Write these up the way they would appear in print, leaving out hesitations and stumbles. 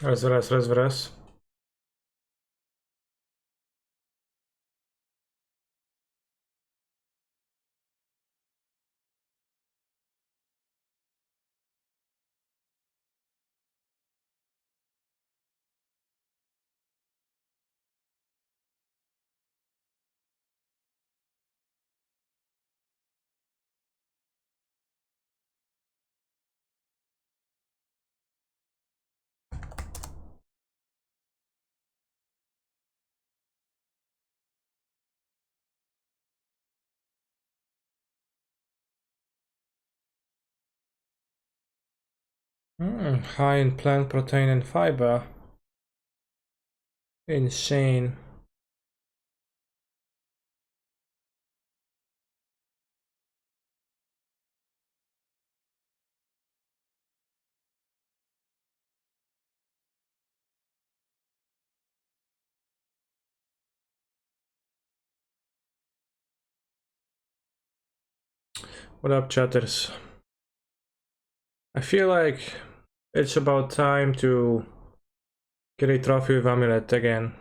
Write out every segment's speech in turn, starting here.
Raz. High in plant protein and fiber. Insane. What up, chatters? I feel like it's about time to get a trophy with Amulet again.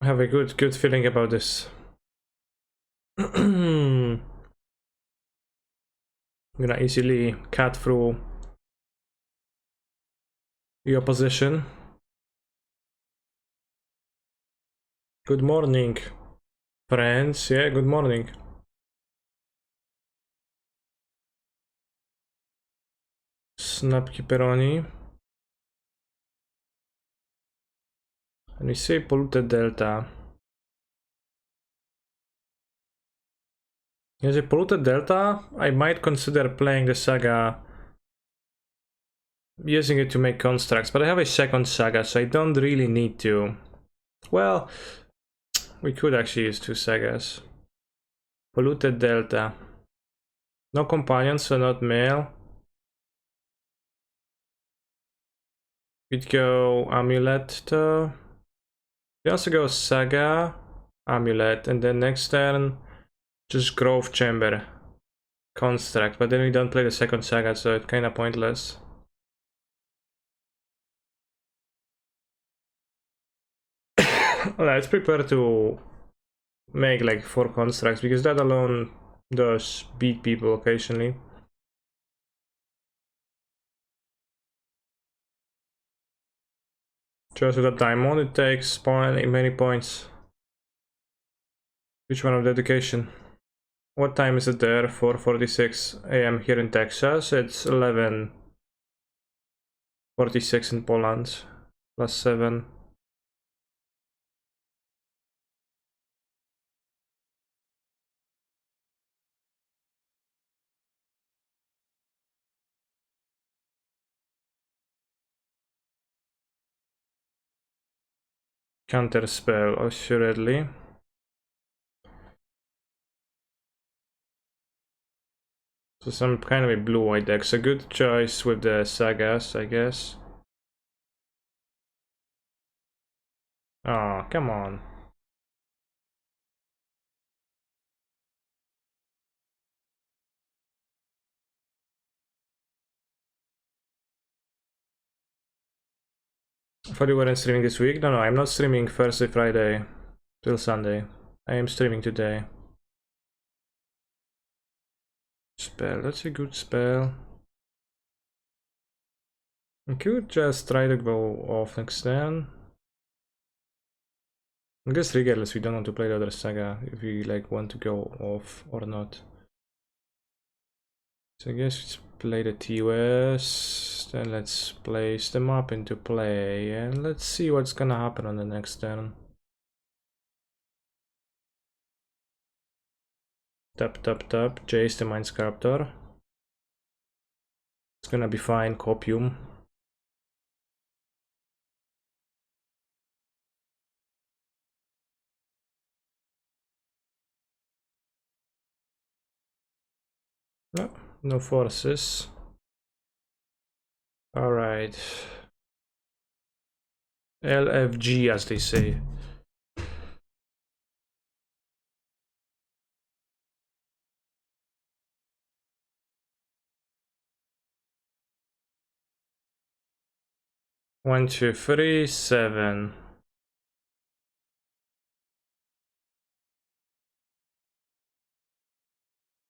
I have a good feeling about this. I'm gonna easily cut through the opposition. Good morning, friends. Yeah, good morning. Snap pepperoni. And we say polluted delta. Is it polluted delta? I might consider playing the saga, using it to make constructs, but I have a second saga, so I don't really need to. Well, we could actually use two sagas. Polluted delta. No companions, so not male. We'd go amulet though. We also go saga, amulet, and then next turn just growth chamber construct, but then we don't play the second saga, so it's kinda pointless. Let's prepare to make like 4 constructs, because that alone does beat people occasionally. Just with a diamond, it takes many points. Which one of the education? What time is it there? 4:46 AM here in Texas. It's 11:46 in Poland. +7. Counter spell, assuredly. So some kind of a blue-white deck. So good choice with the sagas, I guess. Oh, come on. I thought you weren't streaming this week? No, I'm not streaming Thursday, Friday till Sunday. I am streaming today. Spell, that's a good spell. I could just try to go off next turn. I guess regardless, we don't want to play the other saga if we like want to go off or not. So I guess let's play the TOS, then let's place them up into play, and let's see what's gonna happen on the next turn. Tap, Jace the Mind Sculptor. It's gonna be fine, Copium. No, No forces. Alright. LFG, as they say. One, two, three, 7.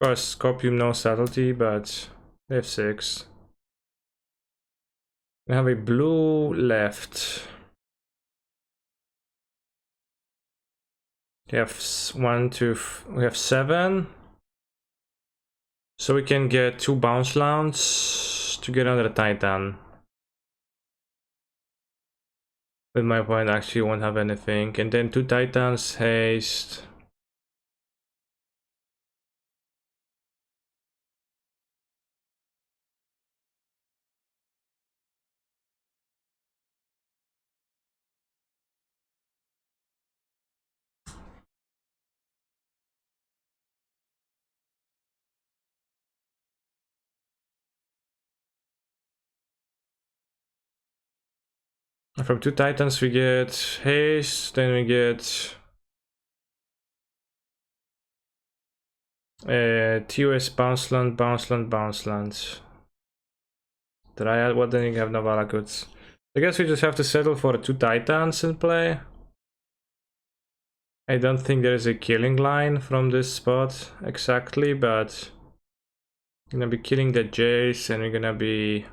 Of course, Scopium no subtlety, but F6. We have a blue left. We have we have 7. So we can get 2 bounce lands to get another Titan. With my point, actually won't have anything. And then 2 Titans, haste. From 2 Titans we get haste, then we get TOS bounce land, bounce land, bounce land. Dryad, what then you have no Valakuts. I guess we just have to settle for 2 Titans in play. I don't think there is a killing line from this spot exactly, but I'm gonna be killing the Jace and we're gonna be...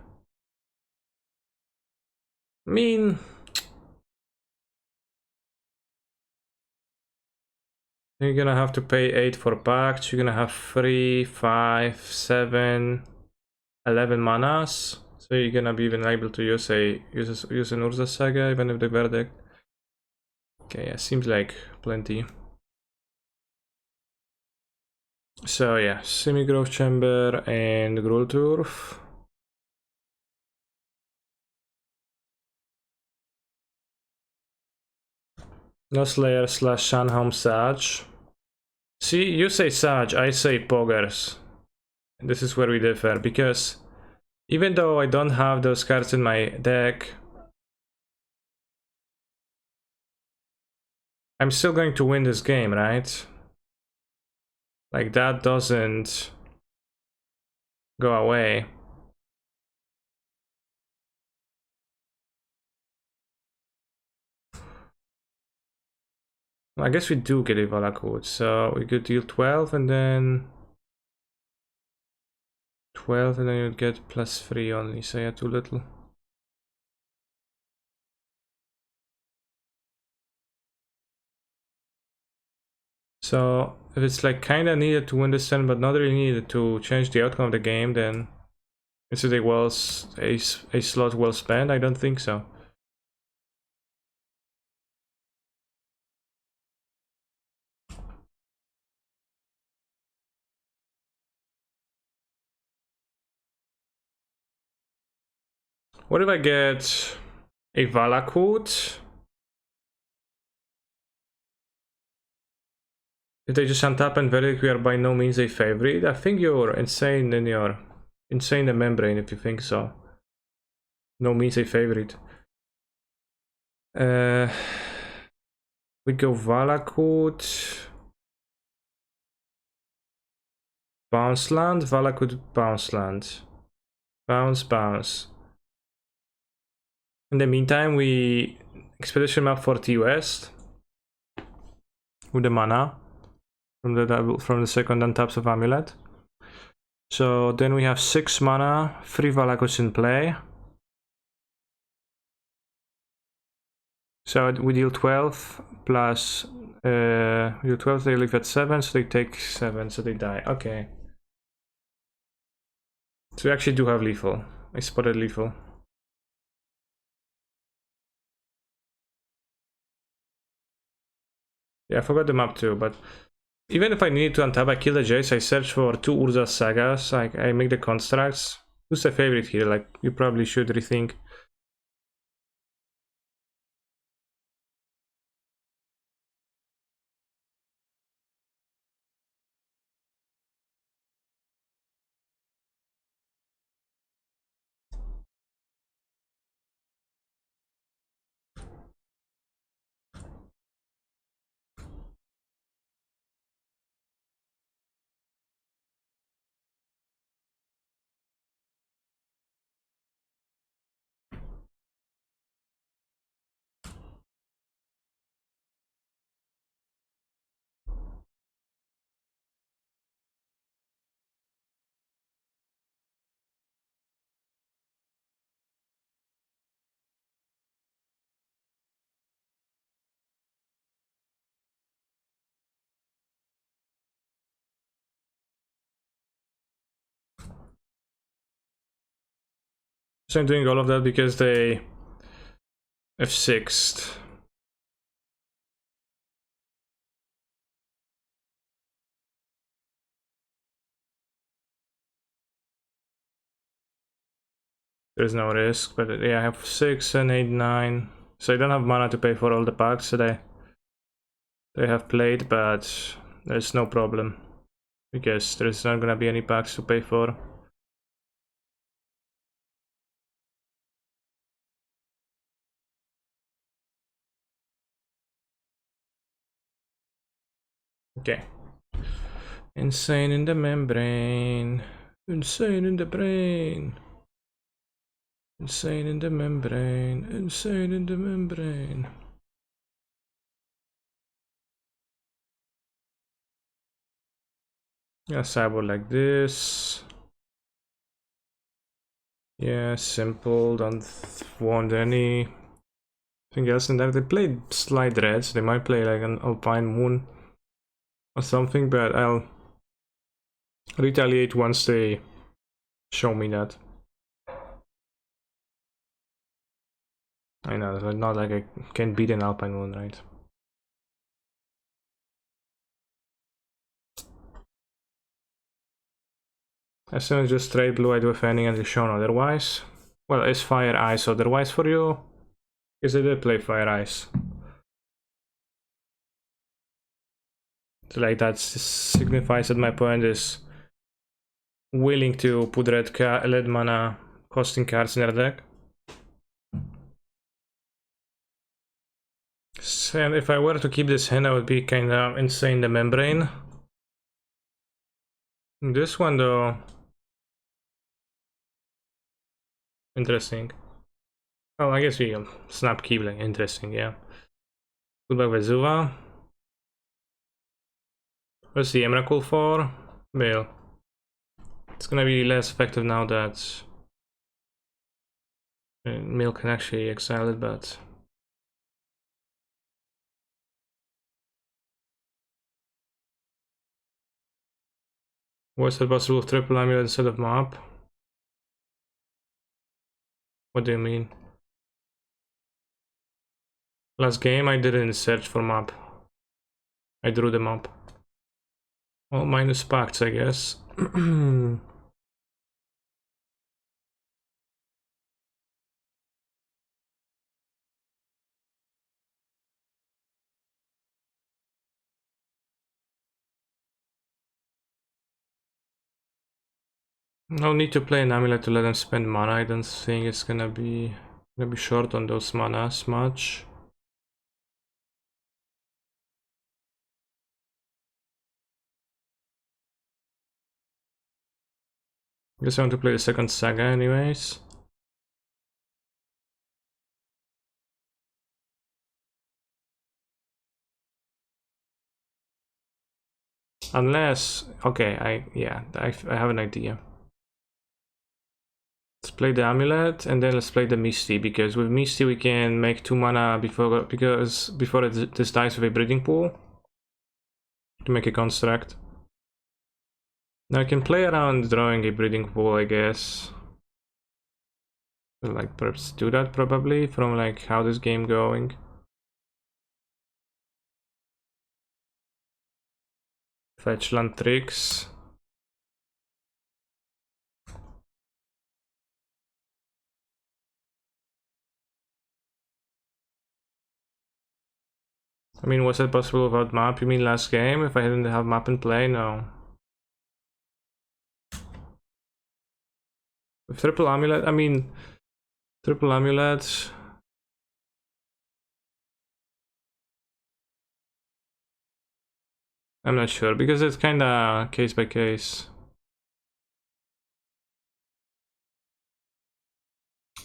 I mean... You're gonna have to pay 8 for packs, you're gonna have 3, 5, 7, 11 manas. So you're gonna be even able to use an Urza Saga even if the verdict. Okay, yeah, seems like plenty. So yeah, Semi-Growth Chamber and Gruul Turf. No Slayer / Shanham Sage. See, you say Sage, I say Poggers. This is where we differ, because even though I don't have those cards in my deck, I'm still going to win this game, right? Like, that doesn't go away. I guess we do get a Valakut, so we could deal 12 and then 12 and then you'd get +3 only, so yeah, too little. So if it's like kinda needed to win this turn but not really needed to change the outcome of the game, then is it a slot well spent? I don't think so. What if I get a Valakut? If they just untap and verdict, we are by no means a favorite. I think you're insane in the membrane if you think so. No means a favorite. We go Valakut. Bounce land, Valakut bounce land. Bounce, bounce. In the meantime, we expedition map for T West with the mana from the second untaps of Amulet. So then we have 6 mana, 3 Valakuts in play. So we deal 12 plus we deal 12, they live at 7, so they take 7, so they die. Okay. So we actually do have lethal. I spotted lethal. Yeah, I forgot the map too, but even if I need to untap, I kill the Jace, I search for 2 Urza Sagas, I make the constructs. Who's the favorite here? Like, you probably should rethink. So I'm doing all of that because they F6'd. There's no risk, but yeah, I have 6 and 8, 9. So I don't have mana to pay for all the packs that they have played, but there's no problem. Because there's not gonna be any packs to pay for. Okay. Insane in the membrane. Insane in the brain. Insane in the membrane. Insane in the membrane. Yeah, cyborg like this. Yeah, simple. Don't want anything else in there. They played Slide Reds. They might play like an Alpine Moon or something, but I'll retaliate once they show me that. I know, not like I can beat an Alpine Moon, right? As soon as just straight blue, I do fanning and shown otherwise. Well, is Fire Ice otherwise for you? Because I did play Fire Ice. So like that signifies that my opponent is willing to put red mana costing cards in their deck. So, and if I were to keep this hand, I would be kind of insane the membrane. This one though, interesting. Oh, I guess we snap Keyblade. Interesting, yeah. Goodbye Vezuva. What's the Emrakul for? Mill. It's gonna be less effective now that Mill can actually exile it, but what's the possible triple amulet instead of map? What do you mean? Last game I didn't search for map. I drew the map. Well, minus pacts, I guess. No need to play an amulet to let them spend mana. I don't think it's gonna be short on those manas much. Guess I want to play the second saga anyways. Unless, okay, I have an idea. Let's play the amulet and then let's play the Misty, because with Misty we can make 2 mana before this dies with a breeding pool to make a construct. Now I can play around drawing a breeding pool, I guess. Like perhaps do that probably from like how this game going. Fetch land tricks. I mean, was it possible without map? You mean last game? If I didn't have map in play? No. With triple amulet, I mean, triple amulet. I'm not sure because it's kinda case by case.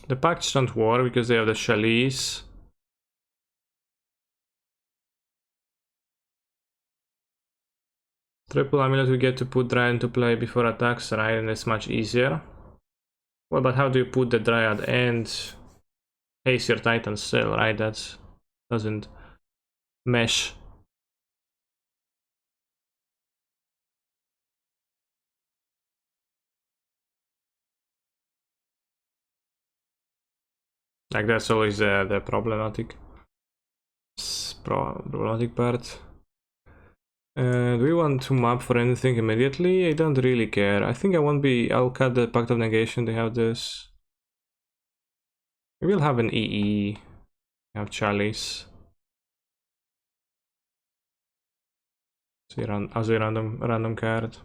The pacts don't work because they have the chalice. Triple amulet we get to put Dryad into play before attacks, right? And it's much easier. Well, but how do you put the Dryad and haste your Titan still, right? That doesn't mesh. Like that's always the problematic part. Do we want to map for anything immediately? I don't really care. I think I won't be. I'll cut the Pact of Negation. They have this. We will have an EE. We have Chalice. So as a random card.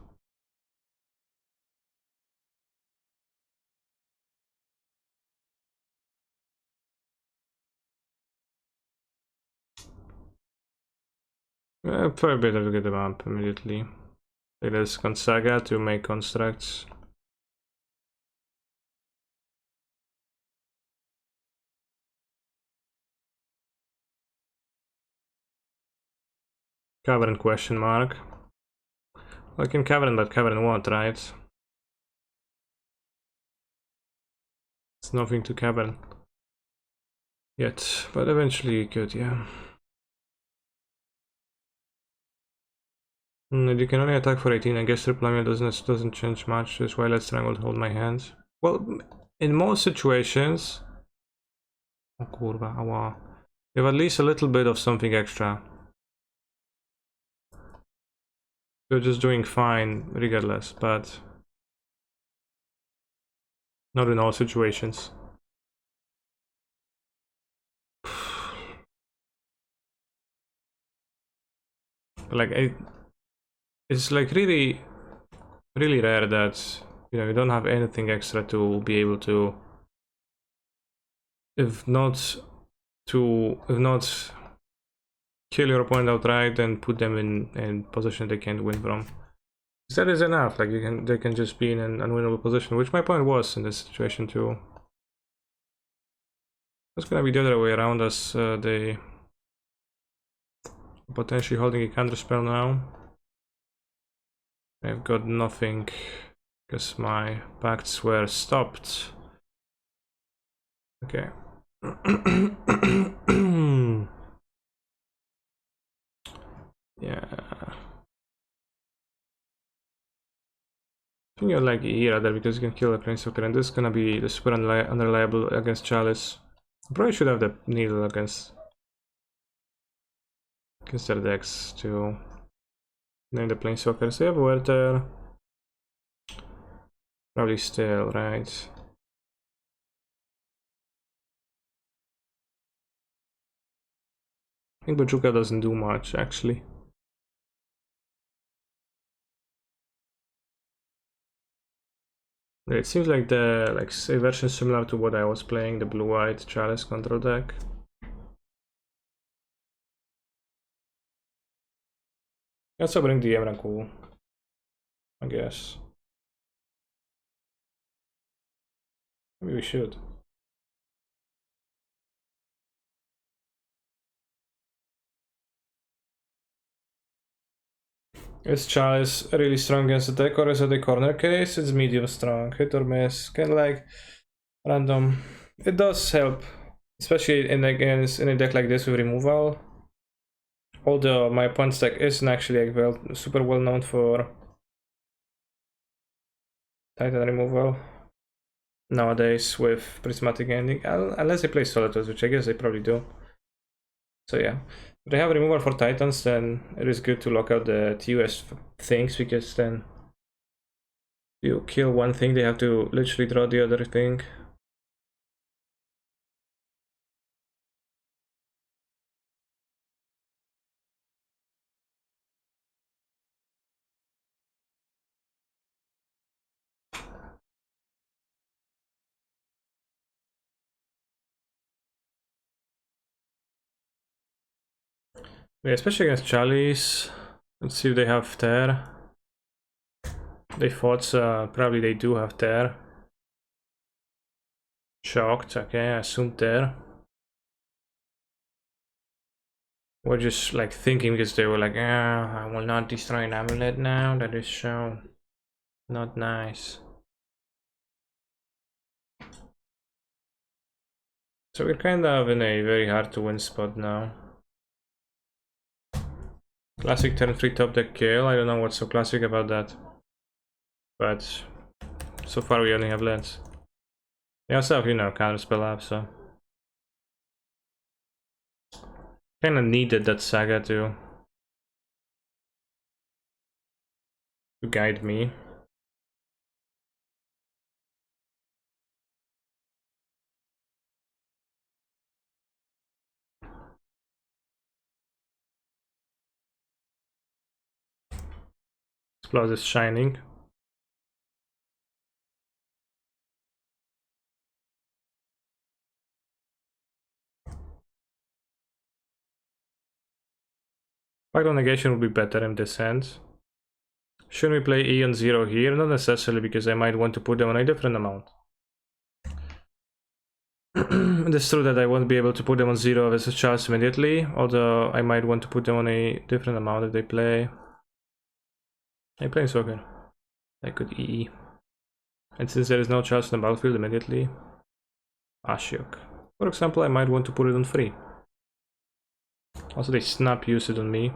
Probably better to get the map immediately. It is Gonzaga to make constructs. Cavern question mark. I can Cavern, but Cavern won't, right? It's nothing to Cavern yet, but eventually you could, yeah. You can only attack for 18. I guess triple doesn't change much. That's why let's triangle hold my hands. Well, in most situations, oh kurwa, ała. You have at least a little bit of something extra. You're just doing fine regardless, but not in all situations. Like it's like really rare that you don't have anything extra to be able to, if not kill your opponent outright and put them in position they can't win from. That is enough. Like they can just be in an unwinnable position, which my point was in this situation too. It's gonna be the other way around, as they potentially holding a counter spell now. I've got nothing because my pacts were stopped. Okay. Yeah. I think you'd like Ira there because you can kill the Planeswalker, and this is gonna be the super unreliable against Chalice. I probably should have the Needle against their decks to name the Planeswalker. So you have Werther. Probably still, right? I think Bojuka doesn't do much, actually. It seems like a version similar to what I was playing, the blue-white Chalice control deck. Also bring the Emrakul, I guess. Maybe we should. Is Chalice really strong against the deck, or is it a corner case? It's medium strong, hit or miss, kind of like random. It does help, especially in a deck like this with removal. Although my opponent's deck isn't actually like super well known for Titan removal nowadays with prismatic ending, unless they play Solitudes, which I guess they probably do. So yeah, if they have removal for Titans, then it is good to lock out the TUS things, because then you kill one thing, they have to literally draw the other thing. Yeah, especially against Chalice. Let's see if they have Tear. They fought, probably they do have Tear. Shocked, okay, I assume Tear. We're just like thinking because they were like, ah, I will not destroy an amulet now. That is so not nice. So we're kind of in a very hard to win spot now. Classic turn 3 top deck kill. I don't know what's so classic about that. But so far we only have lands. They also have, counter spell up, so Kinda needed that saga to guide me. This plus is shining. Factor negation would be better in this hand. Should we play E on 0 here? Not necessarily, because I might want to put them on a different amount. It is true that I won't be able to put them on 0 as a charge immediately, although I might want to put them on a different amount if they play. They play soccer. I could EE. And since there is no charge on the battlefield immediately, Ashiok. For example, I might want to put it on 3. Also, they snap use it on me.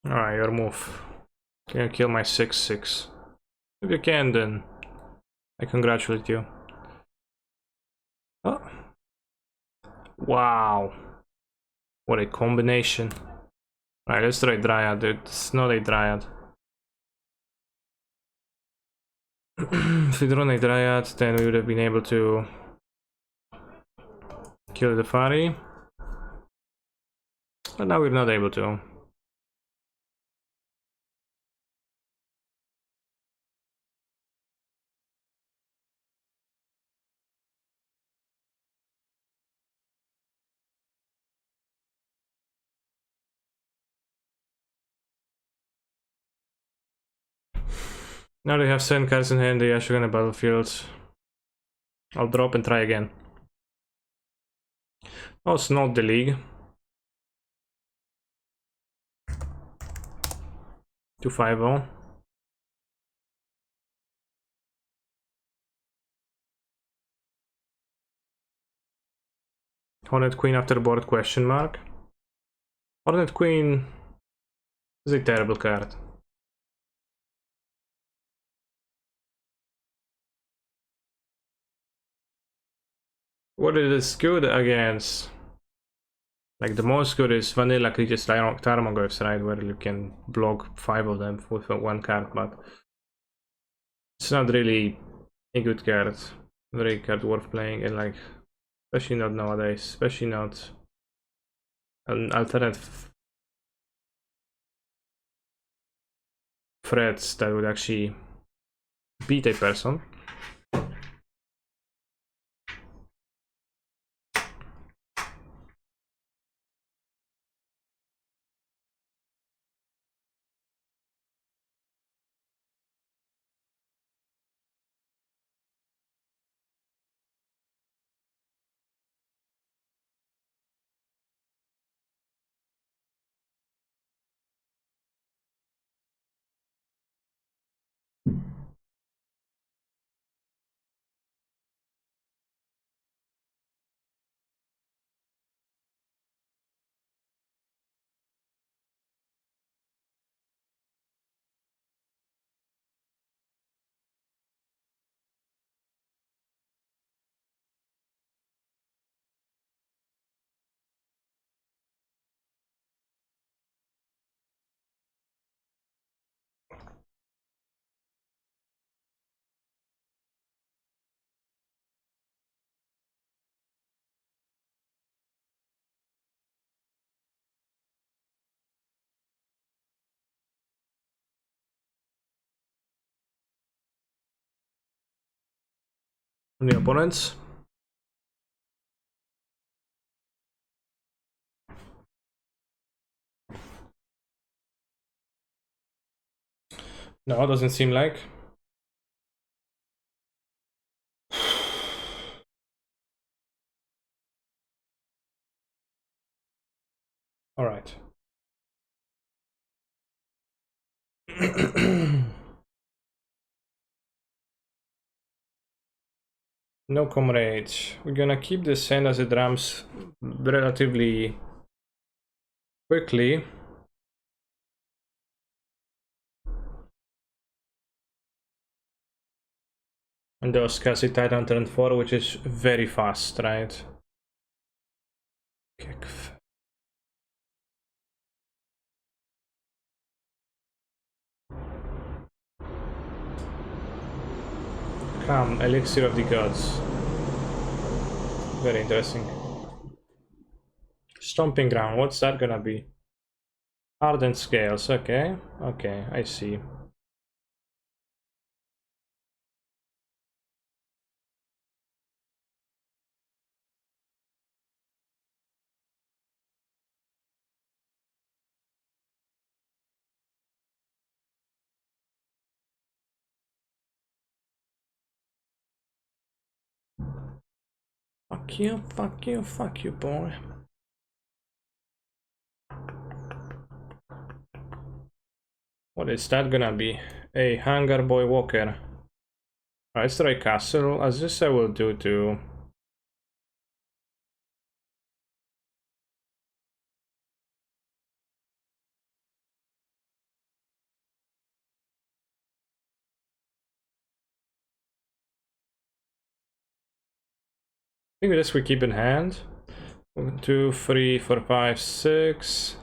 Alright, your move. Can you kill my 6/6? If you can, then I congratulate you. Oh. Wow. What a combination. Alright, let's try Dryad, dude. It's not a Dryad. If we draw a Dryad, then we would have been able to kill the Fari. But now we're not able to. Now they have 7 cards in hand, they are actually on the battlefield. I'll drop and try again. Oh, it's not the league. 2-5-0. Hornet Queen after board question mark. Hornet Queen is a terrible card. What it is good against? Like the most good is vanilla Grixis Lurrus, right, where you can block 5 of them with 1 card, but it's not really a good card. Not a card worth playing, and like, especially not nowadays, especially not an alternate threats that would actually beat a person. On the opponents. No, doesn't seem like. All right. No comrades. We're gonna keep the sand as it ramps relatively quickly. And those Cassie Titan turn 4, which is very fast, right? Kick. Come, Elixir of the Gods. Very interesting. Stomping Ground, what's that gonna be? Ardent Scales, okay. Okay, I see. Fuck you, boy. What is that gonna be? A Hangar Boy Walker. Viceroy Castle, as this I will do too. I think this we keep in hand. 1, 2, 3, 4, 5, 6.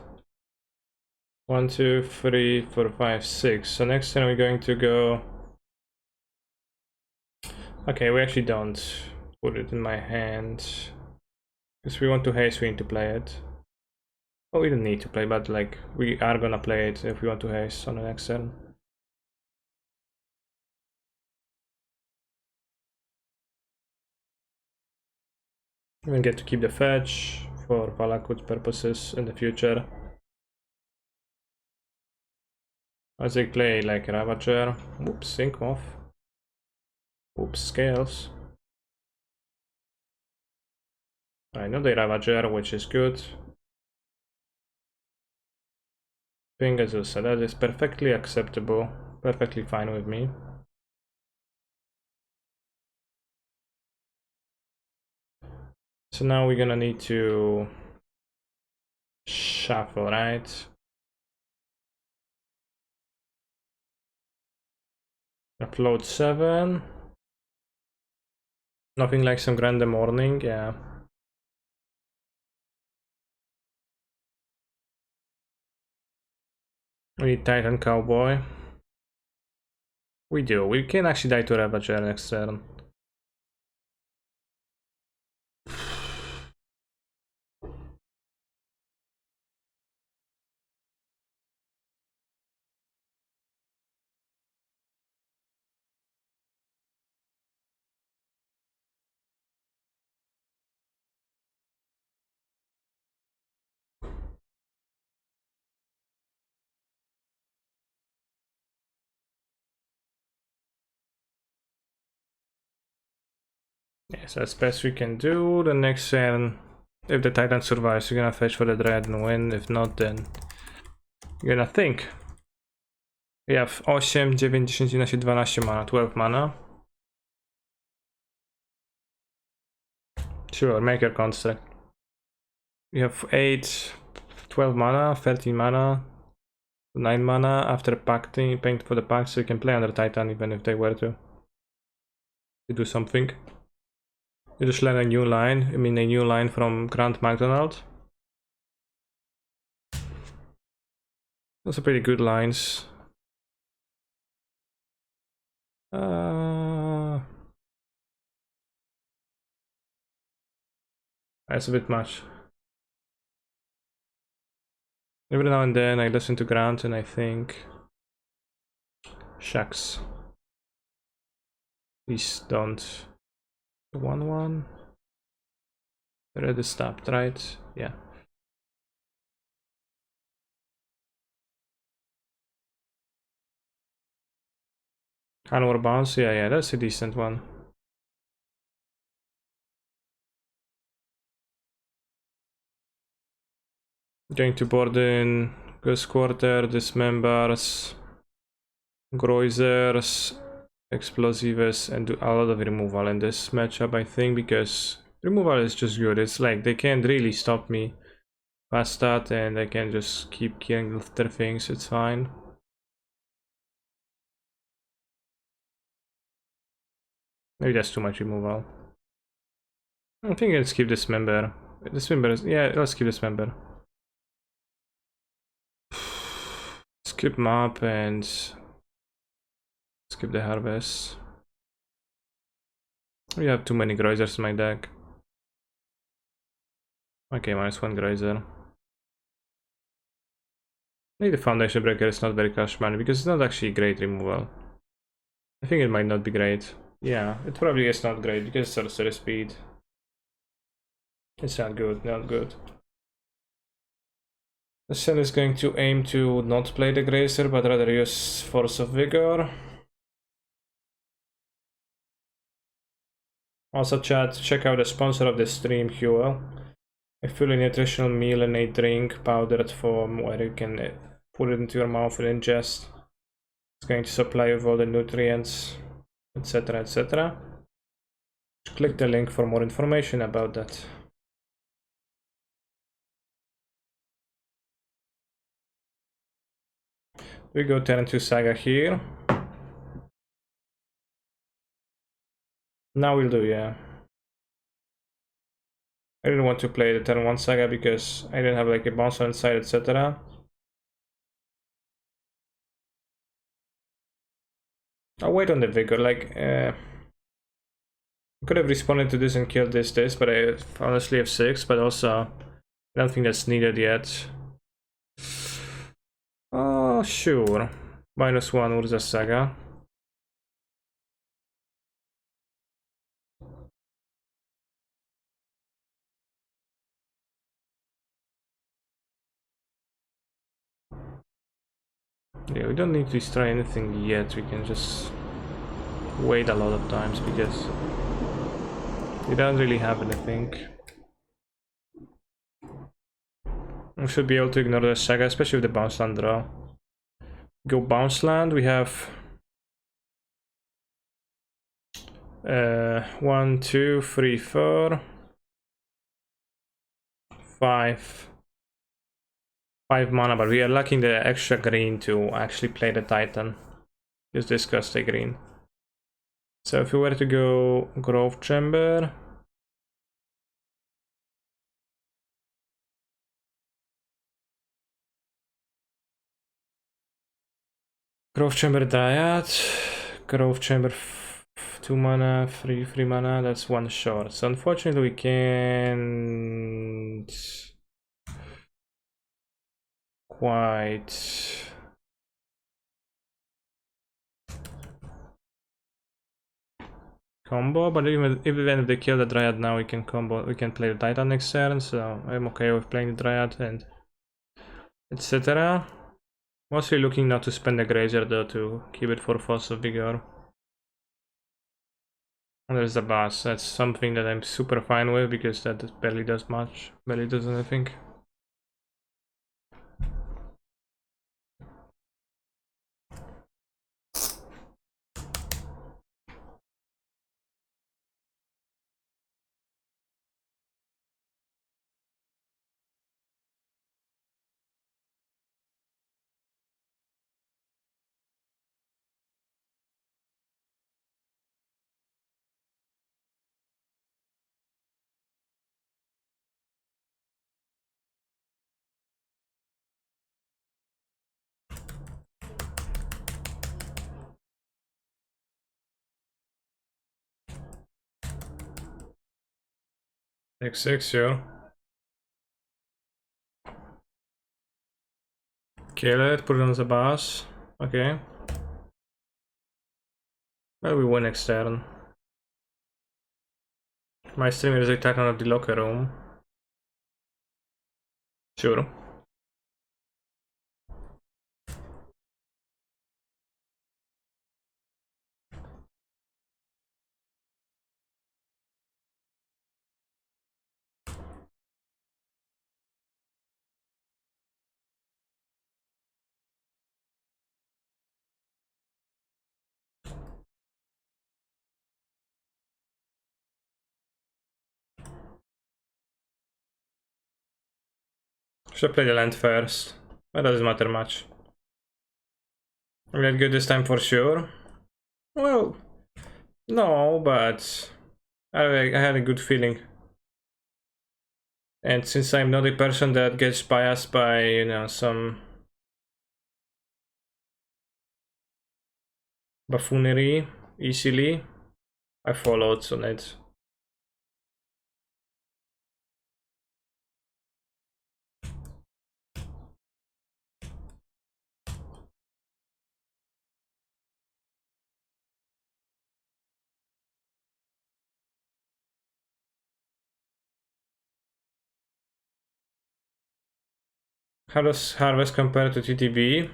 1, 2, 3, 4, 5, 6. So next time we're going to go. Okay, we actually don't put it in my hand. Because we want to haste, we need to play it. Oh, we don't need to play, but like, we are gonna play it if we want to haste on the next turn. We get to keep the fetch for Valakut purposes in the future. As they play like Ravager. Oops, sync off. Oops, scales. I know the Ravager, which is good. Pegasus, that is perfectly acceptable. Perfectly fine with me. So now we're gonna need to shuffle, right? Upload 7. Nothing like some Grande Morning, yeah. We need Titan Cowboy. We do. We can actually die to Ravager next turn. Yes, that's best we can do. The next turn, if the Titan survives, you're gonna fetch for the Dread and win. If not, then you're gonna think. We have 8, 9, 10, 11, 12 mana, 12 mana. Sure, make your construct. We have 8, 12 mana, 13 mana, 9 mana after paying for the pact, so you can play under Titan even if they were to do something. You just learn a new line, I mean a new line from Grant MacDonald. Those are pretty good lines. That's a bit much. Every now and then I listen to Grant and I think, shucks. Please don't. 1-1. Already stopped, right? Yeah. Hanwar bounce, yeah, that's a decent one. Going to Borden, Ghost Quarter, Dismembers, Groisers, Explosives, and do a lot of removal in this matchup, I think, because removal is just good. It's like they can't really stop me past that, and I can just keep killing their things, it's fine. Maybe that's too much removal. I think let's keep this member. This member is, yeah, let's keep this member. Skip map and skip the harvest. We have too many Groisers in my deck. Okay, -1 Groiser. Maybe the Foundation Breaker is not very cash money because it's not actually great removal. I think it might not be great. Yeah, it probably is not great because it's sorcery speed. It's not good, not good. The Sen is going to aim to not play the Gracer, but rather use Force of Vigor. Also, chat, check out the sponsor of the stream, Huel. A fully nutritional meal and a drink, powdered form, where you can put it into your mouth and ingest. It's going to supply you with all the nutrients, etc, etc. Click the link for more information about that. We go turn 2 Saga here. Now we'll do, yeah. I didn't want to play the turn 1 Saga because I didn't have like a bounce on inside, etc. I'll wait on the Vigor, like, I could have responded to this and killed this, but I honestly have 6, but also I don't think that's needed yet. Oh, sure. -1 Urza Saga. Yeah, we don't need to destroy anything yet, we can just wait a lot of times because we don't really have anything. We should be able to ignore the Saga, especially with the bounce land draw. Go bounce land, we have 1, 2, 3, 4, 5 mana, but we are lacking the extra green to actually play the Titan. Just discuss the green. So if we were to go Grove Chamber, Grove Chamber Dryad, Grove Chamber 2 mana, 3 mana, that's 1 short. So unfortunately we can't quite combo, but even if they kill the Dryad now, we can combo, we can play the Titan next turn, so I'm okay with playing the Dryad and etc. Mostly looking not to spend the Grazer though, to keep it for Force of Vigor. And there's the boss, that's something that I'm super fine with because that barely does much, barely does anything. X6, sure. Kill it, put it on the boss. Okay. Well, we win next turn. My streamer is a Titan of the locker room. Sure. Should play the land first. That doesn't matter much. I'm not good this time for sure. Well, no, but I had a good feeling. And since I'm not a person that gets biased by, you know, some buffoonery easily, I followed on it. How does Harvest compare to TTB?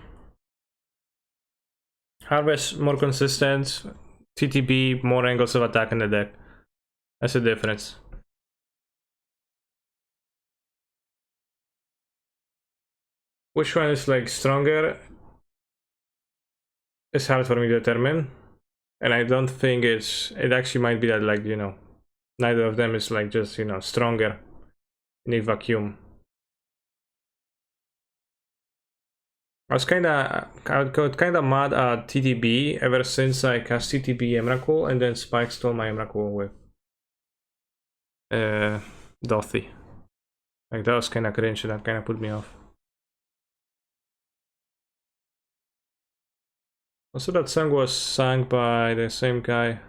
Harvest more consistent, TTB more angles of attack in the deck. That's the difference. Which one is like stronger? It's hard for me to determine. And I don't think it actually might be that, like, you know, neither of them is like just, you know, stronger in a vacuum. I got kinda mad at TTB ever since I cast TTB Emrakul and then Spike stole my Emrakul with Dothy. Like, that was kinda cringe, that kinda put me off. Also, that song was sung by the same guy.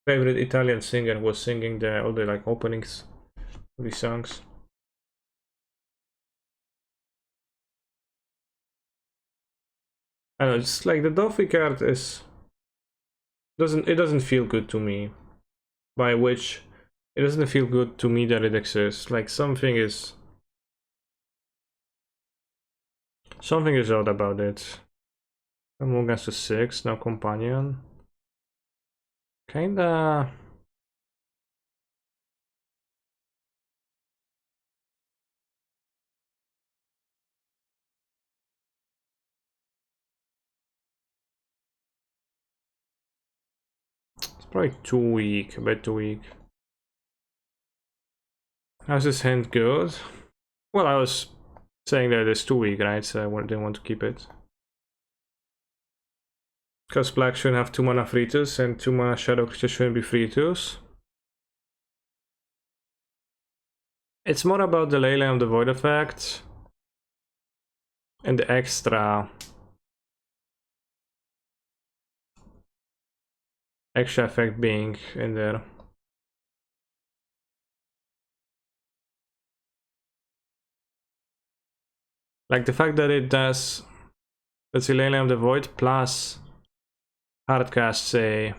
Favorite Italian singer was singing all the like openings of these songs. I don't know, it's like the Dothy card doesn't feel good to me. By which it doesn't feel good to me that it exists. Like something is odd about it. Among Us to 6, now companion. Kinda. It's probably too weak, a bit too weak. How's this hand good? Well, I was saying that it's too weak, right? So I didn't want to keep it. Because black shouldn't have 2 mana free twos and 2 mana shadow creatures shouldn't be free twos. It's more about the Leyline of the Void effect and the extra effect being in there. Like the fact that it does, let's see, Leyline of the Void plus hardcast, say,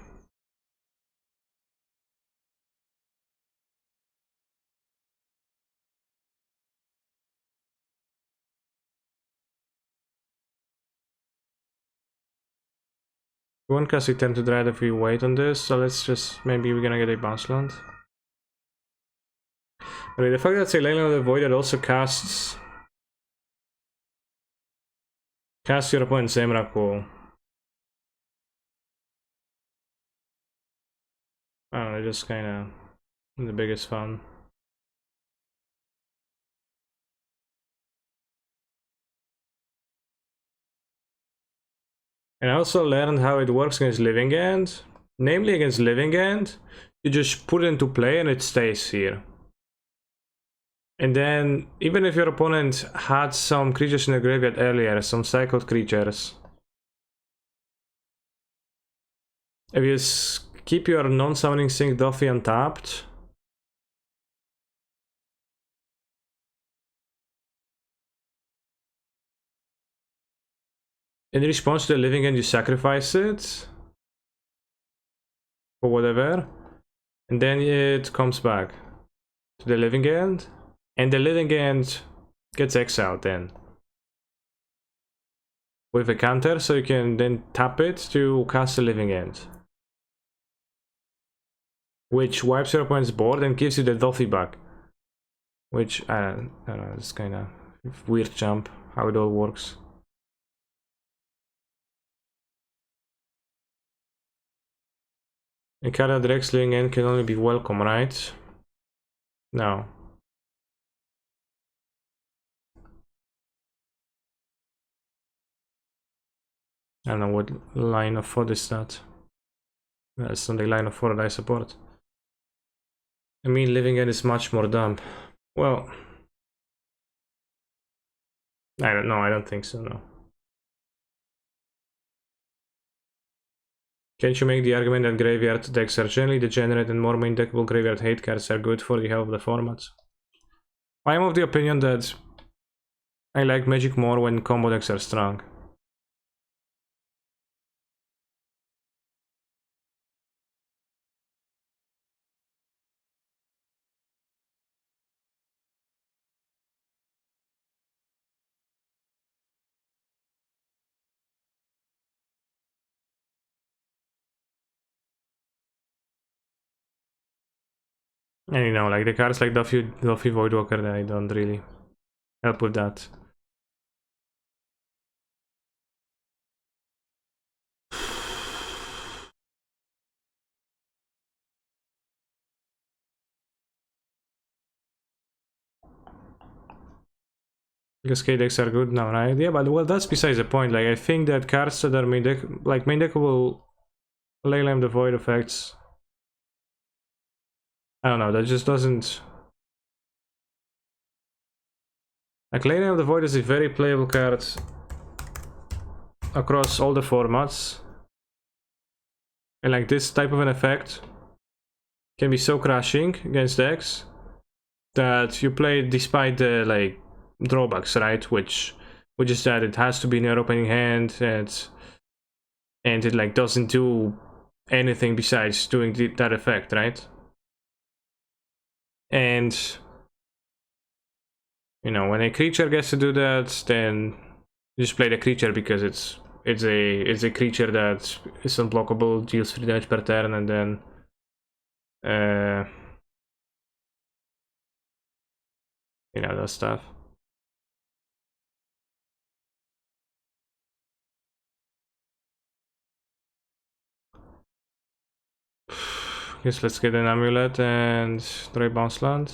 we won't cast Return to Dread if we wait on this, so let's just, maybe we're gonna get a bounce land. But the fact that it's a Leyline of the Void that also casts your opponent's Emrakul. I don't know, just kinda the biggest fun. And I also learned how it works against Living End. Namely, against Living End, you just put it into play and it stays here. And then, even if your opponent had some creatures in the graveyard earlier, some cycled creatures, if you keep your non-summoning Sync Dothy untapped, in response to the Living End, you sacrifice it, or whatever, and then it comes back to the Living End, and the Living End gets exiled then with a counter, so you can then tap it to cast the Living End, which wipes your opponent's board and gives you the Dothy back. Which, I don't know, it's kind of weird jump, how it all works. A card that Rex Living End can only be welcome, right? No. I don't know what line of thought is that. That's not the line of thought that I support. I mean, living it is much more dumb. Well, I don't know, I don't think so, no. Can't you make the argument that graveyard decks are generally degenerate and more main deckable graveyard hate cards are good for the health of the format? I am of the opinion that I like Magic more when combo decks are strong. And you know, like the cards like Duffy Voidwalker, I don't really help with that. Because K decks are good now, right? Yeah, but well, that's besides the point. Like, I think that cards that are main deck, like main deckable Leyline the Void effects. I don't know, that just doesn't. Like, Leyline of the Void is a very playable card across all the formats. And like this type of an effect can be so crushing against decks that you play it despite the like drawbacks, right? Which is that it has to be in your opening hand and it like doesn't do anything besides doing that effect, right? And you know, when a creature gets to do that, then you just play the creature because it's a creature that is unblockable, deals 3 damage per turn, and then you know, that stuff. Yes, let's get an amulet and try bounce land.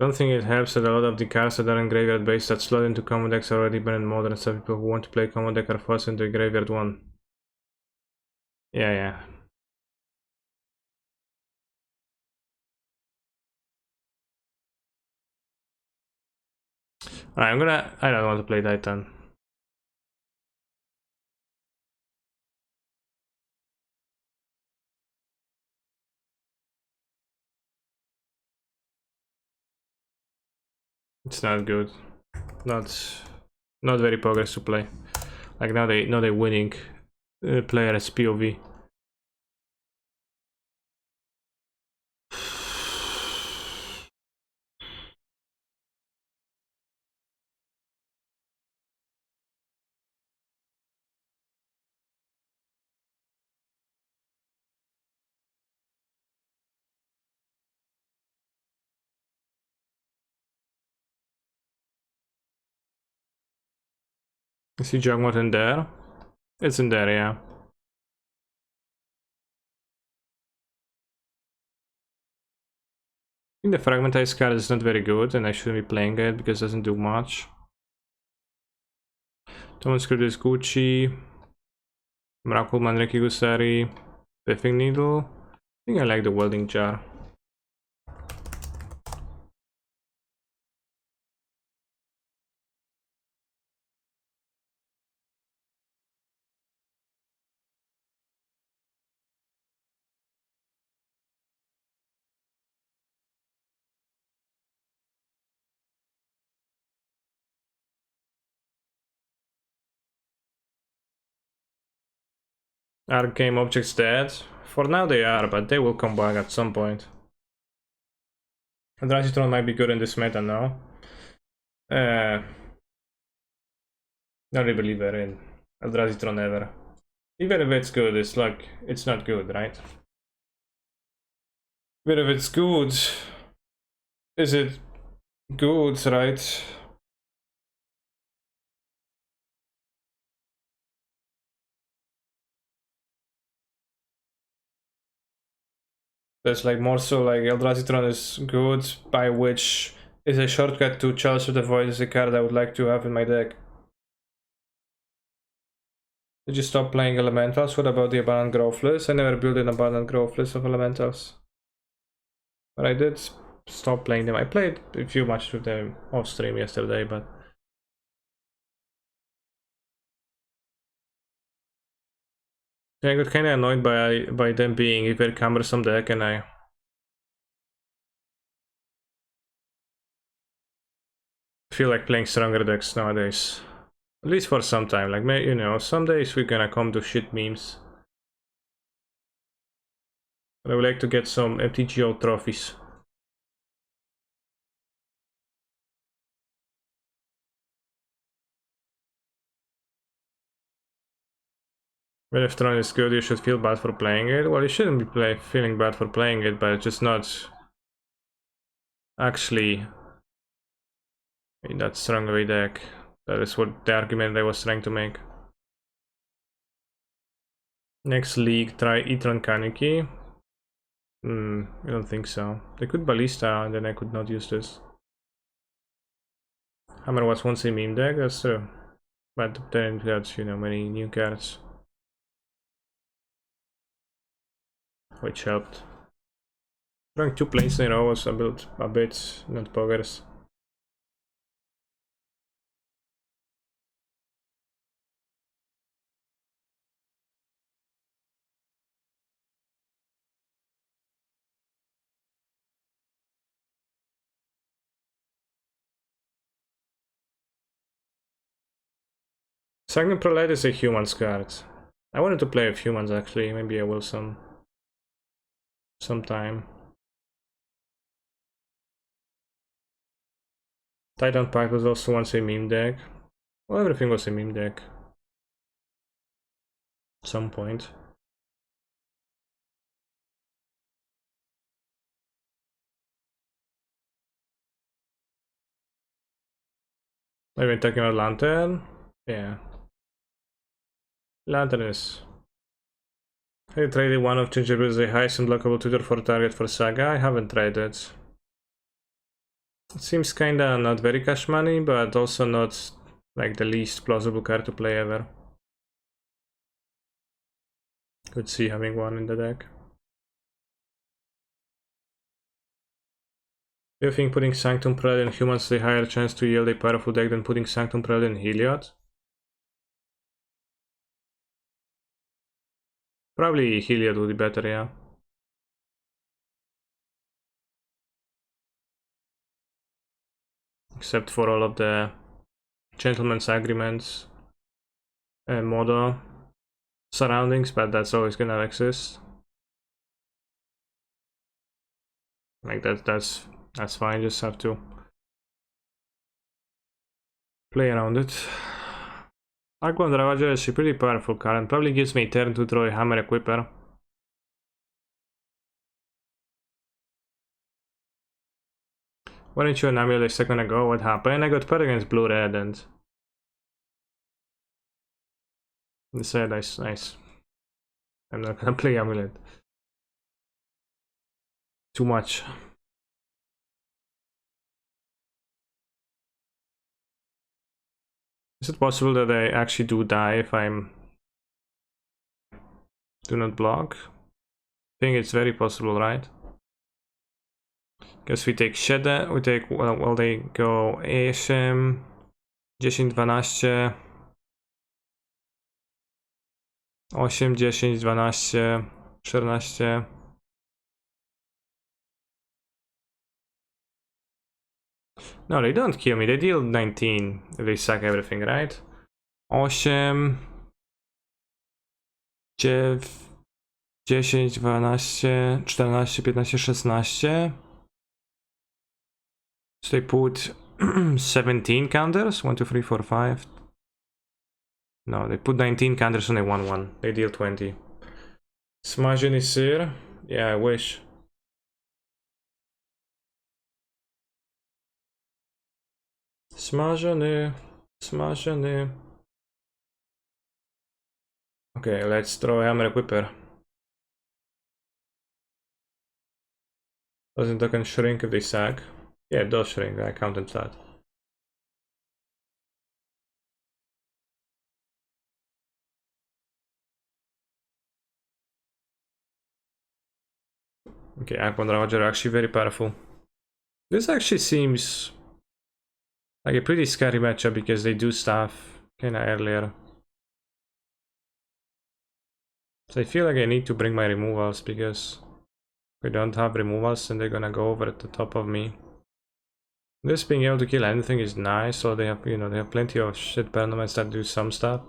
Don't think it helps that a lot of the cards that are in graveyard based that slot into common decks are already been in modern, and some people who want to play common deck are forced into a graveyard one. Yeah, yeah. Alright, I don't want to play Titan. It's not good. Not very progress to play. Like now they're winning player as POV. I see Jugmot in there. It's in there, yeah. I think the Fragmentized card is not very good, and I shouldn't be playing it because it doesn't do much. Thomas Script is Gucci. Miracle Manreki Gusari. Piffing Needle. I think I like the Welding Jar. Are game objects dead? For now they are, but they will come back at some point. Andrasitron might be good in this meta now. Not really believer in Andrasitron ever. Even if it's good, it's like, it's not good, right? Even if it's good, is it good, right? That's like more so like Eldrazi is good, by which is a shortcut to Chalice of the Void is a card I would like to have in my deck. Did you stop playing Elementals? What about the Abundant Growthless? I never built an Abundant Growthless of Elementals. But I did stop playing them. I played a few matches with them off stream yesterday, but yeah, I got kinda annoyed by them being a very cumbersome deck, and I feel like playing stronger decks nowadays. At least for some time. Like, you know, some days we're gonna come to shit memes. But I would like to get some MTGO trophies. But if Tron is good, you should feel bad for playing it. Well, you shouldn't be feeling bad for playing it, but just not actually in that strong of a deck. That is what the argument I was trying to make. Next league, try Etron Kaneki. I don't think so. They could Ballista, and then I could not use this. Hammer was once a meme deck, that's true. But then that's, you know, many new cards. Which helped. Drawing 2 planes in a row was a bit not poggers. Sanctum Prelate is a humans card. I wanted to play with humans actually, maybe I will sometime. Titan Pact was also once a meme deck. Well, everything was a meme deck. At some point. I've been talking about Lantern. Yeah. Lantern is... I traded one of Ginger's the highest unblockable tutor for target for Saga. I haven't traded. It seems kinda not very cash money, but also not like the least plausible card to play ever. Could see having one in the deck. Do you think putting Sanctum Prelate in humans has a higher chance to yield a powerful deck than putting Sanctum Prelate in Heliod? Probably Heliod would be better, yeah. Except for all of the Gentleman's Agreements and Modo surroundings, but that's always gonna exist. Like that's fine, just have to play around it. Aquan Ravager is a pretty powerful card and probably gives me a turn to draw a Hammer Equipper. Why didn't you annihilate a second ago? What happened? I got paired against Blue Red and... They said nice. I'm not gonna play Amulet. Too much. Is it possible that I actually do die if I'm... do not block? I think it's very possible, right? Guess we take Shadow, we take... well they go 8, 10, 12... 8, 10, 12, 14... No, they don't kill me, they deal 19 if they suck everything, right? 8, 9, 10, 12, 14, 15, 16. So they put 17 counters? 1, 2, 3, 4, 5. No, they put 19 counters on a 1-1. They deal 20. Smash Nisir? Yeah, I wish. Smażony. Okay, let's throw Hammer Equipper. Doesn't token shrink if they sag? Yeah, it does shrink, I counted that. Okay, Akon Ravager are actually very powerful. This actually seems like a pretty scary matchup because they do stuff kinda earlier. So I feel like I need to bring my removals because if I don't have removals then they're gonna go over at the top of me. This being able to kill anything is nice, so they have, you know, they have plenty of shit permanents that do some stuff.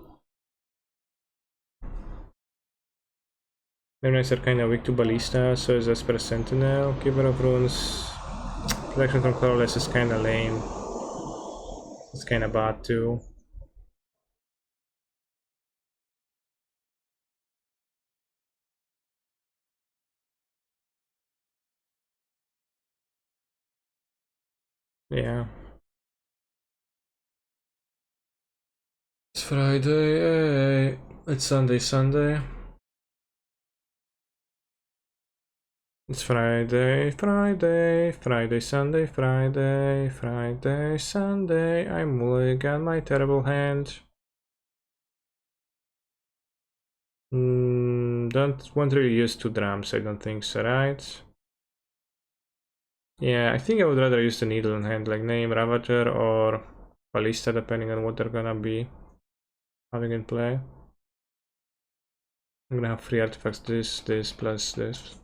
Permanents are kinda weak to Ballista, so is Esper Sentinel, Keeper of Runes. Protection from Colorless is kinda lame. It's kinda bad too. Yeah. It's Friday, yay. It's Sunday. It's Friday, Sunday. I'm mulligan my terrible hand. Don't want really use two drums, I don't think so, right? Yeah, I think I would rather use the needle in hand, like name Ravager or Ballista, depending on what they're gonna be having in play. I'm gonna have 3 artifacts, this, plus this.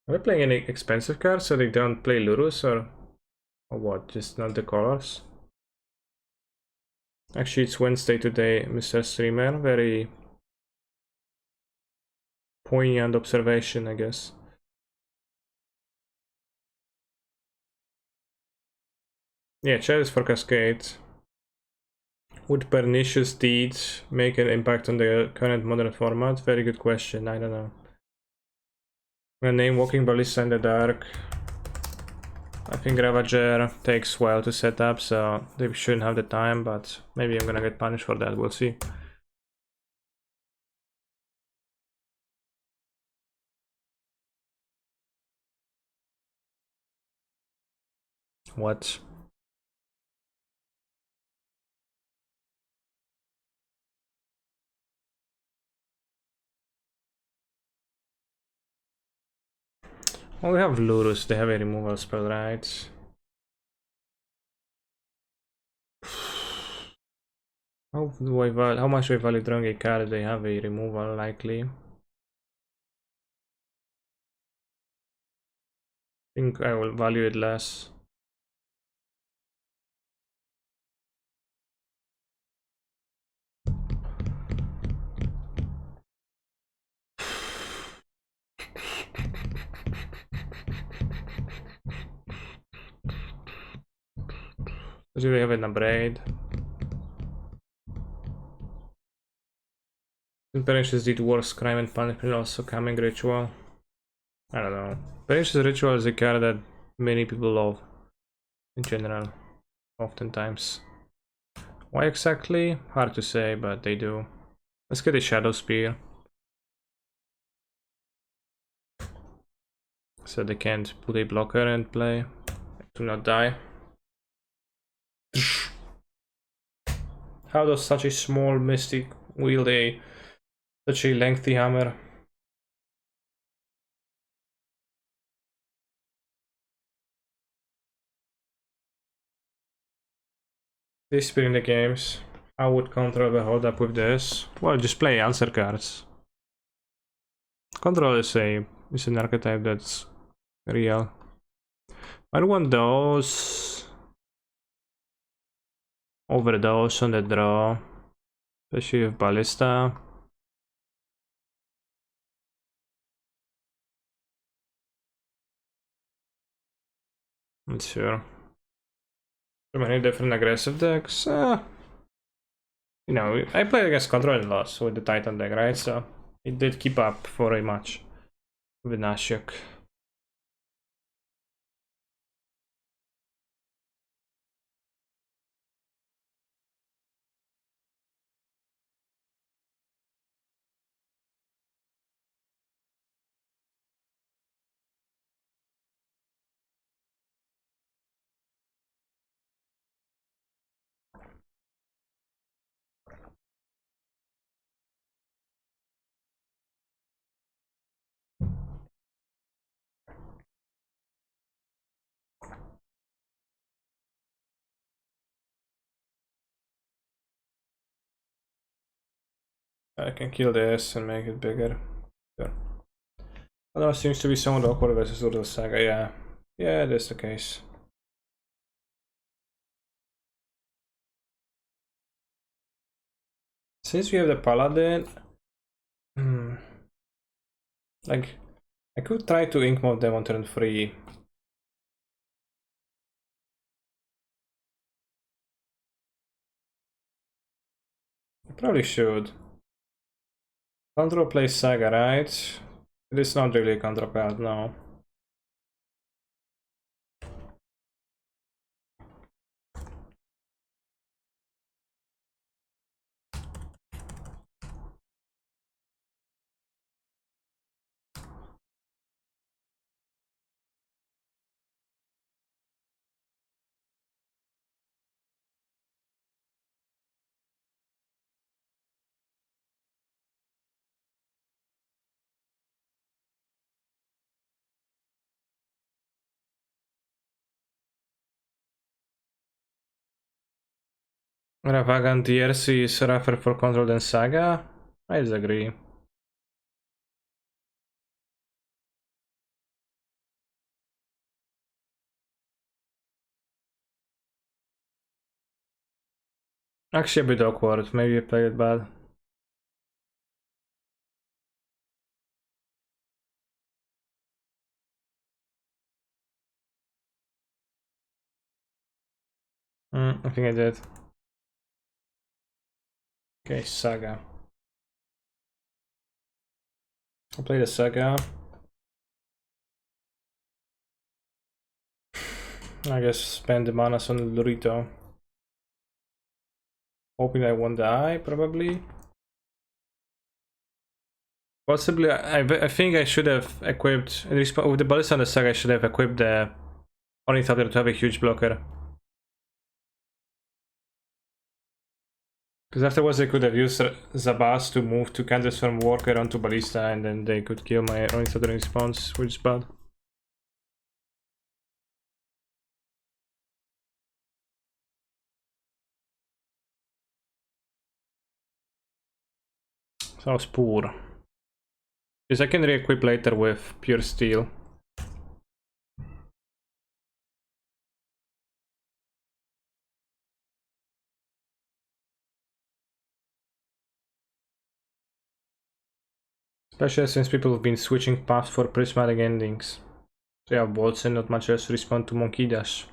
Are we playing any expensive cards so they don't play Lurrus or what? Just not the colors? Actually, it's Wednesday today, Mr. Streamer. Very poignant observation, I guess. Yeah, Chalice for Cascade. Would pernicious deeds make an impact on the current modern format? Very good question, I don't know. I'm gonna name Walking Ballista in the Dark. I think Ravager takes well to set up, so they shouldn't have the time, but maybe I'm gonna get punished for that, we'll see. What? Well, we have Lurrus, they have a removal spell, right? How much do I value drawing a card? They have a removal likely. I think I will value it less. Do they have an upgrade? Pernicious did worse crime and punishment, also coming ritual. I don't know. Pernicious ritual is a card that many people love in general, oftentimes. Why exactly? Hard to say, but they do. Let's get a Shadow Spear. So they can't put a blocker and play. Do not die. How does such a small mystic wield such a lengthy hammer? This spear in the games. How would control hold up with this? Well, just play answer cards. Control is an archetype that's real. I don't want those over those on the draw, especially with Ballista. Not sure. Too many different aggressive decks. You know, I played against Control and lost with the Titan deck, right? So it did keep up for a match with Nashuk. I can kill this and make it bigger. Sure. Although it seems to be somewhat awkward versus Little Saga, yeah. Yeah, that's the case. Since we have the Paladin, like, I could try to ink mode them on turn 3. I probably should. Control plays Saga, right? It is not really a control card, no. Ravagant DRC is rougher for control than Saga? I disagree. Actually a bit awkward, maybe I played it bad. I think I did. Okay, Saga. I'll play the Saga. I guess spend the manas on Lurito. Hoping I won't die, probably. Possibly, I think I should have equipped, with the Ballista on the Saga, I should have equipped the Ornithopter to have a huge blocker. Because afterwards they could have used Zabas to move to Candlestorm Walker onto Ballista and then they could kill my Ornithopter in response, which is bad. So I was poor. Because I can re-equip later with Pure Steel. Especially since people have been switching paths for prismatic endings. So yeah, bolts and not much else to respond to Monkey Dash.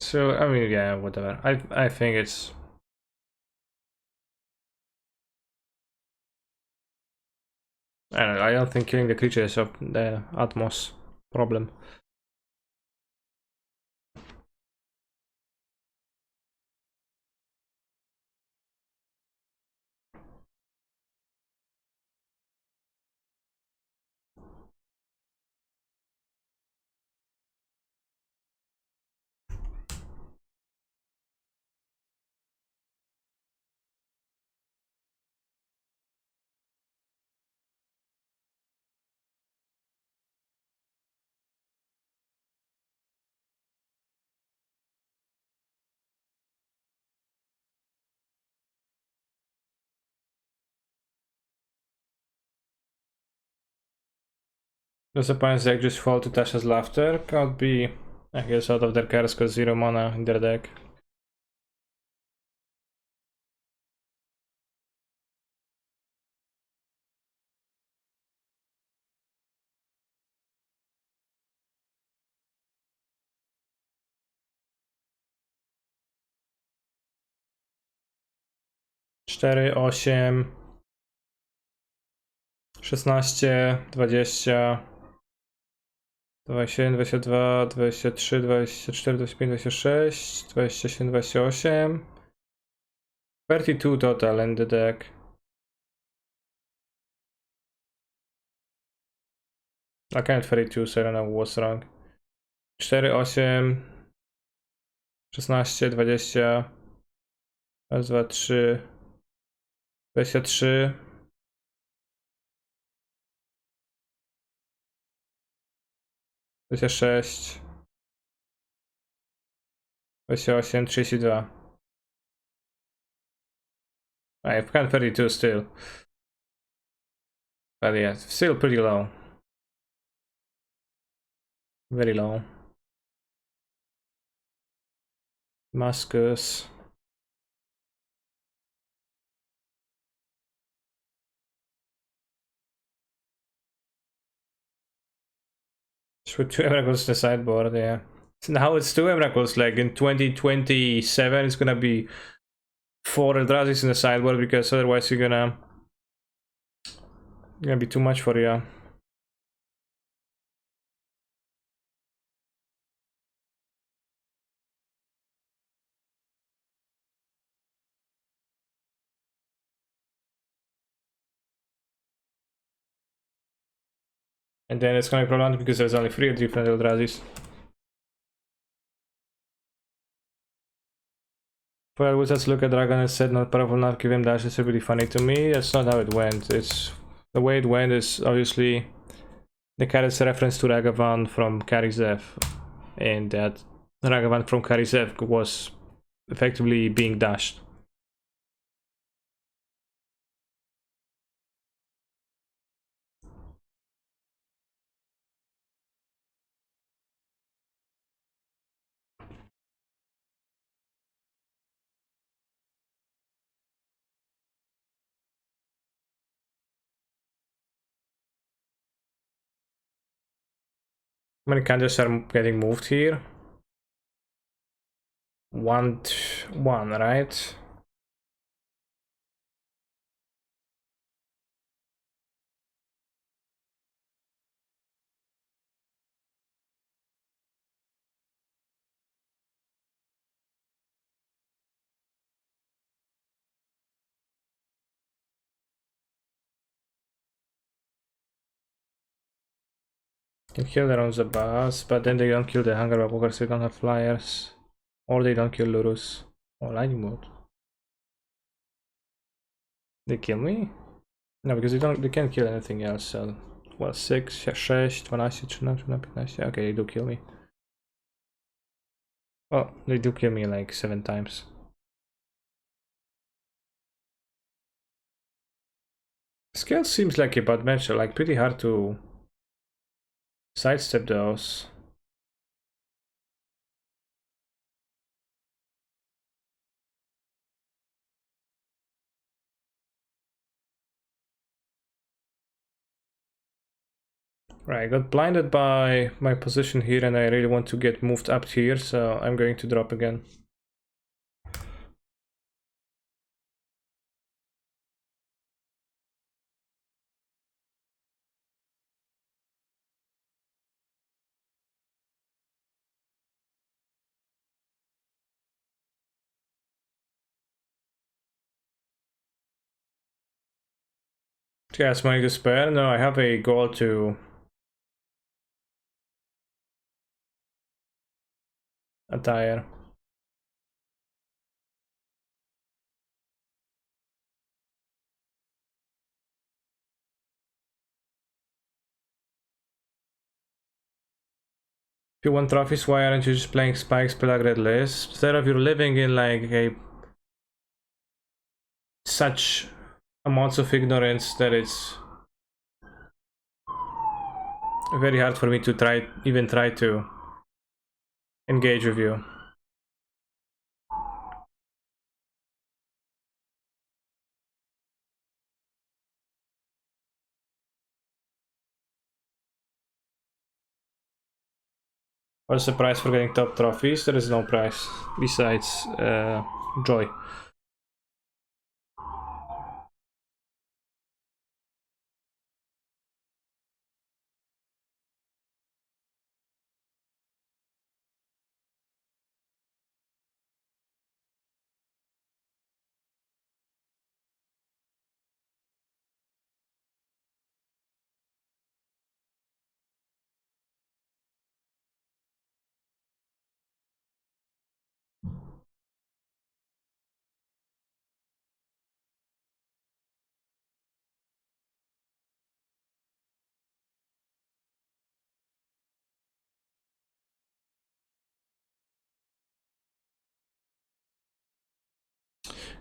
So I mean, yeah, whatever. I think it's I don't think killing the creature is of the utmost problem. Does opponent's deck just fall to Tasha's Laughter? Can't be, I guess, out of their cards because 0 mana in their deck. Cztery, 8, 16, 20, 27, 22, 23, 24, 25, 26, 27, 28. 32 total in the deck. I can't 32, so I don't know what's wrong. 4, 8, 16, 20, raz, 2, 3, 23, 26, 28, 32. I have got 32 still. But yeah, still pretty low. Very low. Damascus. Just put 2 miracles to the sideboard, yeah. So now it's 2 miracles, like in 2027 it's gonna be 4 Eldrazi's in the sideboard because otherwise you're gonna be too much for you. And then it's gonna be prolonged because there's only 3 different Eldrazi's. Well, we just look at Dragon and said not powerful enough, give him dash. It's really funny to me. That's not how it went. It's the way it went is obviously the card is a reference to Ragavan from Karizev, and that Ragavan from Karizev was effectively being dashed. How many counters are getting moved here? 1, 1, right? Can kill their own Zabas, but then they don't kill the Hunger Walkers, they don't have flyers. Or they don't kill Lurrus. Or lightning mode. They kill me? No, because they can't kill anything else, so... Well, 6, 6, 12, 13, 15... Okay, they do kill me. Oh, they do kill me like 7 times. Scale seems like a bad match, like pretty hard to sidestep those. Right, I got blinded by my position here and I really want to get moved up here, so I'm going to drop again. Yes, my despair. No, I have a goal to attire. If you want trophies, why aren't you just playing Spikes Pelag Red List? Instead of you're living in like a such amounts of ignorance that it's very hard for me to even try to engage with you. What's the price for getting top trophies? There is no price besides joy.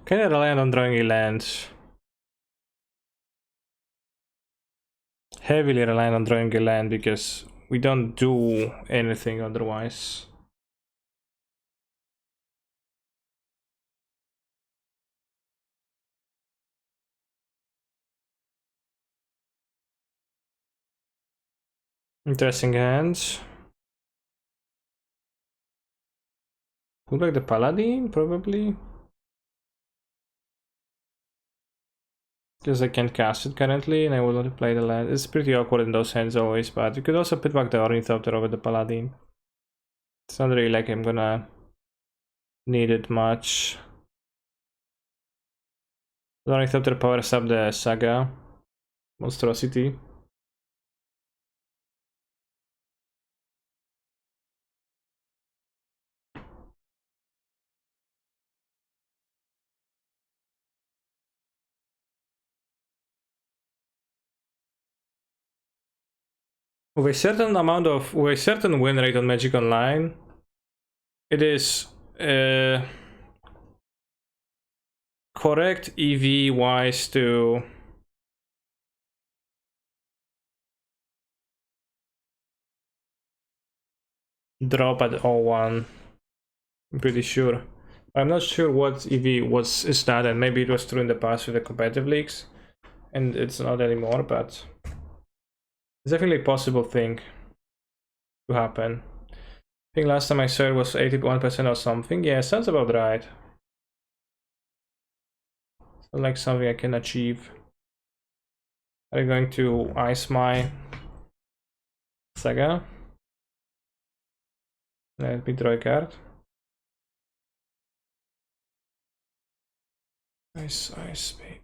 Can I rely on drawing lands? Heavily reliant on drawing a land because we don't do anything otherwise. Interesting hands. Look like the Paladin, probably. Because I can't cast it currently and I will not play the land. It's pretty awkward in those hands always, but you could also put back the Ornithopter over the Paladin. It's not really like I'm gonna need it much. The Ornithopter powers up the Saga monstrosity. With a certain win rate on Magic Online, it is correct EV wise to drop at 01. I'm pretty sure. I'm not sure what EV is that, and maybe it was true in the past with the competitive leagues, and it's not anymore, but it's definitely a possible thing to happen. I think last time I saw it was 81% or something. Yeah, sounds about right. Sounds like something I can achieve. Are you going to ice my Saga? Let me draw a card. Ice, baby.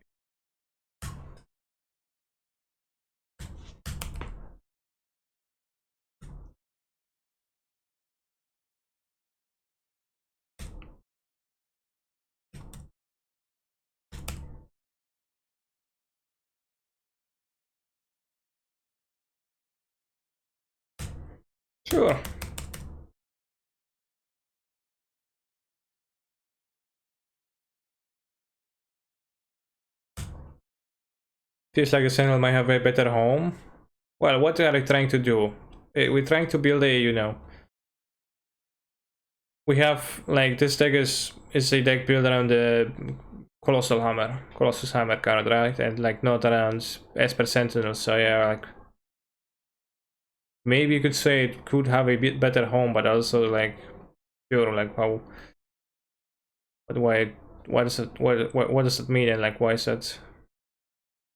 Sure. Feels like the Sentinel might have a better home. Well, what are we trying to do? We're trying to build a, you know, we have like this deck is a deck built around the Colossus Hammer card, right? And like not around Esper Sentinel. So yeah, like maybe you could say it could have a bit better home, but also like sure, like how, but why does it what does it mean, and like why is that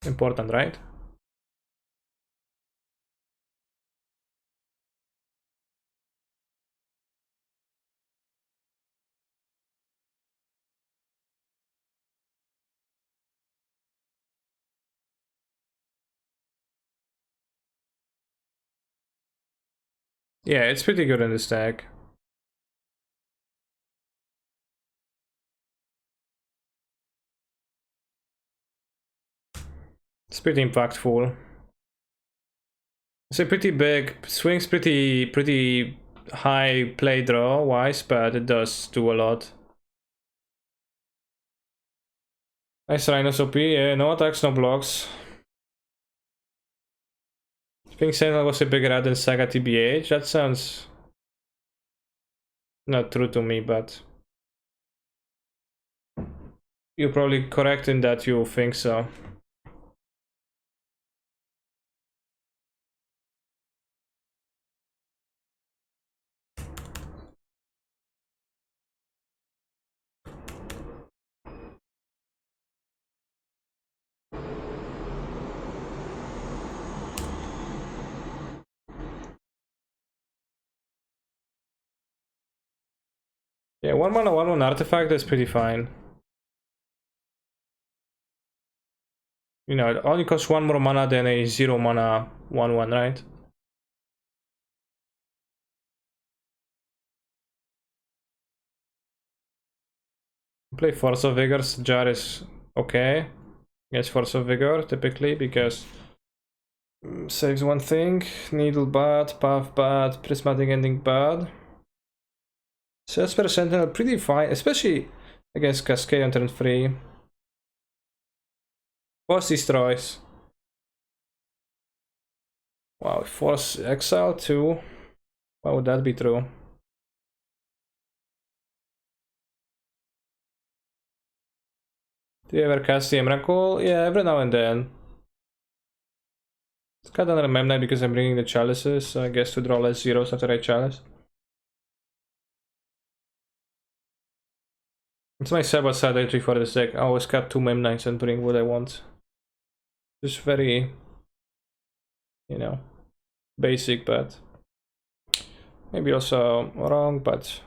important, right? Yeah, it's pretty good in this deck. It's pretty impactful. It's a pretty big swings, pretty high play draw wise, but it does do a lot. Nice Rhinos OP, yeah, no attacks, no blocks. Pink Sentinel was a bigger ad than Saga TBH. That sounds not true to me, but you're probably correct in that you think so. Yeah, 1 mana, 1/1 artifact is pretty fine. You know, it only costs 1 more mana than a 0 mana 1/1, right? Play Force of Vigor. Jar is okay. Yes, Force of Vigor typically because saves one thing. Needle bad, Path bad, Prismatic Ending bad. So Esper Sentinel pretty fine, especially I guess Cascade on turn 3. Force destroys. Wow, Force exile too. Why would that be true? Do you ever cast the Emrakul? Yeah, every now and then. It's got another Mem Knight because I'm bringing the chalices, so I guess to draw less zeros after I chalice. It's my Sabbath side entry for this deck. I always cut 2 Mem Knights and bring what I want. Just very, you know, basic, but maybe also wrong, but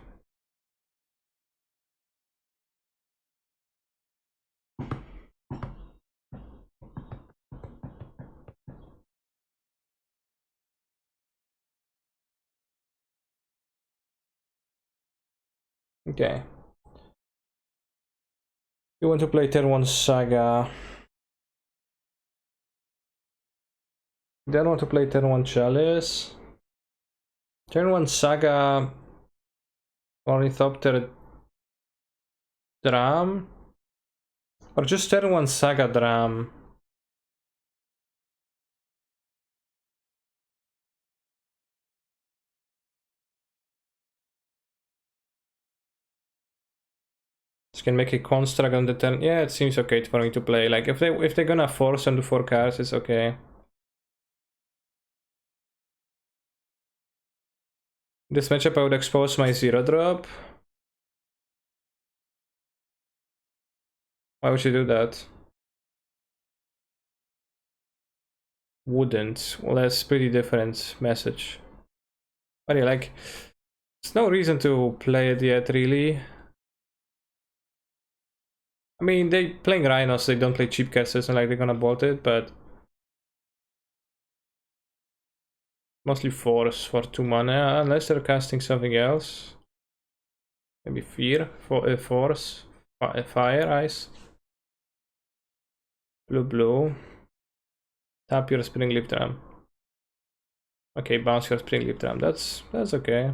okay. You want to play turn 1 Saga. Then want to play turn 1 Chalice. Turn 1 Saga. Ornithopter Dram. Or just turn 1 Saga Dram. Just can make a construct on the turn. Yeah, it seems okay for me to play. Like if they're gonna force onto 4 cards, it's okay. This matchup I would expose my 0-drop. Why would you do that? Wouldn't. Well, that's pretty different message. But yeah, like, there's no reason to play it yet, really. I mean, they playing Rhinos, they don't play cheap casters, and like they're gonna bolt it, but mostly Force for 2 mana, unless they're casting something else. Maybe Fear, Force, Fire, Ice. Blue. Tap your Springleaf Drum. Okay, bounce your Springleaf Drum. That's okay.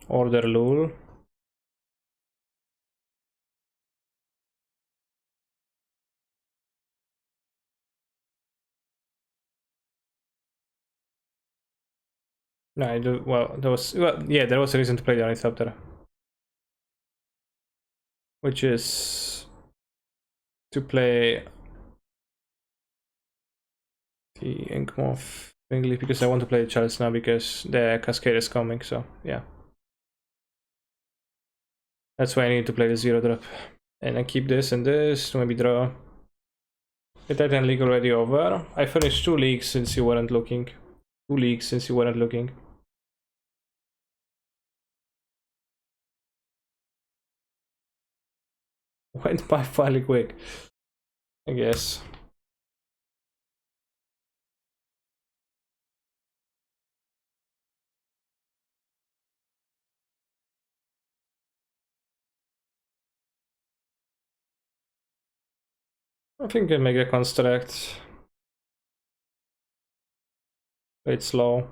Order Lul. No, I do. Well, yeah, there was a reason to play the Ornithopter, which is to play the Inkmoth Springleaf because I want to play the Chalice now because the Cascade is coming. So yeah, that's why I need to play the 0-drop, and I keep this and this to maybe draw. The Titan League already over. I finished 2 leagues since you weren't looking. 2 leagues since you weren't looking. Went by fairly quick, I guess. I think I can make a construct. Play it slow.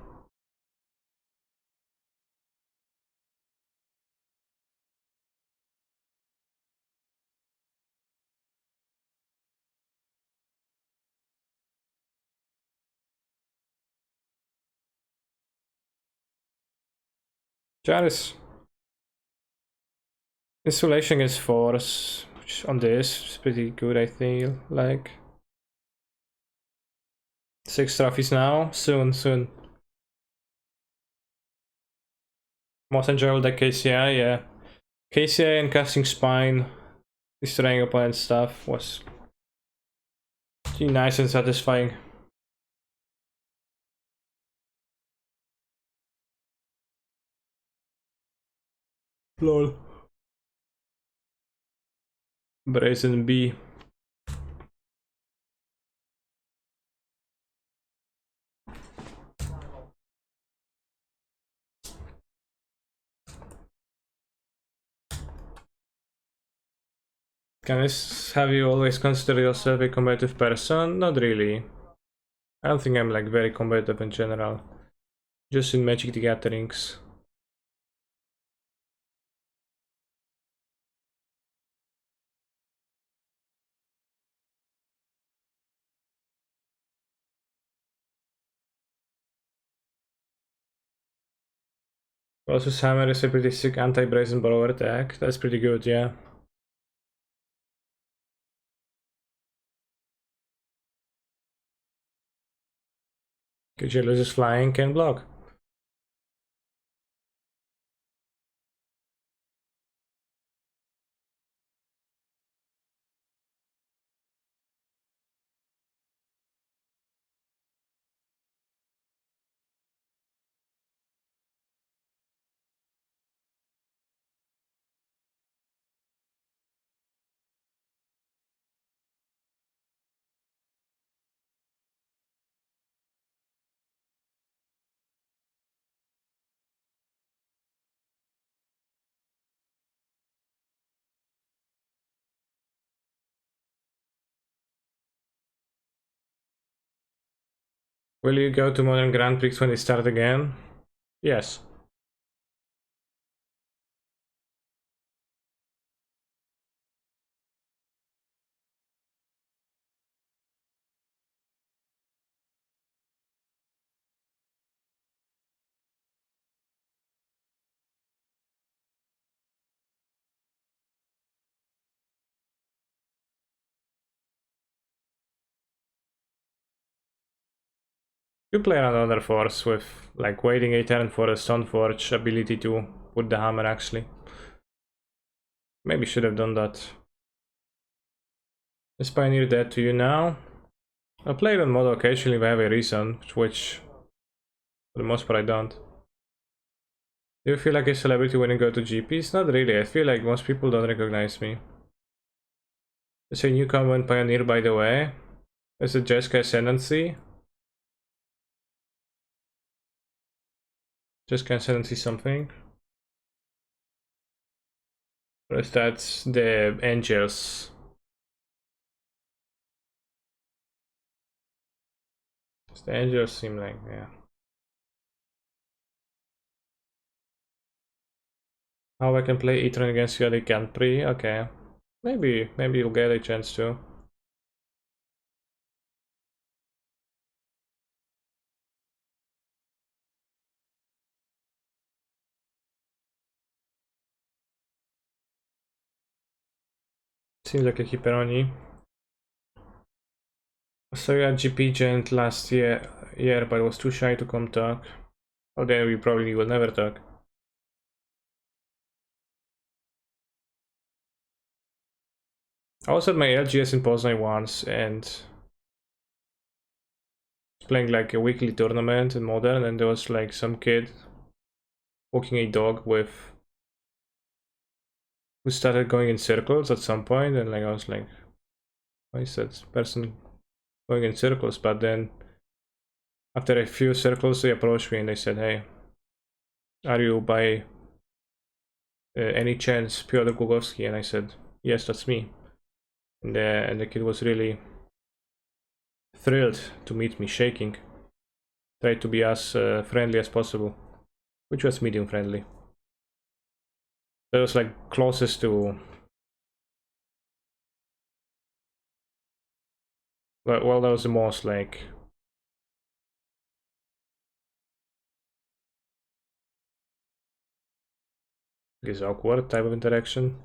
Jaris. Insulation is Force, which on this is pretty good, I feel like. 6 trophies now? Soon. Most enjoyable deck KCI, yeah. KCI and casting Spine, destroying opponent stuff was pretty nice and satisfying. Lol. Brazen B. Can this have you always consider yourself a competitive person? Not really. I don't think I'm like very competitive in general. Just in Magic the Gatherings. Also, Hammer is a pretty sick anti-brazen blower attack. That's pretty good, yeah. Creature loses flying, can block. Will you go to Modern Grand Prix when they start again? Yes. You play another force with like waiting a turn for a Stoneforge ability to put the hammer actually. Maybe should have done that. Is Pioneer dead to you now? I play it on modo occasionally if I have a reason, which for the most part I don't. Do you feel like a celebrity when you go to GPs? Not really, I feel like most people don't recognize me. There's a new common Pioneer by the way. Is it Jessica Ascendancy? Jessica Ascendancy something? Or is that the Angels? The Angels seem like, yeah. How I can play E-Tron against you at the Grand Prix? Okay. Maybe you'll get a chance to. Seems like a Hipperoni. I saw you at GP Gent last year, but I was too shy to come talk. Oh, then we probably will never talk. I was at my LGS in Poznan once and playing like a weekly tournament in Modern, and there was like some kid walking a dog with who started going in circles at some point, and like I was like, why is that person going in circles? But then after a few circles they approached me and they said, hey, are you by any chance Pyotr Gugovsky? And I said, yes, that's me. And the kid was really thrilled to meet me, shaking. Tried to be as friendly as possible, which was medium friendly. That was like closest to, well, that was the most like this awkward type of interaction.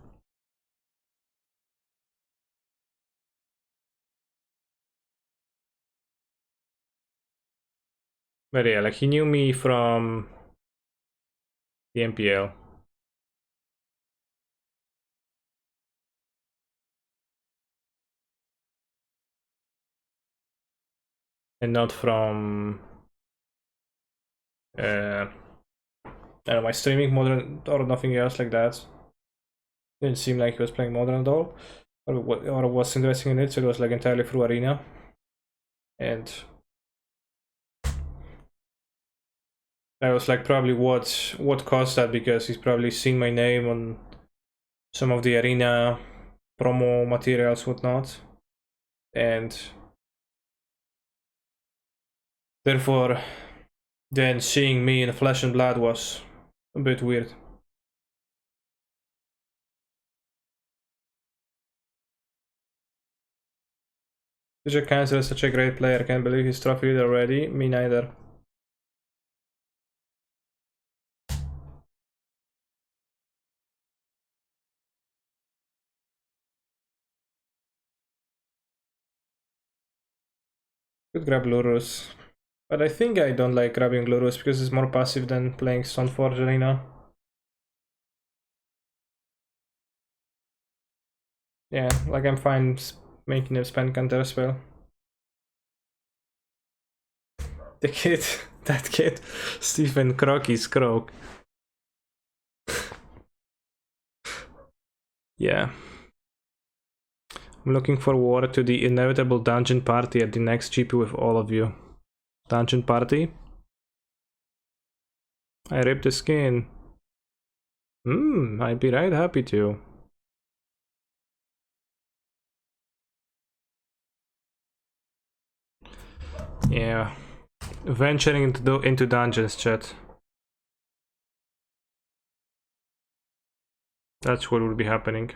But yeah, like he knew me from the MPL. And not from I don't know, my streaming Modern or nothing else like that. Didn't seem like he was playing Modern at all, or was interested in it, so it was like entirely through Arena. And I was like, probably what caused that, because he's probably seen my name on some of the Arena promo materials, whatnot, and therefore then seeing me in flesh and blood was a bit weird. DJ Cancer is such a great player, can't believe he's trophy leader already, me neither. Could grab Lurrus. But I think I don't like grabbing Lurrus because it's more passive than playing Stoneforge Arena. Yeah, like I'm fine making a spend counter spell. The kid, that kid, Stephen Crocky's Croak. Yeah. I'm looking forward to the inevitable dungeon party at the next GP with all of you. Dungeon party? I ripped the skin. I'd be right happy to. Yeah. Venturing into dungeons, chat. That's what will be happening.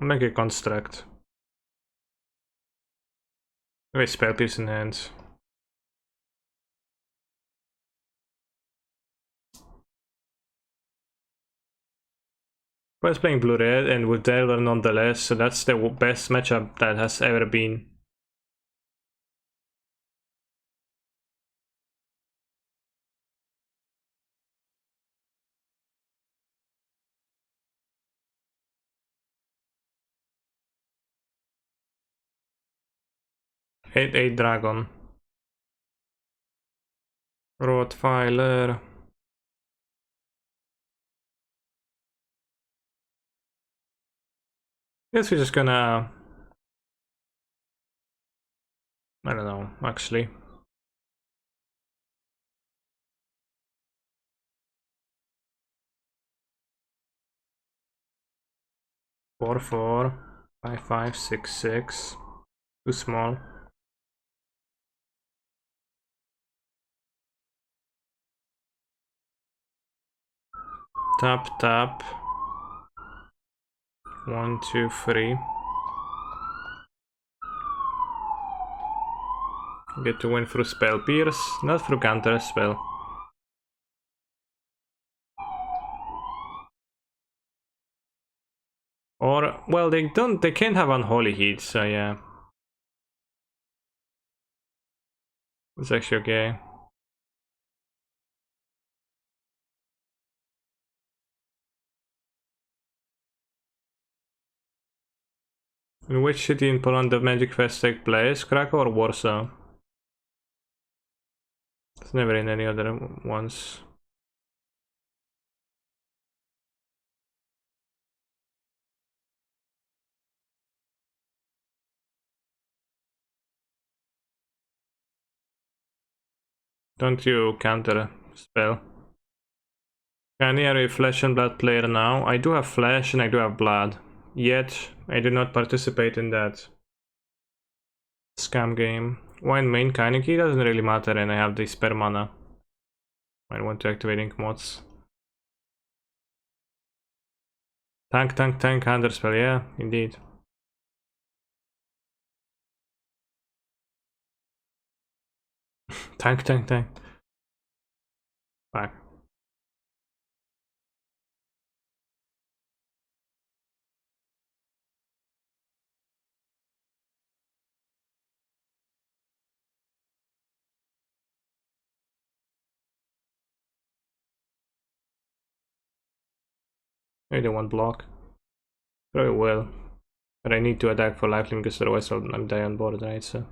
Make a construct. Wait, spell piece in hands. I was playing blue-red and with Delver nonetheless, so that's the best matchup that has ever been. Eight dragon. Rottweiler. Guess we're just gonna... I don't know, actually. Four, 5, 5, 6, 6. Too small. Tap, tap. 1, 2, 3. Get to win through spell pierce, not through counter spell. Or, well, they can't have unholy heat, so yeah. It's actually okay. In which city in Poland the Magic Fest take place? Krakow or Warsaw? It's never in any other ones. Don't you counter spell? Can I a flesh and blood player now? I do have flesh and I do have blood. Yet, I do not participate in that scam game. When main Kainiki doesn't really matter and I have the spare mana. I want to activate ink mods. Tank, tank, tank, counterspell, yeah, indeed. Tank, tank, tank. Fuck. I don't want block. Very well. But I need to attack for lifelink because otherwise I'm die on board, right? So.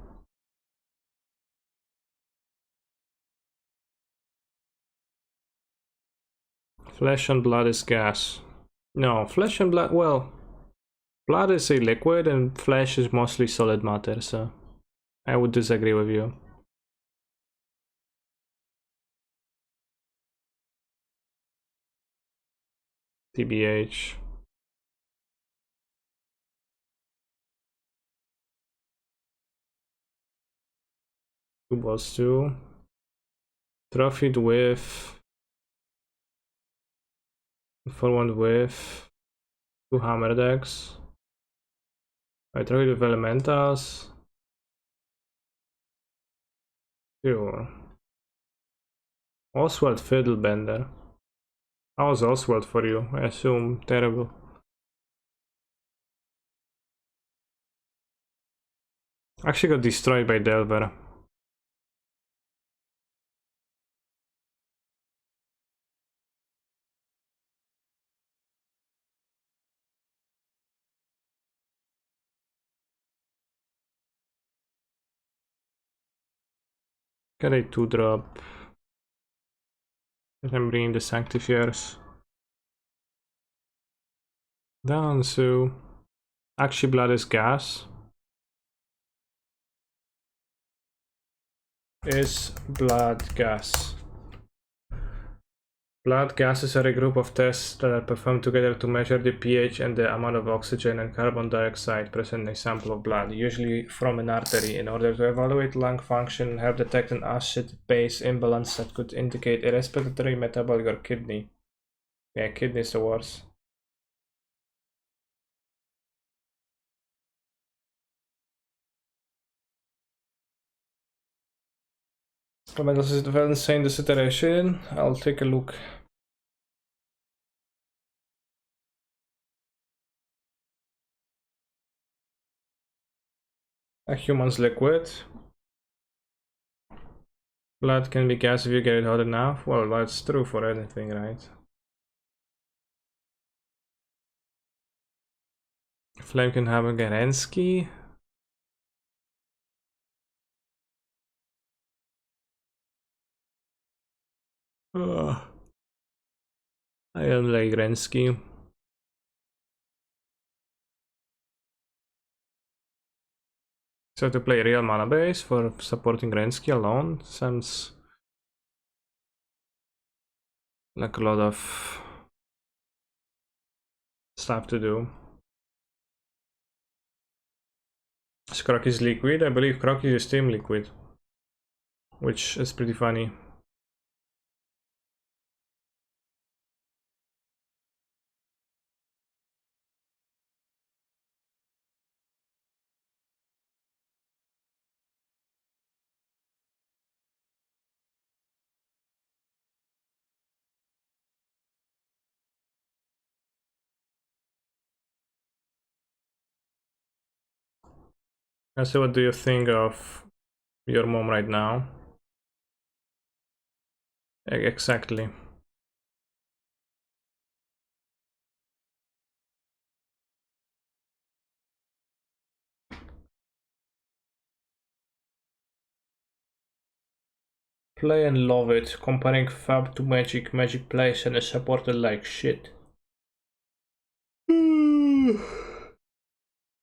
Flesh and blood is gas. No, flesh and blood, well. Blood is a liquid and flesh is mostly solid matter, so I would disagree with you. TBH. Two balls two. Trophied with. Forward with. Two hammer decks. I trophied with elementals. Sure. Oswald Fiddlebender. How was Oswald for you? I assume terrible. Actually got destroyed by Delver. Got a 2-drop. I'm bringing the Sanctifiers. Down, so actually blood is gas. Is blood gas? Blood gases are a group of tests that are performed together to measure the pH and the amount of oxygen and carbon dioxide present in a sample of blood, usually from an artery, in order to evaluate lung function and help detect an acid-base imbalance that could indicate a respiratory, metabolic, or kidney. Yeah, kidney is the worst. Maar dat is wel insane de situation. I'll take a look. A human's liquid. Blood can be gas if you get it hot enough. Well, that's true for anything, right? Flame can have a Garensky. I don't like Garensky. So to play real mana base for supporting Garensky alone sounds like a lot of stuff to do. Is Crocky's liquid? I believe Crocky is Steam liquid, which is pretty funny. And so what do you think of your mom right now? Exactly. Play and love it. Comparing Fab to Magic, Magic plays and is supported like shit.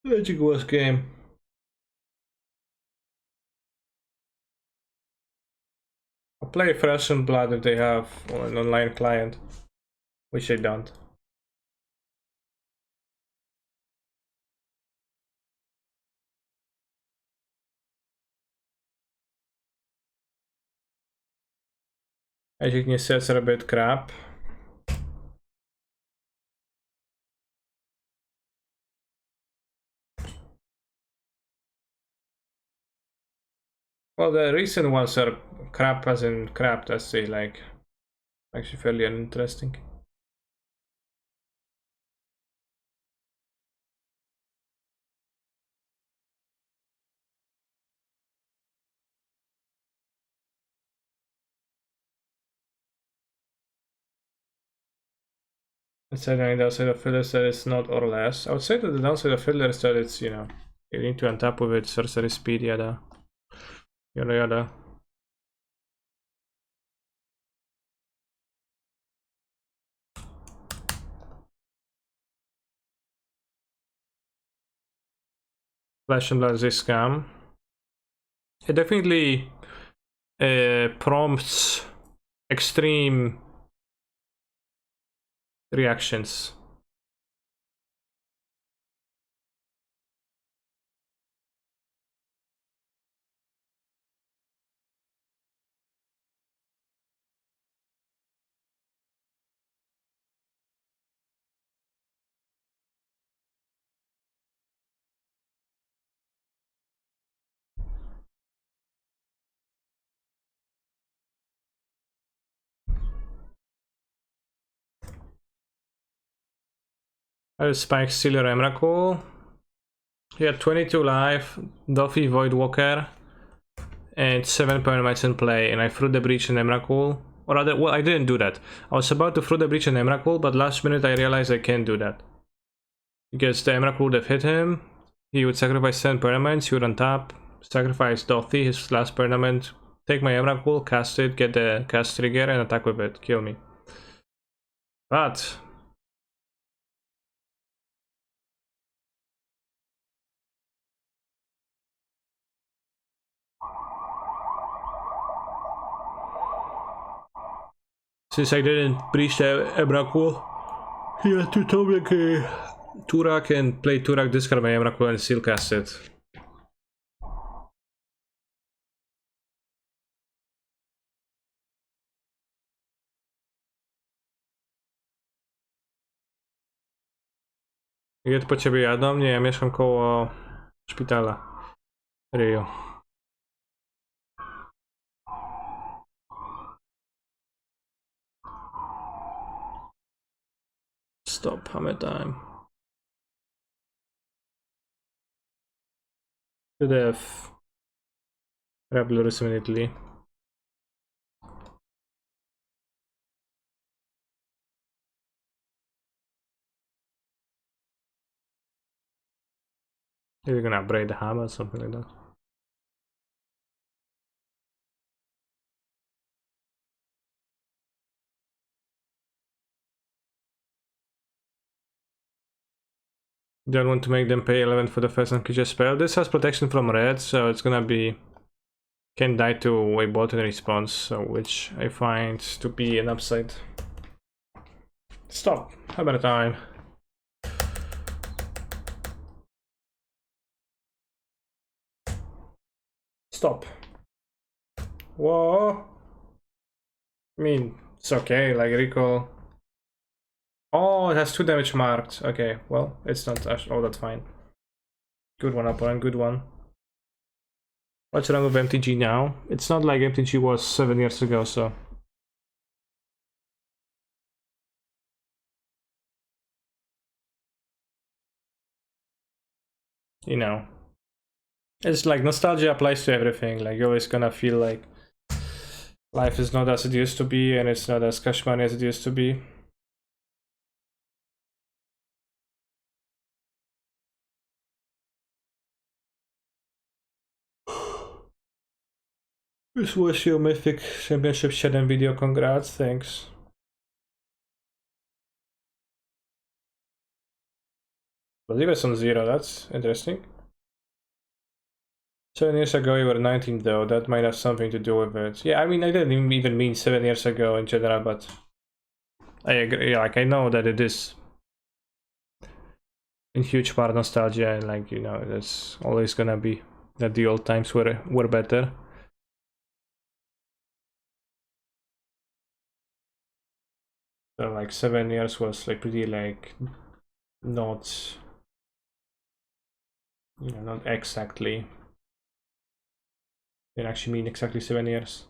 Magic was game. I'll play Fresh and Blood if they have an online client, which they don't. Magic nie sets are a bit crap. Well, the recent ones are crap as in crap, let's say, like, actually fairly uninteresting. Instead, on the downside of filler is that it's not or less. I would say that the downside of filler is that it's, you know, you need to untap with it, sorcery speed, yada. Yada yada. Flesh and Blood this scam. It definitely prompts extreme reactions. Spike Stealer Emrakul. He had 22 life, Duffy Voidwalker, and 7 permanents in play, and I threw the Breach and Emrakul. Or rather, well, I didn't do that. I was about to throw the Breach and Emrakul, but last minute I realized I can't do that. Because the Emrakul would have hit him, he would sacrifice 7 permanents, he would untap, sacrifice Duffy, his last permanent, take my Emrakul, cast it, get the cast trigger, and attack with it, kill me. But since I didn't breach the Emrakul, he had to tell me Turak and play Turak, discard my Emrakul and still cast it. Jest po ciebie jadą? Nie, ja mieszkam koło szpitala. Rio. Stop, hammer time. Good F. Grab Lurrus immediately. You're gonna upgrade the hammer or something like that. Don't want to make them pay 11 for the first unconscious spell. This has protection from red, so it's gonna be... Can die to a bot in response, so which I find to be an upside. Stop. Hammer time. Stop. Whoa. I mean, it's okay, like recall. Oh, it has 2 damage marked. Okay, well, it's not actually. Oh, that's fine. Good one, opponent, good one. What's wrong with MTG now? It's not like MTG was 7 years ago, so. You know. It's like nostalgia applies to everything. Like, you're always gonna feel like life is not as it used to be, and it's not as cash money as it used to be. This was your Mythic Championship 7 video, congrats, thanks. But leave us on 0, that's interesting. 7 years ago you were 19 though, that might have something to do with it. Yeah, I mean, I didn't even mean 7 years ago in general, but I agree, like, I know that it is in huge part nostalgia, and like, you know, that's always gonna be that the old times were better. So like 7 years was like pretty like not, you know, not exactly. Didn't actually mean exactly 7 years.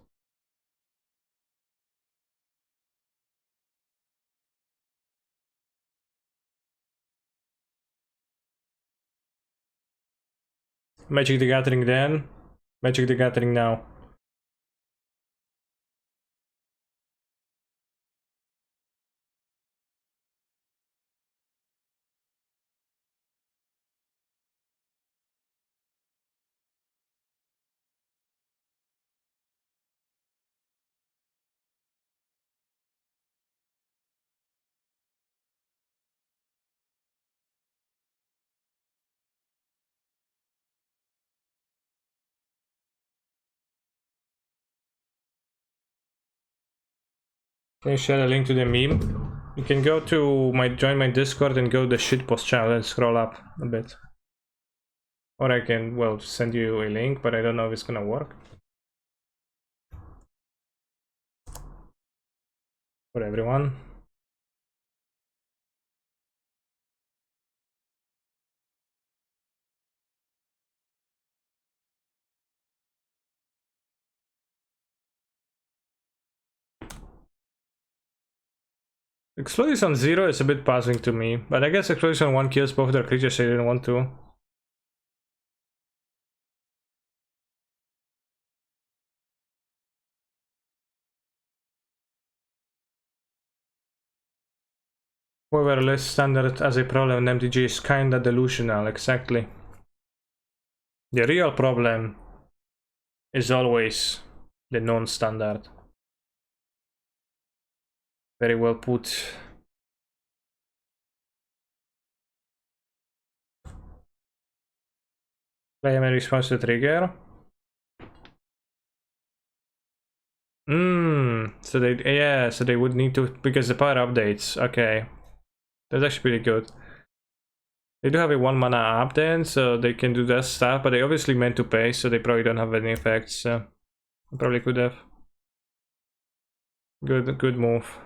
Magic the Gathering then, Magic the Gathering now. Can you share a link to the meme? You can go to join my Discord and go to the shitpost channel and scroll up a bit. Or I can, well, send you a link, but I don't know if it's gonna work. For everyone. Explosion on 0 is a bit puzzling to me, but I guess Explosion on 1 kills both their creatures, so I didn't want to. However, less standard as a problem in MTG is kinda delusional, exactly. The real problem is always the non-standard. Very well put. Player may response to trigger. So they would need to, because the power updates, okay. That's actually pretty good. They do have a 1 mana up then, so they can do that stuff, but they obviously meant to pay, so they probably don't have any effects, so probably could have. Good move.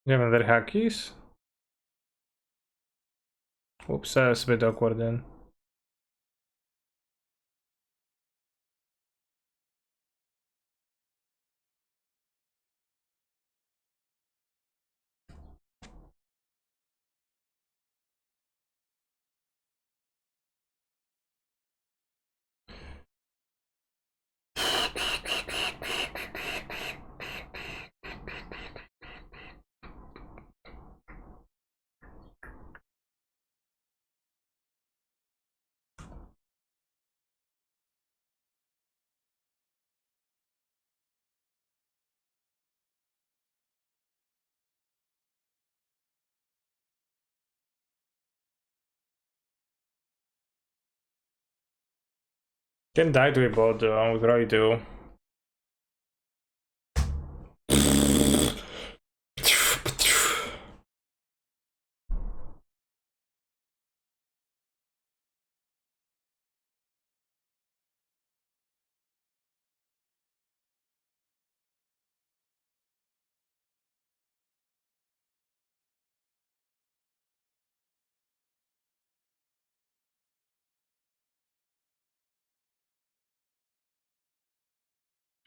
You have another hackies? Oops, that's a bit awkward then. Can die to a bot though, we probably do.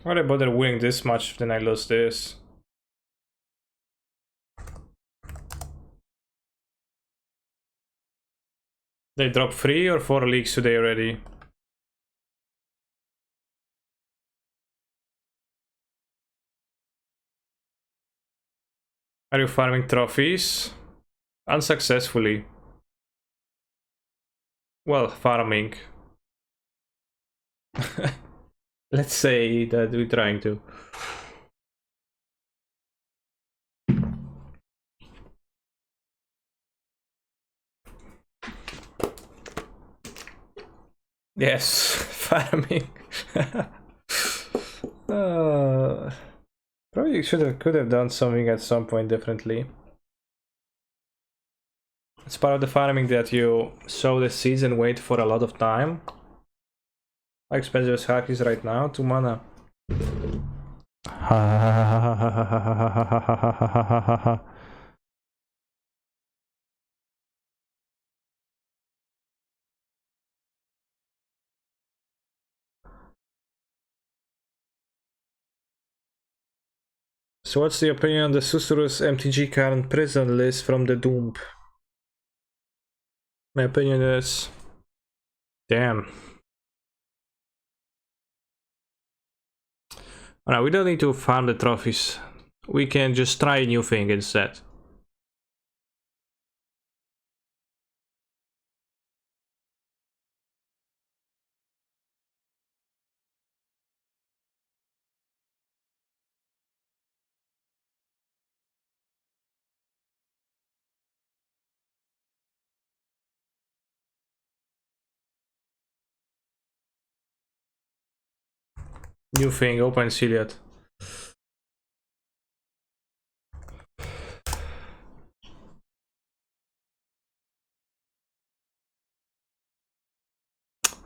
Why would I bother winning this much then I lose this? They drop 3 or 4 leaks today already? Are you farming trophies? Unsuccessfully. Well, farming. Let's say that we're trying to. Yes, farming. Probably could have done something at some point differently. It's part of the farming that you sow the seeds and wait for a lot of time. How expensive is hack is right now? 2 mana. So what's the opinion on the Susurrus MTG current prison list from the Doom? My opinion is... damn. Alright, we don't need to farm the trophies we can just try a new thing instead. New thing, open Ciliad.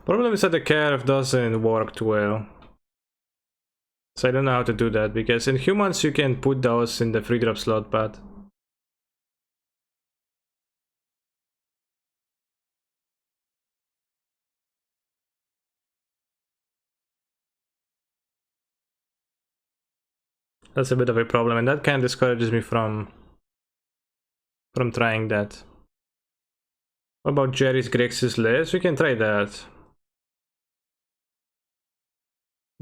Problem is that the curve doesn't work too well. So I don't know how to do that, because in humans you can put those in the 3-drop slot, but that's a bit of a problem, and that kind of discourages me from trying that. What about Jerry's Grixis Lurrus? We can try that.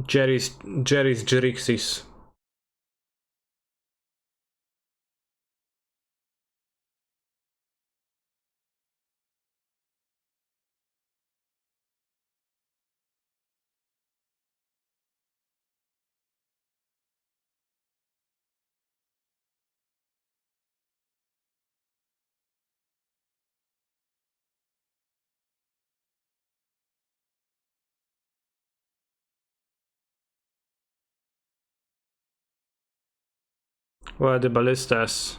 Jerry's Grixis. What are the ballistas?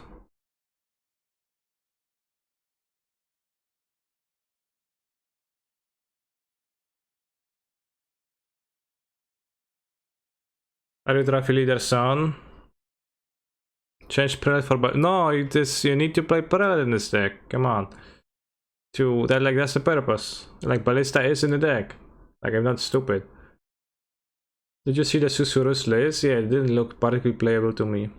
Are you trophy leader son? Change prelate for no, it is, you need to play prelate in this deck. Come on. That's the purpose. Like, ballista is in the deck. Like, I'm not stupid. Did you see the Susurrus list? Yeah, it didn't look particularly playable to me.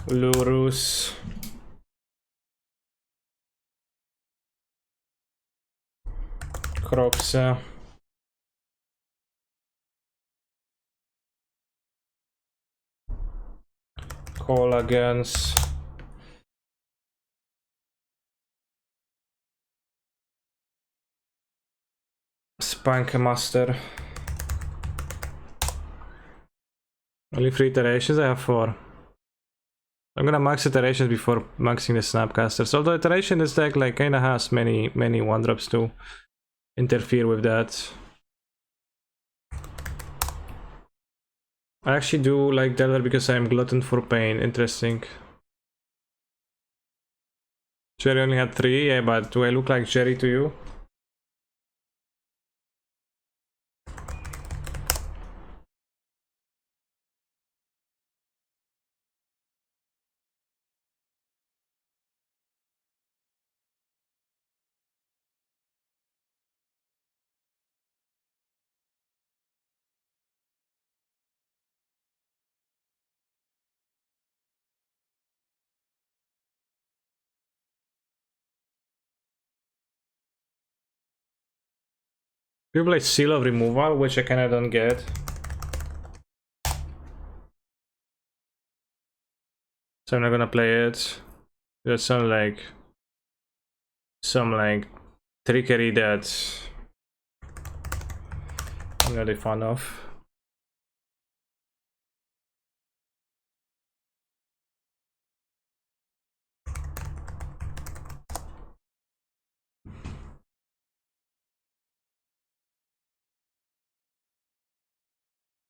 Lurrus. Croxa. Collagens. Spank Master. Only 3 iterations? I have 4. I'm gonna max iterations before maxing the Snapcasters. Although iteration this deck like kinda has many 1-drops to interfere with that. I actually do like Delver because I'm glutton for pain. Interesting. Jerry only had 3, yeah, but do I look like Jerry to you? You play Seal of Removal, which I kinda don't get. So I'm not gonna play it. That's some like trickery that I'm not a fan of.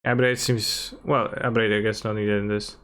Abrade seems, well, Abrade I guess not needed in this.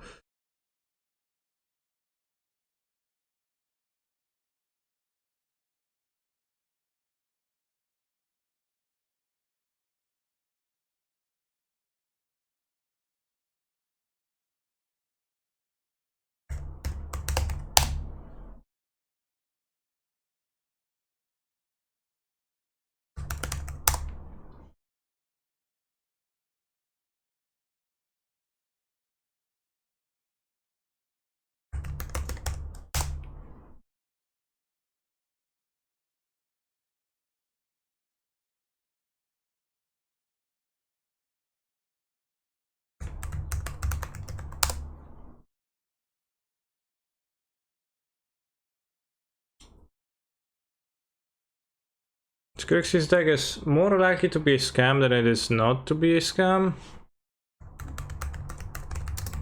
Grixis deck is more likely to be a scam than it is not to be a scam.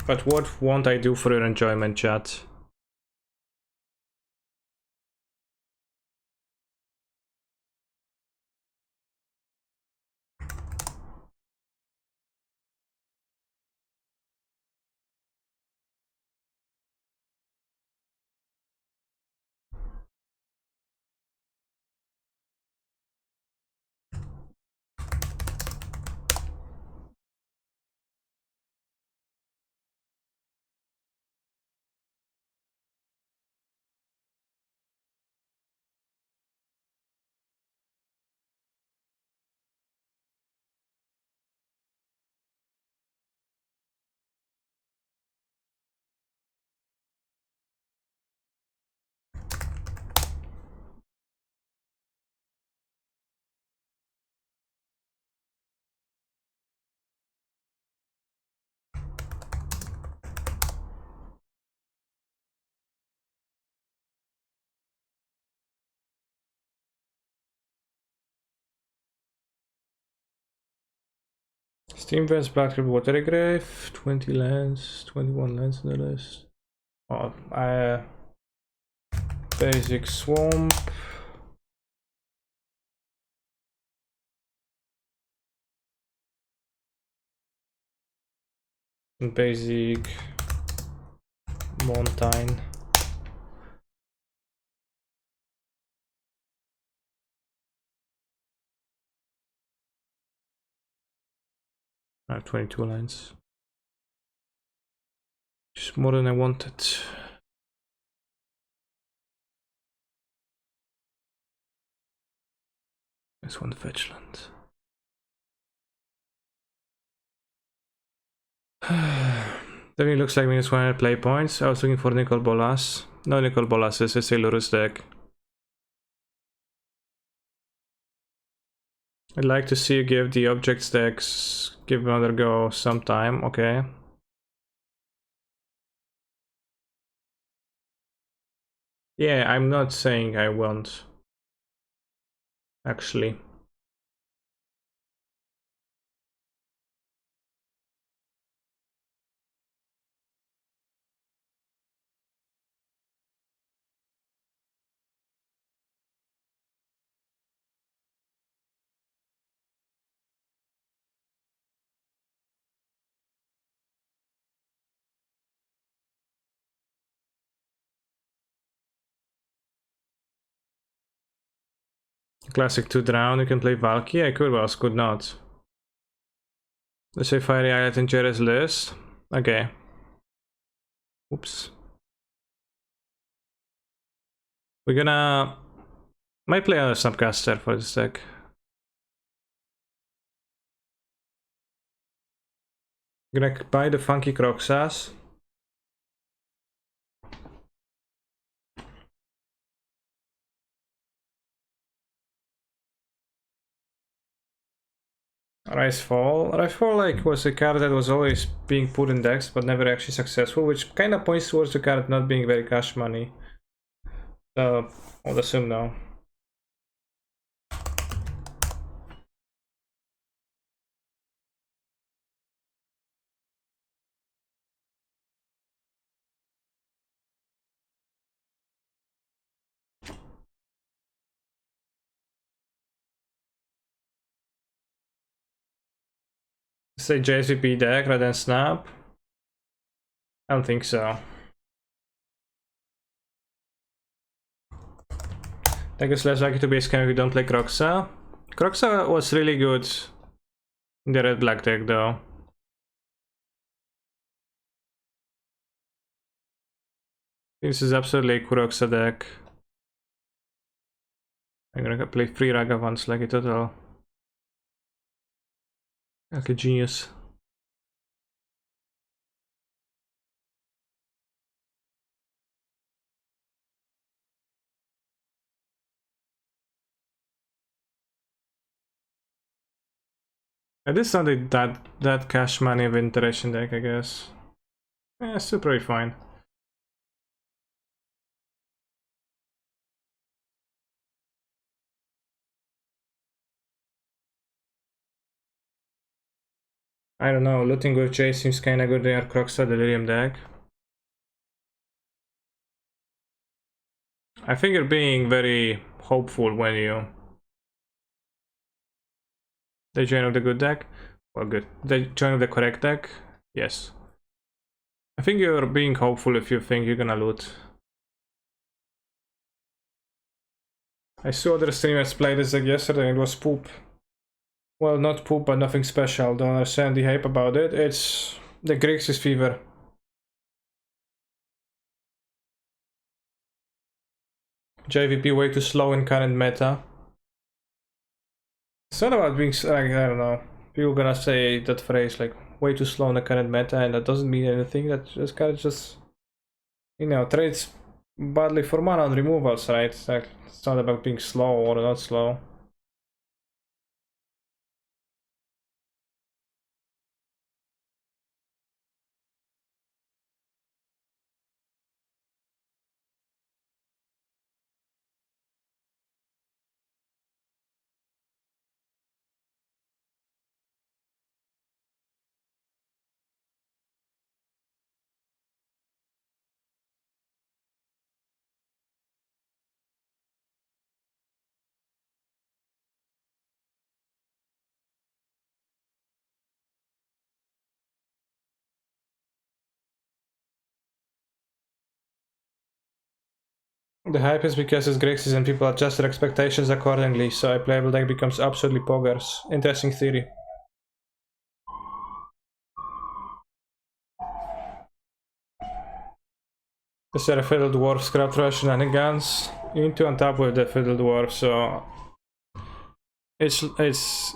But what won't I do for your enjoyment, chat? Steam Vents, Black River, Watery Grave, 20 lands, 21 lands in the list. Oh, basic Swamp. And basic Mountain. I have 22 lines. Just more than I wanted. This one, fetch land. Definitely looks like minus 100 play points. I was looking for Nicol Bolas. No Nicol Bolas, it's a Lurrus deck. I'd like to see you give the objects decks, give another go sometime, okay. Yeah, I'm not saying I won't. Actually. Classic 2 drown, you can play Valky? I could, but could not. Let's say Fiery Islet in Jerry's list. Okay. Oops. We're gonna... might play another Snapcaster for this deck. Gonna buy the Funky Croxas. Rise Fall like was a card that was always being put in decks but never actually successful, which kind of points towards the card not being very cash money. So I'll assume no. Say JSVP deck rather than Snap? I don't think so. Deck is less likely to be a scam if you don't play Croxa. Croxa was really good in the red black deck though. This is absolutely a Croxa deck. I'm gonna play 3 Ragavans like a total. Like a genius. And this is not that cash money of interaction deck, I guess. Yeah, still pretty fine. I don't know, looting with J seems kinda good. They are Crocstar Delirium deck. I think you're being very hopeful when you... They join with the good deck? Well, good. They join with the correct deck? Yes. I think you're being hopeful if you think you're gonna loot. I saw other streamers play this deck yesterday and it was poop. Well, not poop, but nothing special. Don't understand the hype about it. It's the Grixis fever. JVP way too slow in current meta. It's not about being like, I don't know. People gonna say that phrase like way too slow in the current meta, and that doesn't mean anything. That just kind of just, you know, trades badly for mana on removals, right? It's like, it's not about being slow or not slow. The hype is because it's Grixis and people adjust their expectations accordingly, so a playable deck becomes absolutely poggers. Interesting theory. Is there a Fiddle Dwarf scrap trash shenanigans? You need to untap with the Fiddle Dwarf, so it's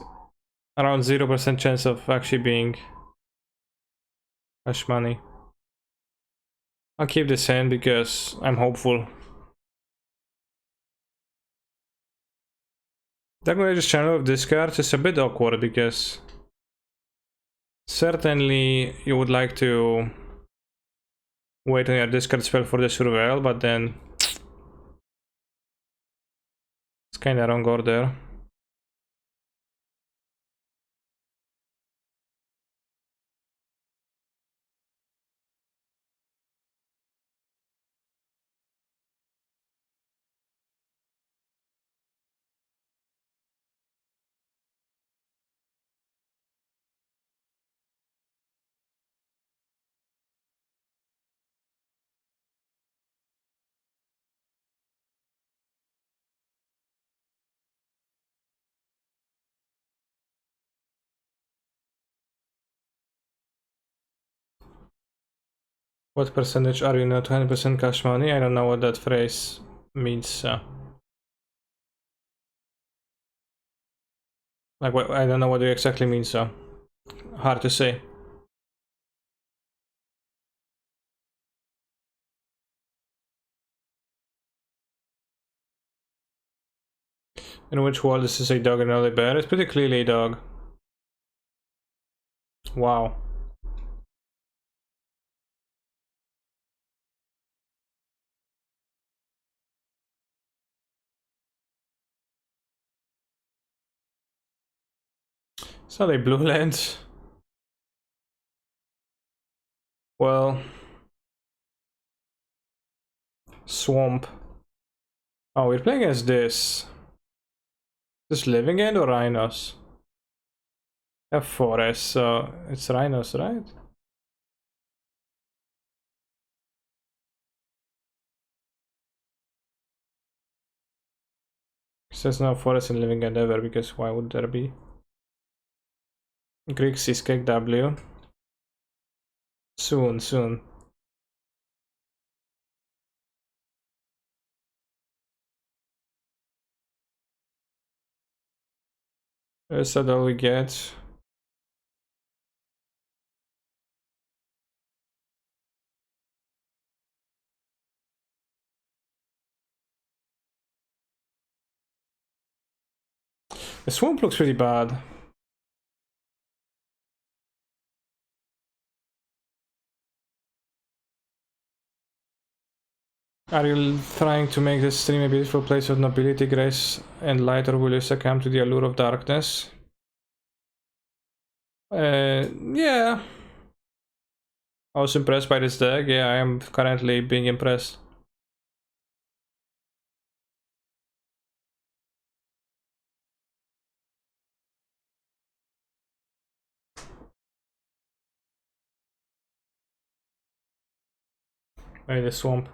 around 0% chance of actually being cash money. I'll keep this in because I'm hopeful. Diagonal channel of discards is a bit awkward because certainly you would like to wait on your discard spell for the surveil, but then it's kinda wrong order. What percentage are you not 20% cash money? I don't know what that phrase means. Like, what, I don't know what it exactly means, so hard to say. In which world this is a dog and not a bear? It's pretty clearly a dog. Wow. It's not a blue land. Well, swamp. Oh, we're playing against this. This living end or rhinos? A forest, so it's rhinos, right? There's no forest in living end ever, because why would there be? Grixis Cake W. Soon. Is that all we get? The swamp looks pretty bad. Are you trying to make this stream a beautiful place of nobility, grace, and light, or will you succumb to the allure of darkness? Yeah. I was impressed by this deck. Yeah, I am currently being impressed. By the swamp.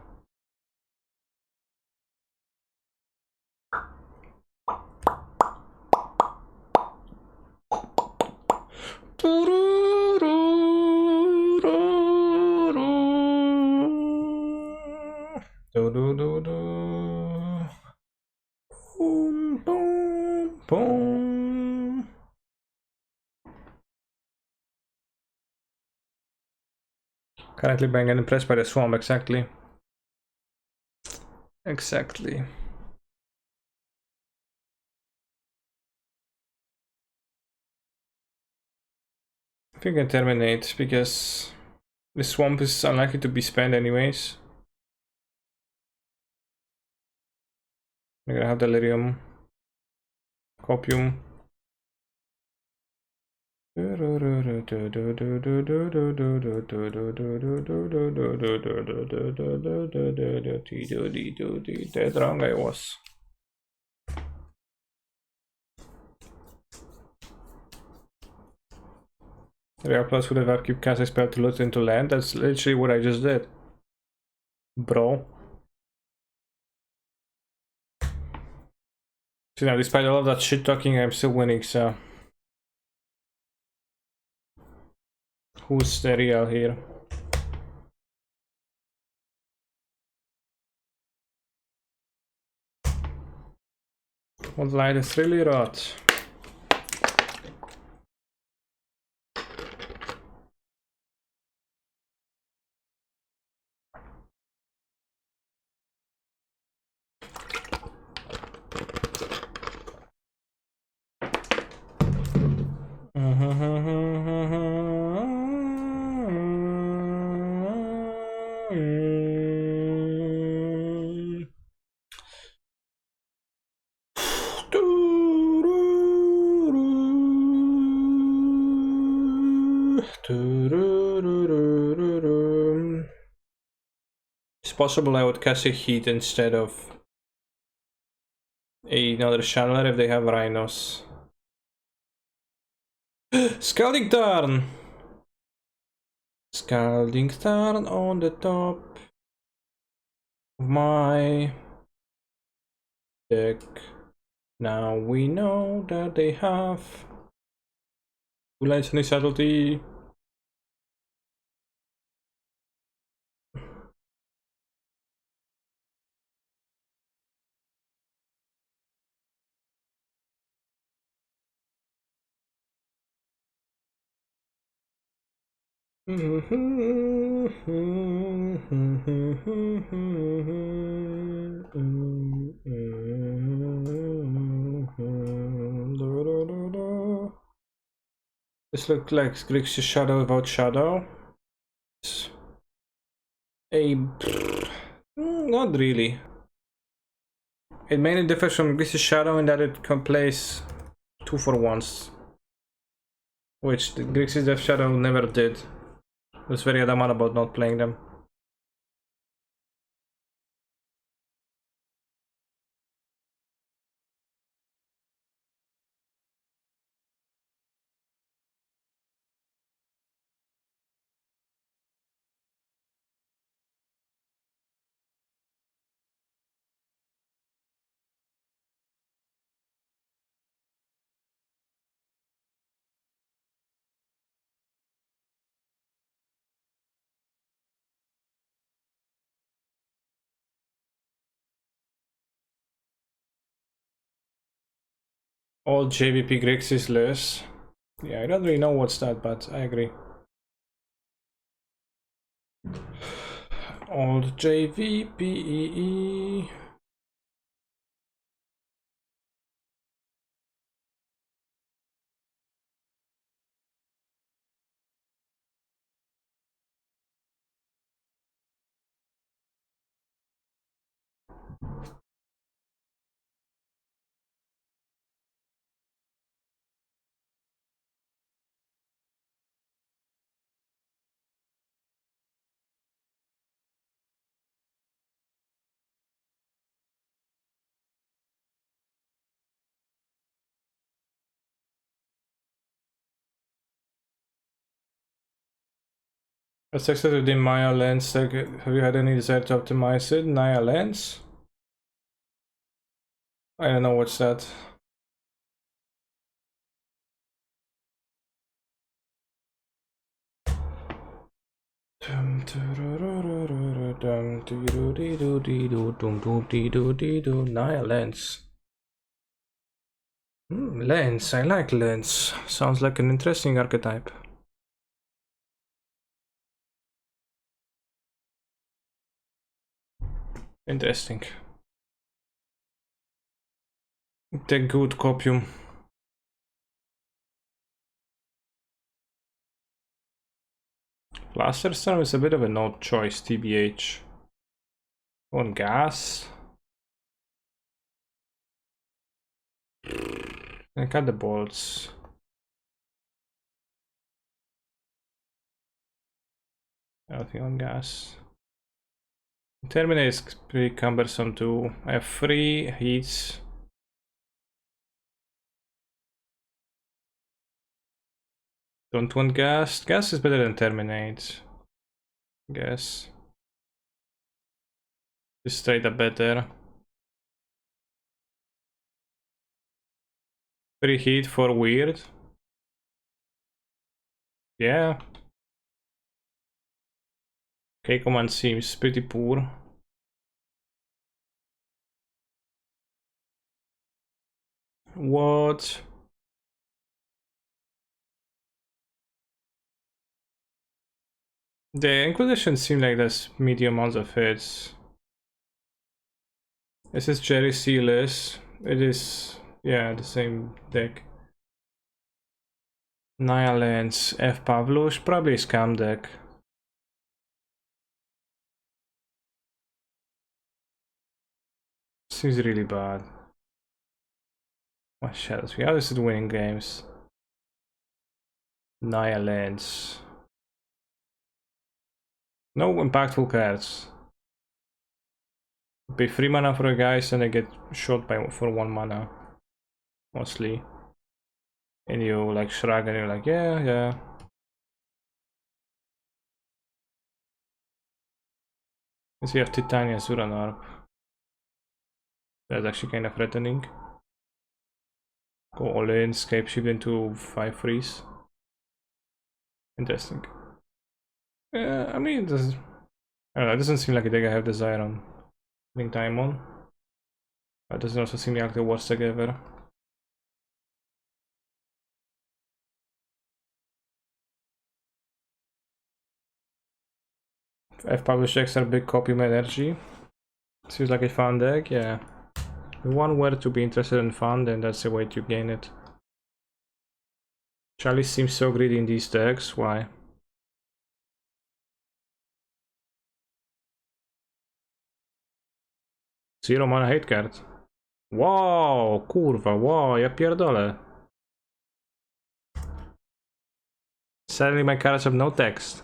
Boom, boom, boom. Currently being impressed by the swamp, exactly. Exactly. I think I can terminate because the swamp is unlikely to be spent anyways. I'm gonna have delirium. Copium. Dead wrong I was. Real plus would have keep casting spell to loot into land. That's literally what I just did. Bro. So now, despite all of that shit talking, I'm still winning, so. Who's the real here? What light is really rot. It's possible I would cast a heat instead of another channeler if they have rhinos. Scalding turn! Scalding turn on the top of my deck. Now we know that they have 2 lands and a subtlety. This looks like Grixis Shadow without Shadow. Not really. It mainly differs from Grixis Shadow in that it can place 2 for 1s, which the Grixis Death Shadow never did. I was very adamant about not playing them. All JVP Grixis Lurrus. Yeah, I don't really know what's that, but I agree. Old JVP. As I said within Maya Lens, have you had any desire to optimize it? Maya Lens? I don't know what's that. Naya Lens. Lens, I like Lens. Sounds like an interesting archetype. Interesting. The good copium. Blaster Storm is a bit of an odd choice, TBH. On gas. And cut the bolts. Everything on gas. Terminate is pretty cumbersome too. I have 3 heats. Don't want gas. Gas is better than terminate. Guess. Just straight up better. 3 heat for weird. Yeah. Okay, command seems pretty poor. What? The Inquisition seem like there's medium amounts of hits. This is Jerry Sealess. It is, yeah, the same deck. Naya Lens, F Pavlush, probably a scam deck. Seems really bad. What shadows? We are just winning games. Naya Lens. No impactful cards. Pay 3 mana for a guys and they get shot by for 1 mana. Mostly. And you like shrug and you're like, yeah, yeah. Because you have Titania Zuranarp. That's actually kind of threatening. Go all in, escape shift into 5 freeze. Interesting. Yeah, I mean, I don't know, it doesn't seem like a deck I have desire on putting time on. But it doesn't also seem like the worst deck ever. F published decks are big copy energy. Seems like a fun deck, yeah. If one were to be interested in fun, then that's the way to gain it. Charlie seems so greedy in these decks, why? Zero mana hate card. Wow, kurwa, wow, ja pierdolę. Sadly my cards have no text.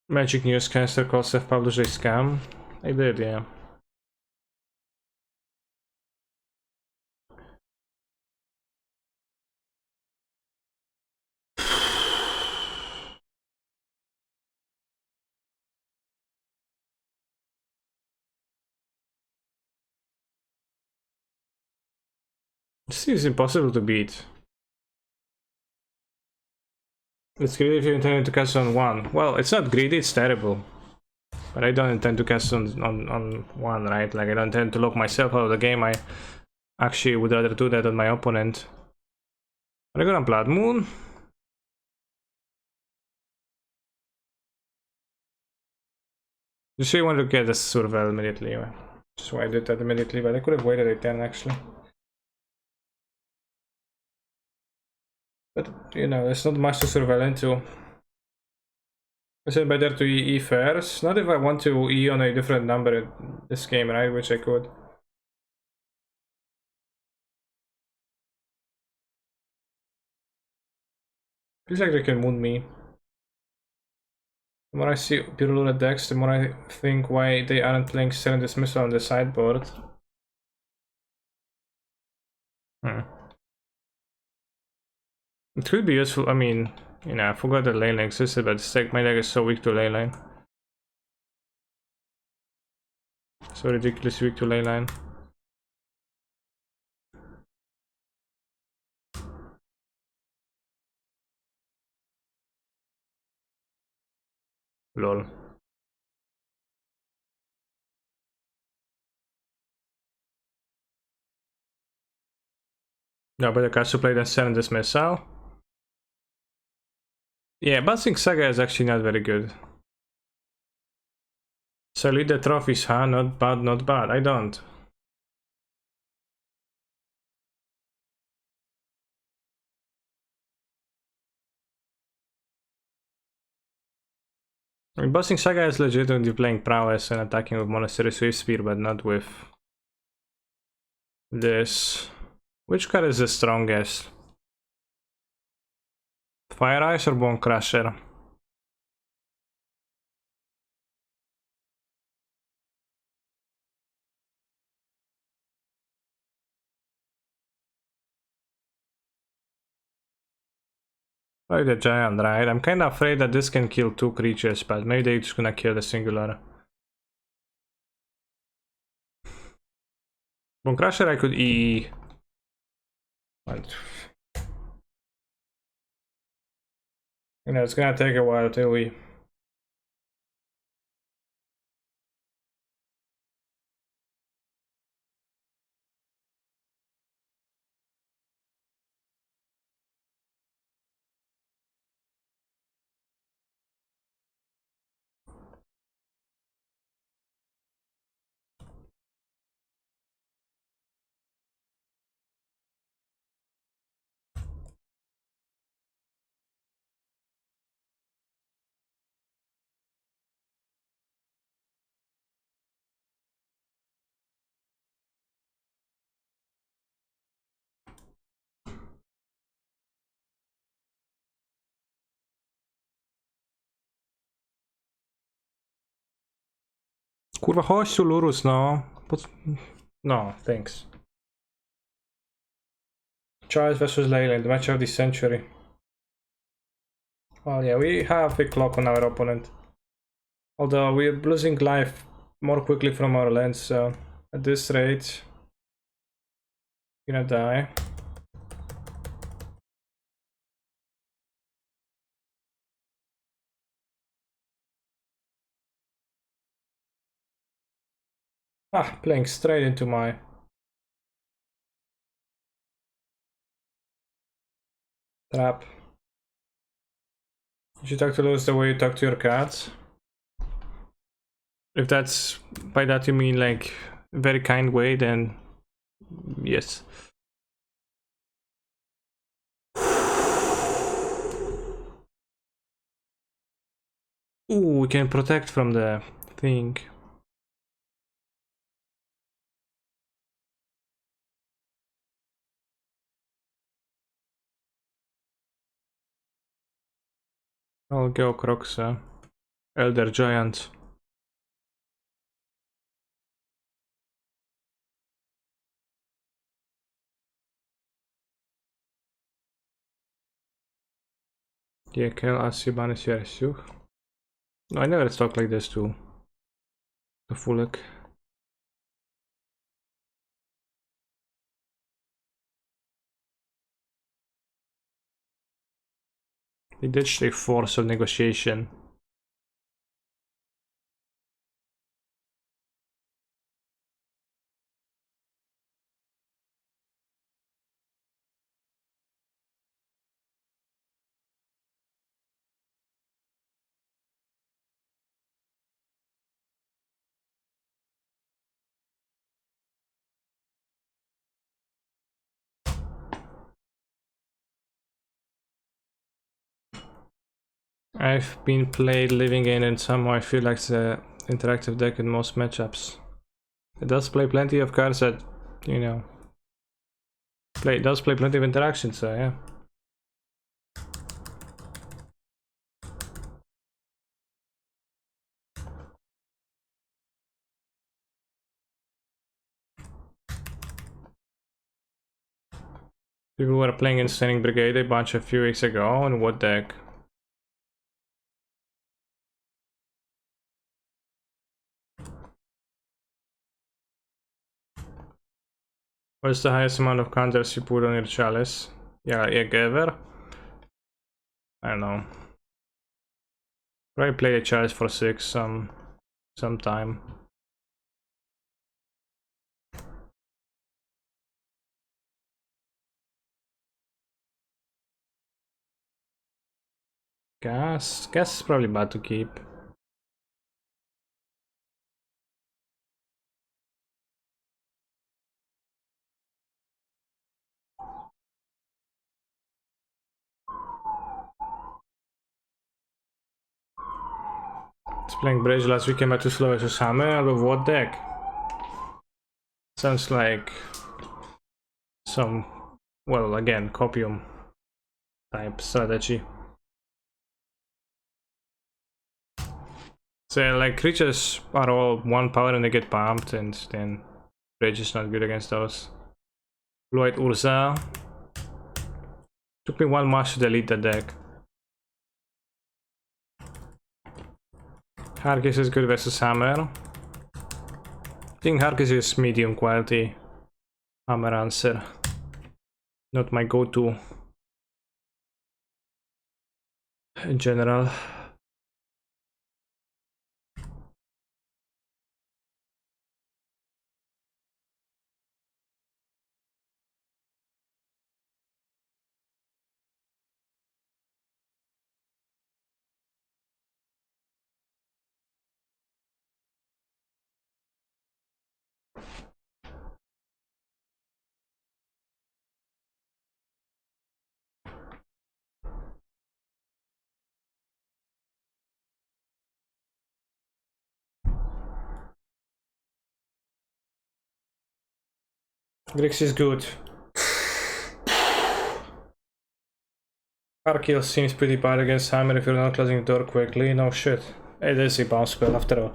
Magic News Cancer calls self-published a scam. I did, yeah. This seems impossible to beat. It's greedy if you intend to cast on 1. Well, it's not greedy, it's terrible. But I don't intend to cast on 1, right? Like, I don't intend to lock myself out of the game. I actually would rather do that on my opponent. Are I gonna Blood Moon? You say you want to get a Survel immediately. That's why I did that immediately, but I could have waited a turn actually. But, you know, there's not much to Survel into. Is it better to E first? Not if I want to E on a different number in this game, right? Which I could. Feels like they can moon me. The more I see Pirulura decks, the more I think why they aren't playing Seren Dismissal on the sideboard. Hmm. It could be useful. I mean, you know, I forgot that lane existed, but my deck is so weak to lane line. So ridiculously weak to lane line. Lol. No, but I can also play then send this missile. Yeah, Bouncing Saga is actually not very good. So lead the trophies, huh? Not bad, not bad. I don't. I mean, Bouncing Saga is legitimately playing prowess and attacking with Monastery Swift Spear, but not with this. Which card is the strongest? Fire Ice or Bone Crusher? Like the giant, right? I'm kinda afraid that this can kill 2 creatures, but maybe they're just gonna kill the singular. Bone Crusher I could but you know, it's gonna take a while till we... Kurwa, chodź tu, Lurrus, no. No, thanks. Charles versus Leyland, the match of the century. Well, yeah, we have a clock on our opponent. Although we're losing life more quickly from our lands, so at this rate, gonna die. Ah, playing straight into my... trap. You talk to lose the way you talk to your cats. If that's... by that you mean like very kind way, then yes. Ooh, we can protect from the thing. I'll go Croxa. Elder Giant. Jekyll, Asibanis, Yersuch. No, I never talk like this to Fulek. He ditched a force of negotiation. I've been played living in and somehow I feel like the interactive deck in most matchups. It does play plenty of cards that, you know, does play plenty of interactions, so yeah. People were playing Insane Brigade a bunch a few weeks ago. On what deck? What's the highest amount of counters you put on your chalice? Yeah, ever? I don't know. Probably play a chalice for 6 some time. Gas is probably bad to keep. It's playing Bridge last weekend but too slow as a hammer. Out of what deck? Sounds like some, well, again, copium type strategy. So like creatures are all 1 power and they get pumped, and then Bridge is not good against those. Blue-White Urza. Took me 1 match to delete the deck. Harkis is good versus Hammer. I think Harkis is medium quality Hammer answer. Not my go-to in general. Grixis is good. Arkill seems pretty bad against Hammer if you're not closing the door quickly. No shit. It is a bounce spell after all.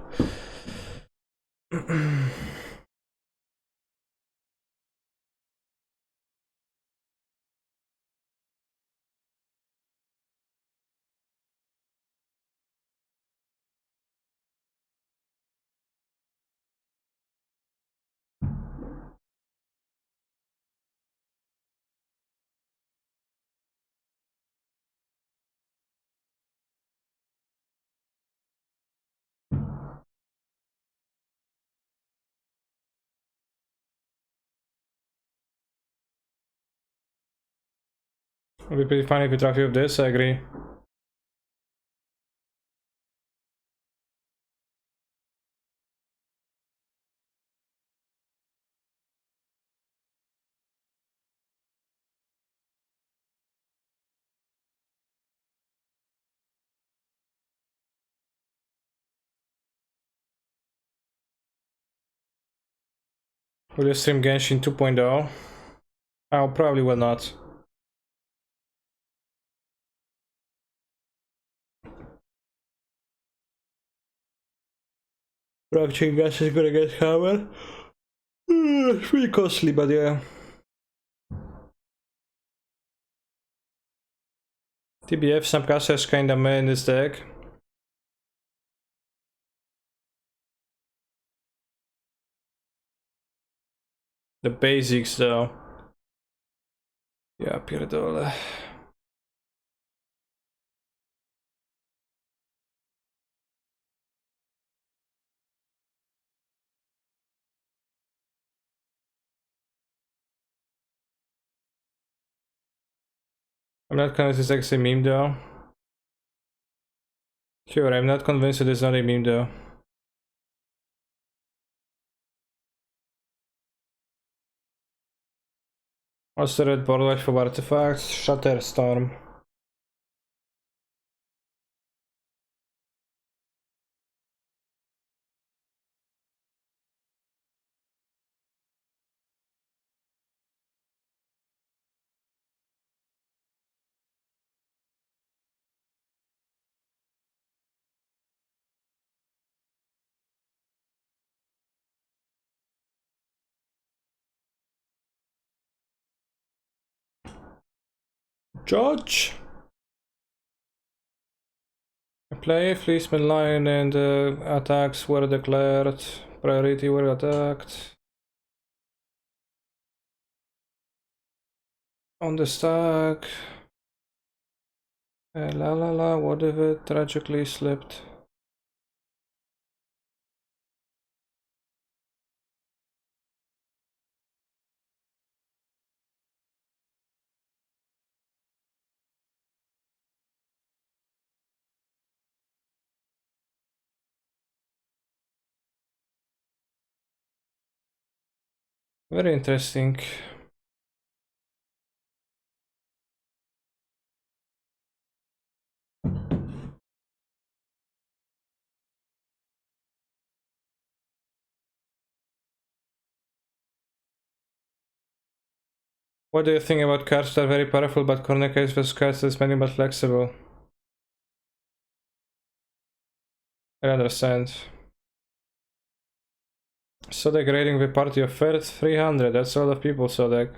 It would be pretty funny if we trap you with this, I agree. Will you stream Genshin 2.0? I probably will not. Blockchain gas is good against Hammer. It's really costly, but yeah. TBF, some casters kinda meh in this deck. The basics though. Ja pierdolę. I'm not convinced it's actually a meme though. Sure, I'm not convinced it is not a meme though. What's the red board life of artifacts? Shatter Storm. Judge! Play, Fleeceman, Lion, and attacks were declared. Priority were attacked. On the stack. La la la, what if it tragically slipped? Very interesting. What do you think about cards that are very powerful but corner case versus cards that's many but flexible? I understand. Sodek rating with party of first 300, that's a lot of people, Sodek.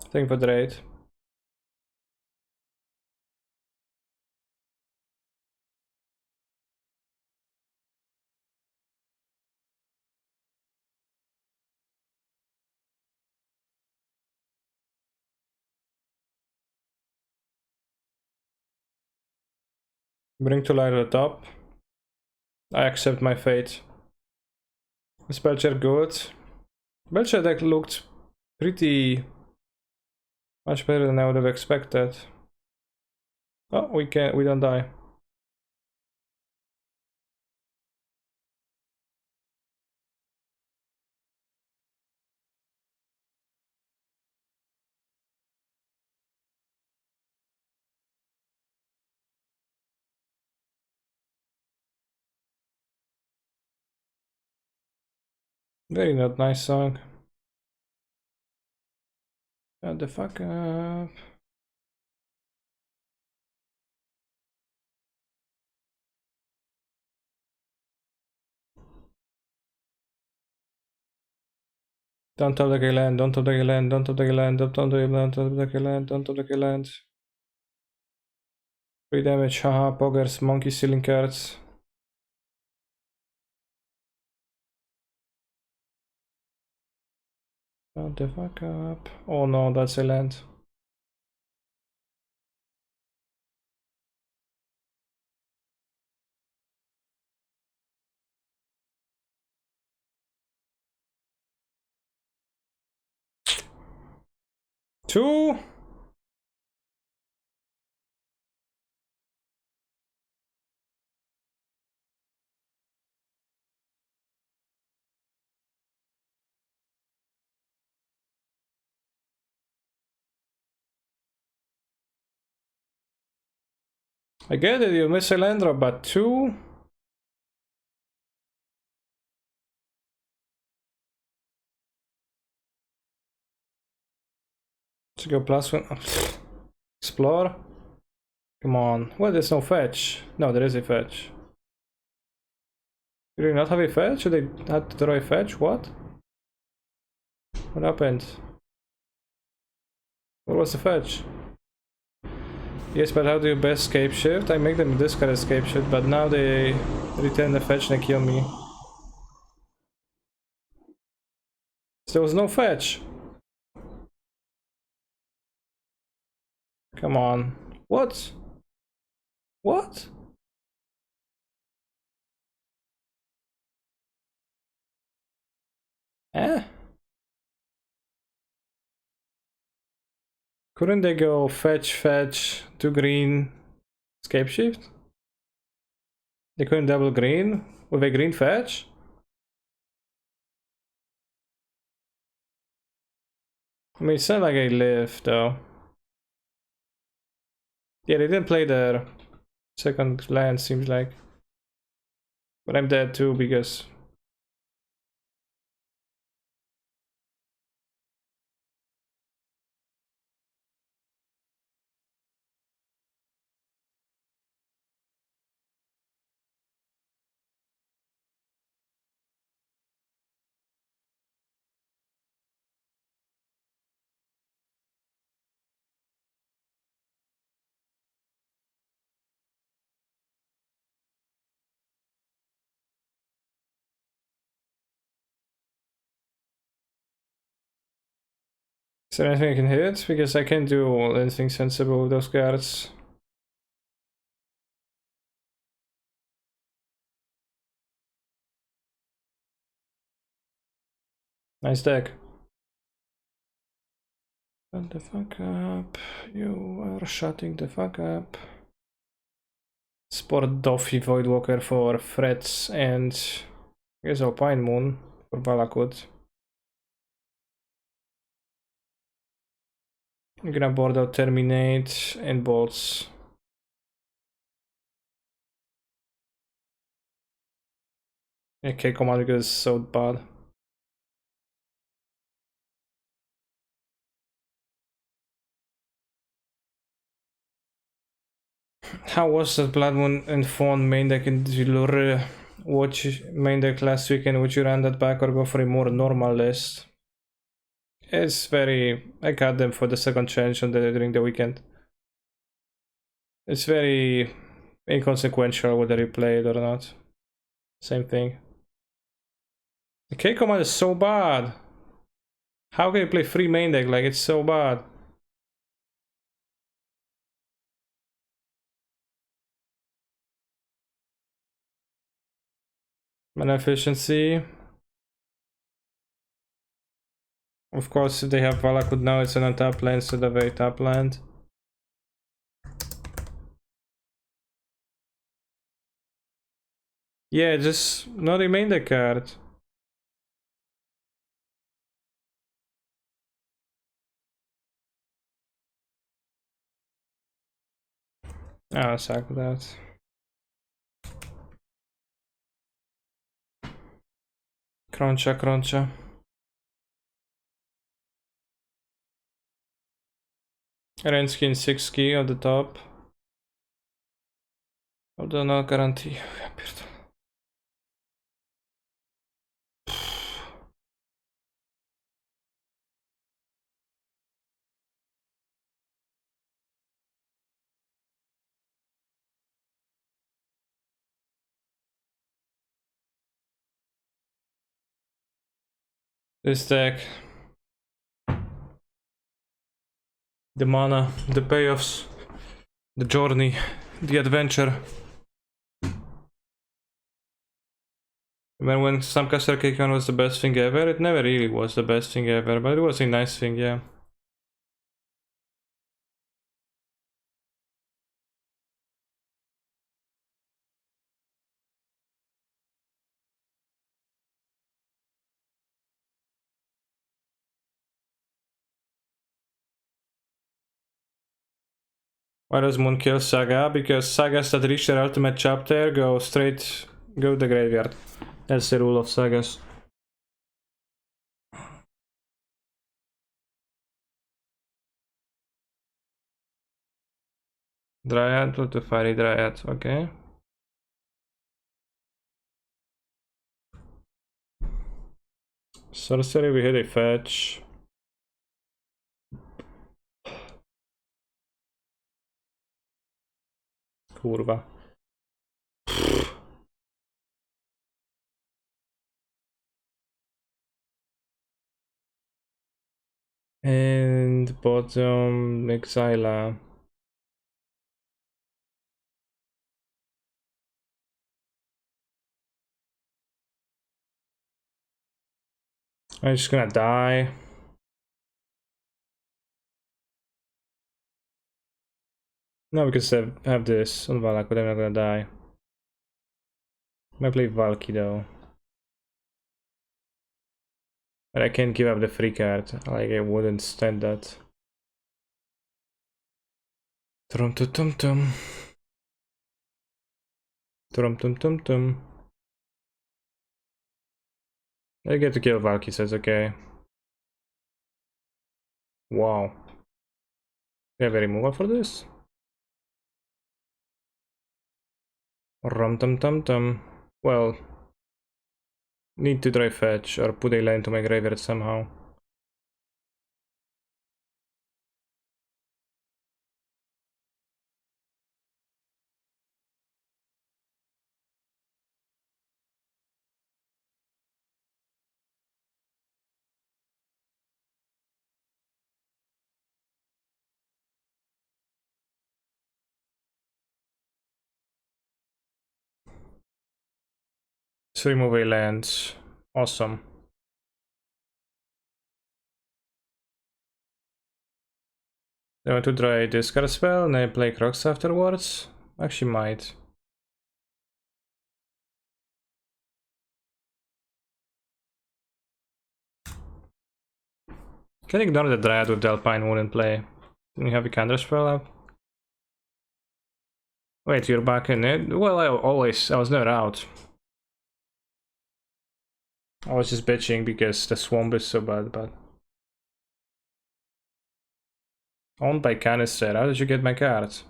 Thank you for the raid. Bring to light the top. I accept my fate. Is Belcher good? Belcher deck looked pretty much better than I would have expected. Oh, we don't die. Very not nice song. Shut the fuck up. Don't top the land, don't top the land, don't top the land, don't top the land, don't top the land, don't top the land. 3 damage, haha, poggers, monkey stealing cards. Shut the fuck up. Oh no, that's a land. Two? I get it, you miss a land drop, but 2? Let's go +1. Explore? Come on. Well, there's no fetch. No, there is a fetch. Do they not have a fetch? Or they had to draw a fetch? What? What happened? What was the fetch? Yes, but how do you best escape shift? I make them discard escape shift, but now they return the fetch and kill me. There was no fetch. Come on. What? What? Eh? Couldn't they go fetch, fetch, 2 green, escape shift? They couldn't double green with a green fetch? I mean, it's not like I live though. Yeah, they didn't play their second land, seems like. But I'm dead too because there anything I can hit? Because I can't do anything sensible with those cards. Nice deck. Shut the fuck up. You are shutting the fuck up. Sport Doffy Voidwalker for Frets and I guess Alpine Moon for Balakut. I'm gonna board out Terminate and Bolts. Okay, command because it's so bad. How was that Blood Moon and Fawn main deck in Lure? Watch main deck last weekend? Would you run that back or go for a more normal list? It's very... I got them for the second change during the weekend. It's very inconsequential whether you play it or not. Same thing. The K command is so bad. How can you play free main deck? Like, it's so bad. Mana efficiency. Of course, if they have Valakut now, it's an untap land instead of a tap land. Yeah, just not a main deck card. Ah, sack that. Cruncha, cruncha. Renskin 6 key on the top. Although no guarantee. Ja pierdolę. This deck. The mana, the payoffs, the journey, the adventure. Remember when Samcaster Keycon was the best thing ever? It never really was the best thing ever, but it was a nice thing, yeah. Why does Moon kill Saga? Because sagas that reach their ultimate chapter go to the graveyard. That's the rule of sagas. Dryad with the fiery Dryad, okay. Sorcery, we hit a fetch. Kurwa. And bottom Exila. I'm just gonna die. No, because I have this on Valak, but I'm not gonna die. Might play Valky though. But I can't give up the free card. Like, I wouldn't stand that. Trum tum tum tum. Trum tum tum tum. I get to kill Valky, so it's okay. Wow. We have a removal for this? Rum tum tum tum. Well, need to try fetch or put a land to my graveyard somehow. So remove a land. Awesome. I want to draw a discard spell and I play Crocs afterwards. Actually might. Can ignore the Dryad with the Alpine Moon in play. Can you have a counter spell up? Wait, you're back in it? Well, I was never out. I was just bitching because the swamp is so bad, but... Owned by Canister, how did you get my cards?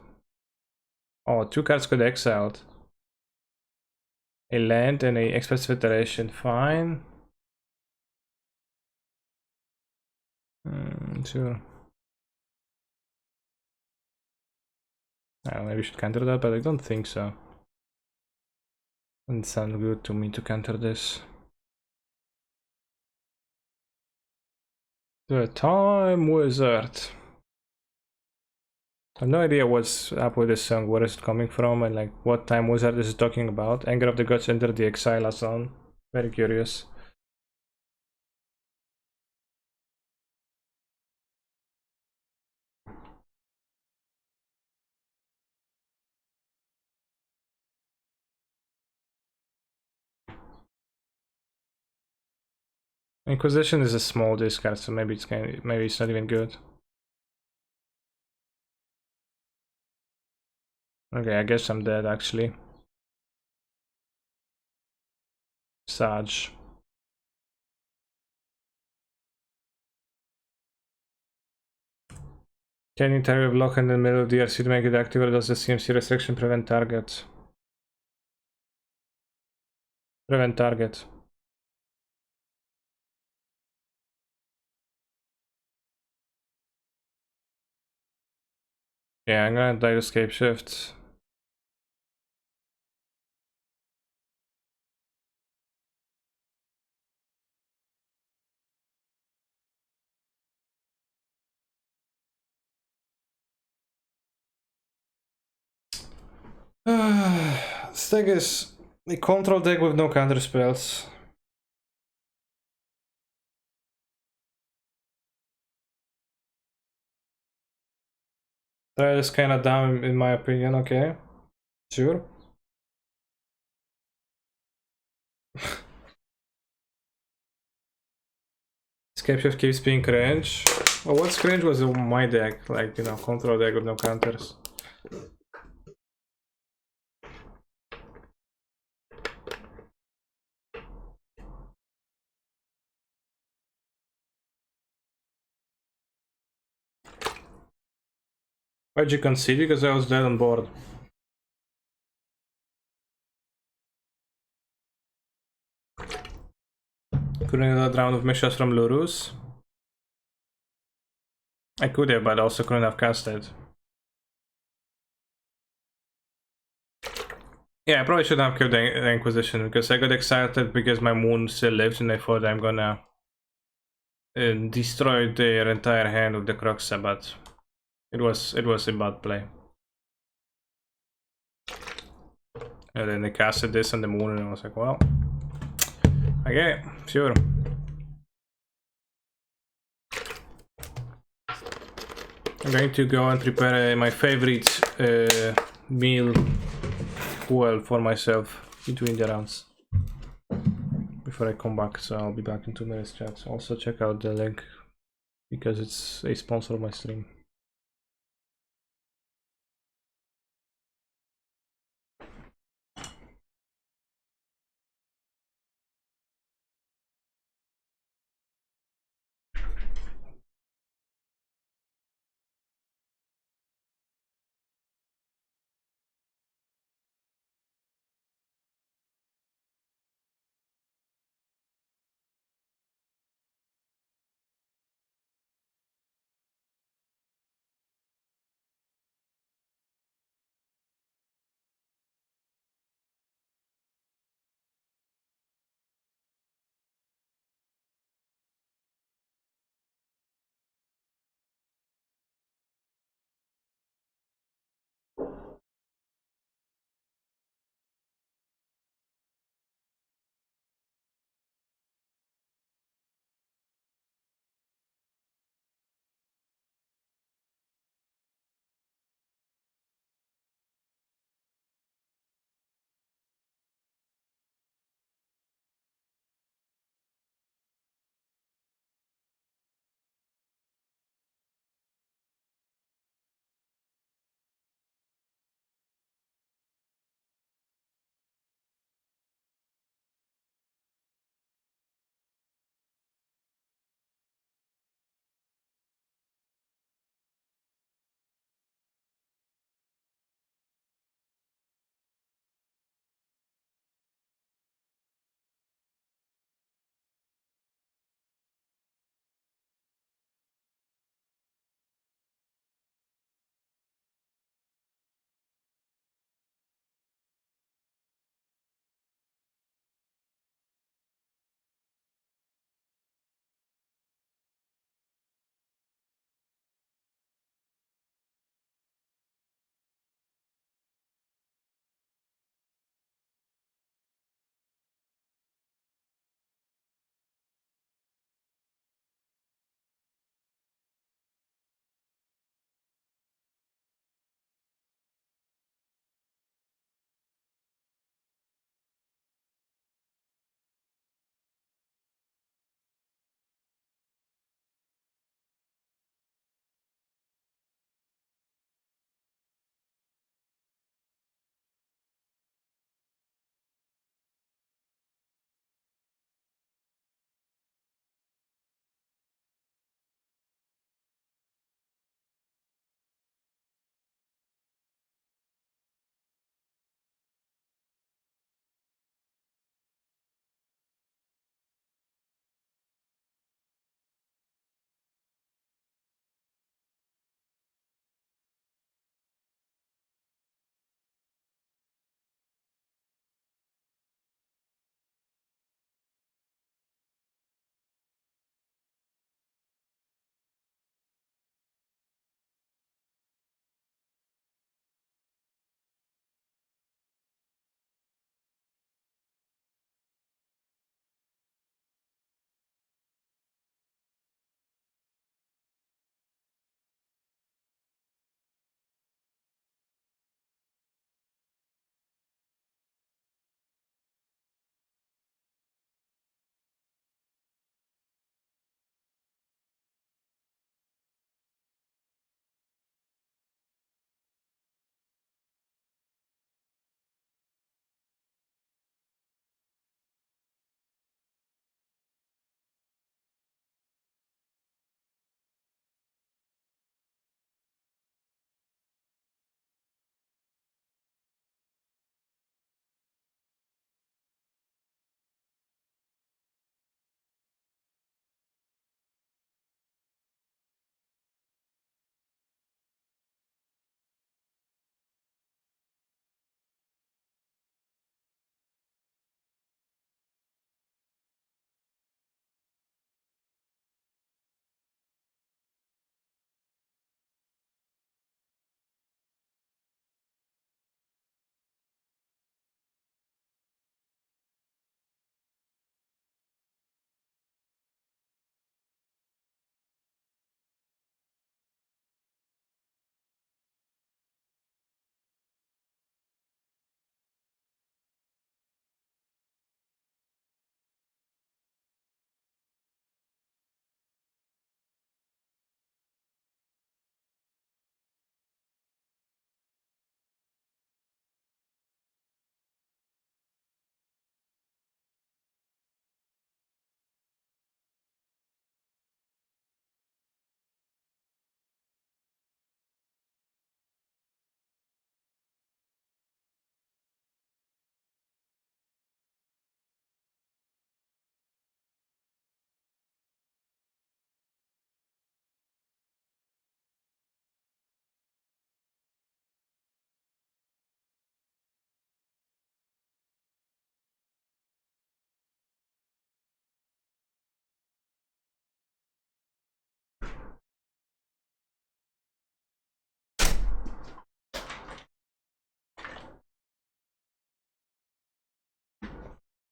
Oh, 2 cards got exiled. A land and a express iteration, fine. Sure. I don't know, maybe we should counter that, but I don't think so. Doesn't sound good to me to counter this. The Time Wizard. I have no idea what's up with this song, where is it coming from, and like what Time Wizard is it talking about. Anger of the Gods entered the Exile zone. Very curious. Inquisition is a small discard, so maybe it's not even good. Okay, I guess I'm dead actually. Saj. Can you target block in the middle of the DRC to make it active, or does the CMC restriction prevent target? Prevent target. Yeah, I'm gonna die to escape shift. This deck is a control deck with no counter spells. That is kinda dumb in my opinion, okay. Sure. Escape shift keeps being cringe. Well, what's cringe was my deck, like, you know, control deck with no counters. Why'd you concede? Because I was dead on board. Couldn't have that round of missions from Lurrus. I could have, but also couldn't have casted. Yeah, I probably should have killed the Inquisition because I got excited because my moon still lives and I thought I'm gonna destroy their entire hand with the Croxa, but it was a bad play. And then they casted this on the moon and I was like, well, okay, sure. I'm going to go and prepare my favorite meal well for myself between the rounds before I come back, so I'll be back in 2 minutes, chat. Also check out the link because it's a sponsor of my stream.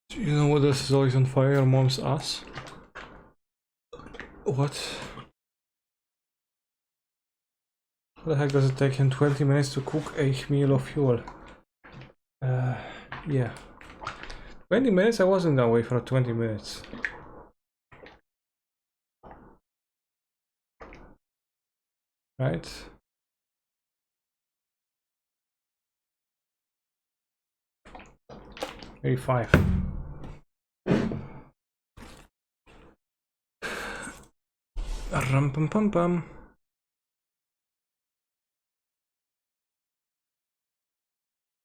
You know what else is always on fire? Your mom's ass. What? How the heck does it take him 20 minutes to cook a meal of fuel? Yeah. 20 minutes? I wasn't away for 20 minutes. Right? Maybe 5. Rum pum pum pum.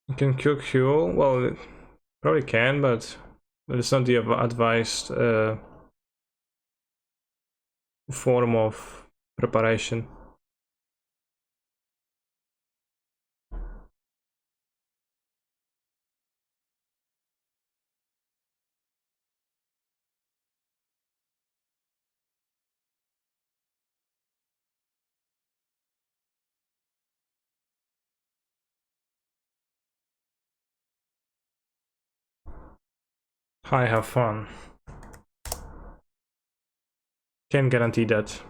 You can cook fuel? Well, it probably can, but it's not the advised form of preparation. I have fun. Can't guarantee that.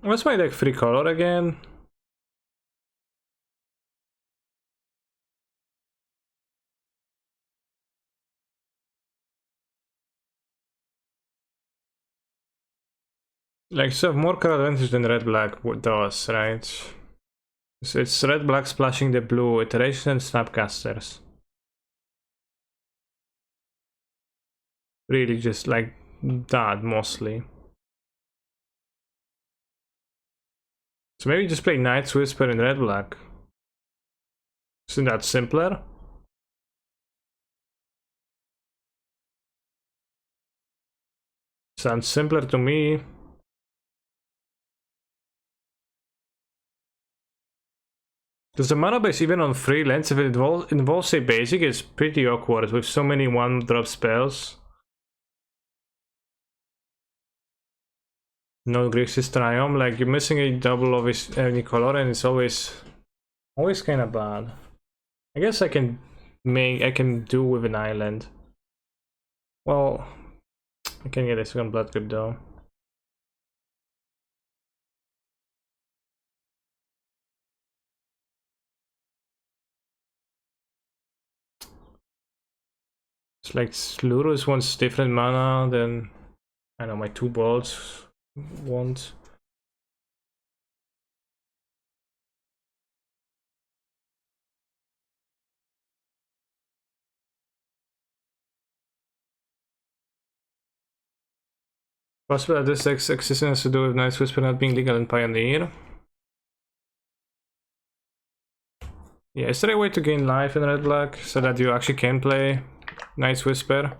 What's my deck free color again? Like, so have more card advantage than red black does, right? So it's red black splashing the blue, iteration and snapcasters. Really just like that mostly. So maybe just play Night's Whisper in red black. Isn't that simpler? Sounds simpler to me. Does the mana base even on free lands, if it involves a basic, is pretty awkward with so many one-drop spells. No Grixis Triumph, like you're missing a double of any color and it's always kind of bad. I guess I can do with an island. Well, I can get a second blood grip though. It's like Lurrus wants different mana than I know my 2 bolts want. Possible that this deck's existence has to do with Night's Whisper not being legal in Pioneer. Yeah, is there a way to gain life in red black so that you actually can play Night's Whisper?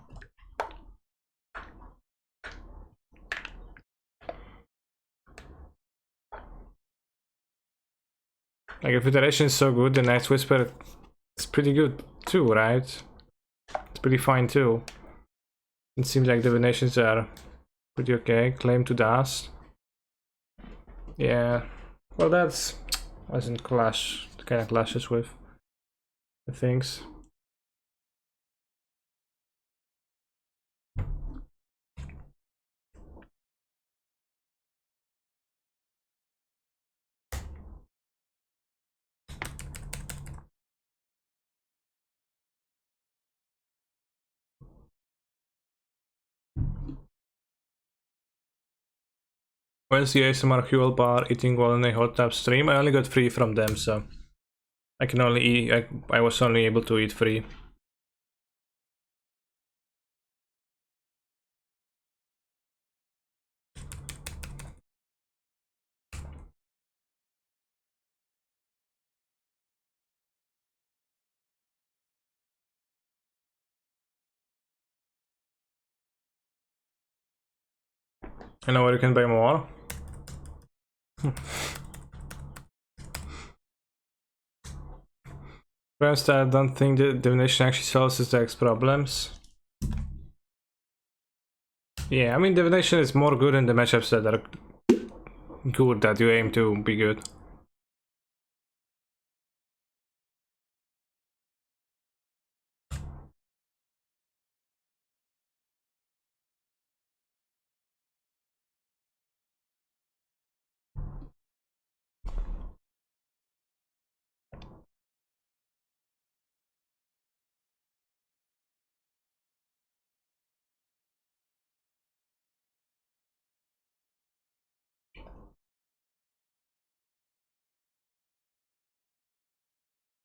Like if iteration is so good, the Night's Whisper is pretty good too, right? It's pretty fine too. It seems like divinations are pretty okay. Claim to dust. Yeah. Well, that's wasn't clash. Kind of clashes with the things. When's the ASMR fuel bar eating while in a hot tub stream? I only got free from them, so I can only eat. I was only able to eat free. I know where you can buy more. First, I don't think the divination actually solves its Dex problems. Yeah, I mean divination is more good in the matchups that are good, that you aim to be good.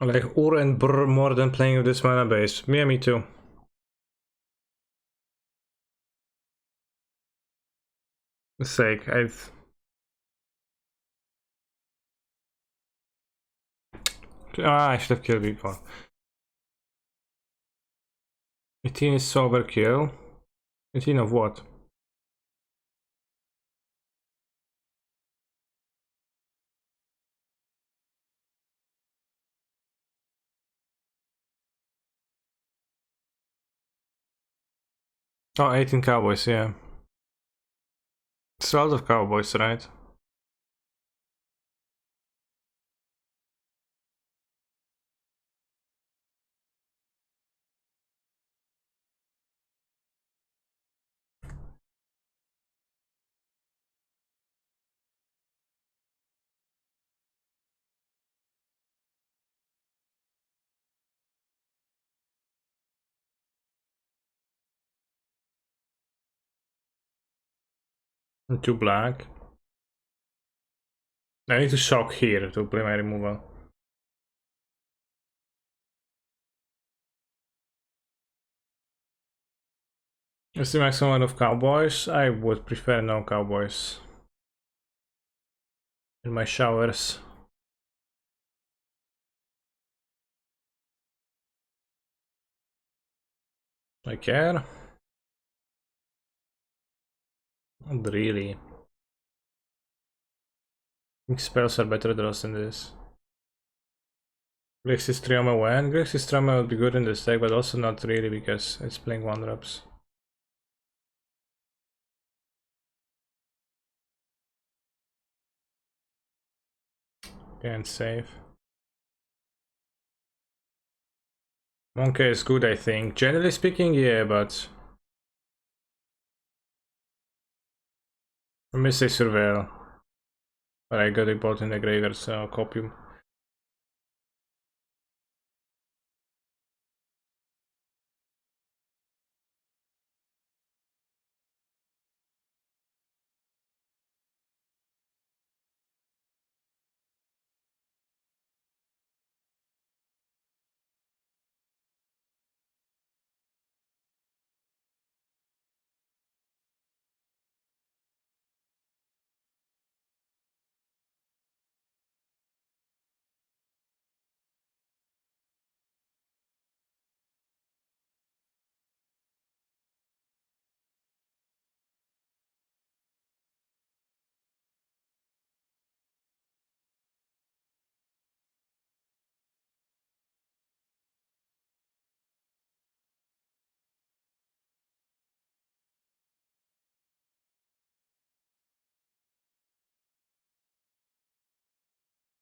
I like Ur and Brr more than playing with this mana base. Yeah, me too. For sake, I should have killed before. 18 is overkill. 18 of what? Oh, 18 cowboys, yeah. It's a lot of cowboys, right? And 2 black. I need to shock here to play my removal. It's the maximum amount of cowboys. I would prefer no cowboys in my showers. I care. Not really. I think spells are better draws than this. Grixis Trioma when? Grixis Trioma would be good in this deck, but also not really because it's playing 1-drops. Can't save. Monkey is good, I think. Generally speaking, yeah, but I miss a Surveil. But I got it bought in the graveyard, so I'll copy him.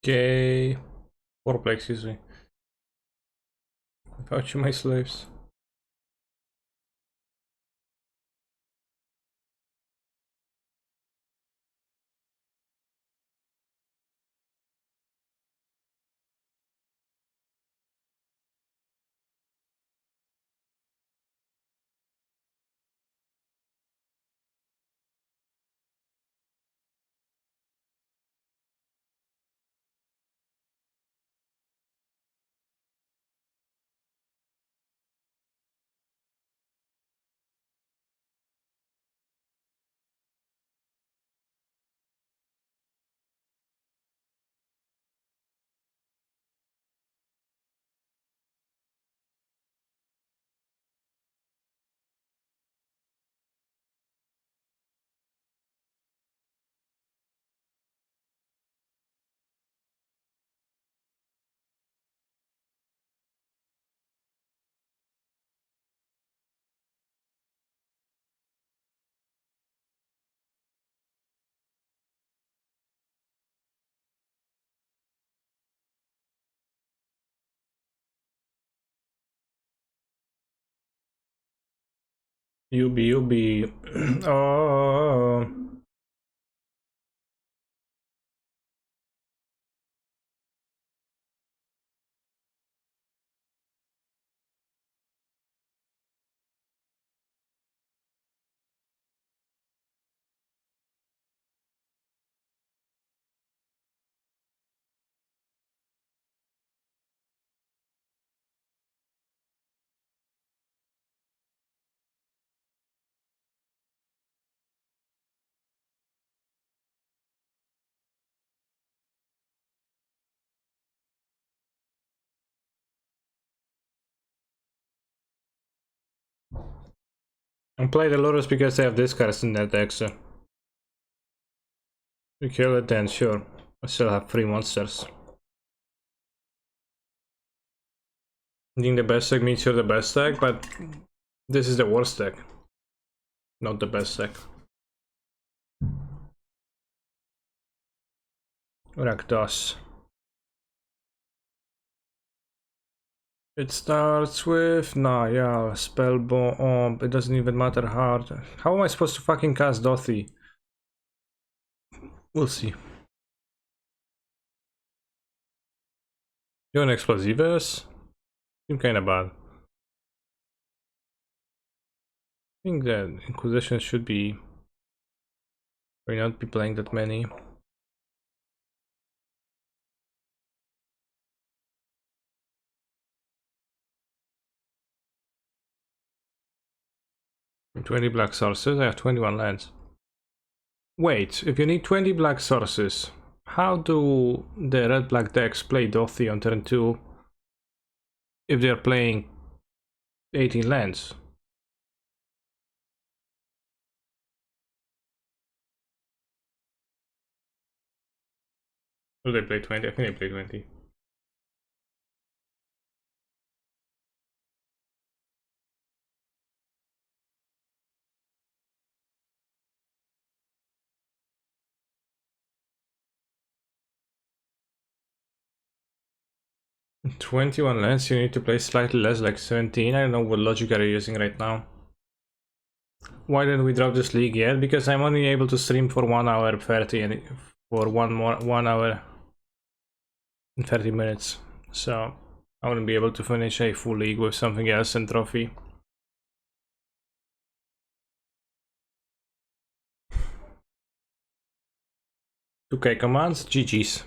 Okay. 4 play, excuse me. About you, my slaves. Yubi. Oh. And play the Lurrus because they have this cards in their deck, so. You kill it then, sure. I still have 3 monsters. I think the best deck means you're the best deck, but this is the worst deck. Not the best deck. Rakdos. It starts with yeah, Spellbomb. It doesn't even matter hard. How am I supposed to fucking cast Dothy? We'll see. You're an Explosivus? Seem kinda bad. I think that Inquisition should be. Or not be playing that many. 20 black sources, I have 21 lands. Wait, if you need 20 black sources, how do the red-black decks play Dothy on turn 2 if they're playing 18 lands? Do they play 20? I think they play 20. Mm. 21 lands, you need to play slightly less, like 17. I don't know what logic are you using right now. Why didn't we drop this league yet? Because I'm only able to stream for 1 hour 30 and for 1 hour and 30 minutes. So I wouldn't be able to finish a full league with something else and trophy. 2k commands, GG's.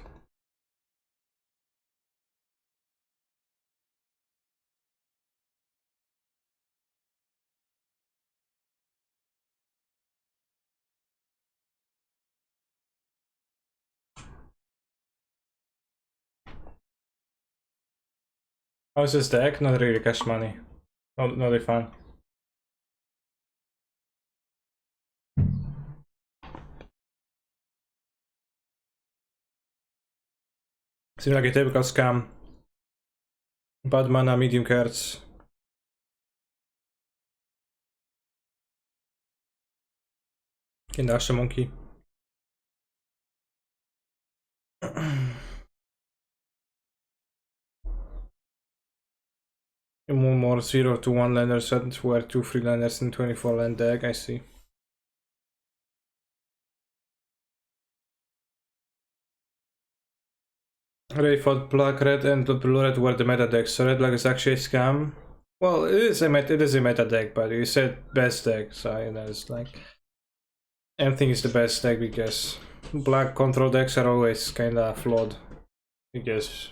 How's this deck? Not really cash money. Not really fun. Seems like a typical scam. Bad mana, medium cards. Can dash a monkey. One more 0 to 1 lander set where 2 free landers in 24 land deck, I see. Ray thought black, red, and blue red were the meta decks, so red black is actually a scam. Well, it is a meta deck, but you said best deck, so you know, it's like anything is the best deck because black control decks are always kinda flawed because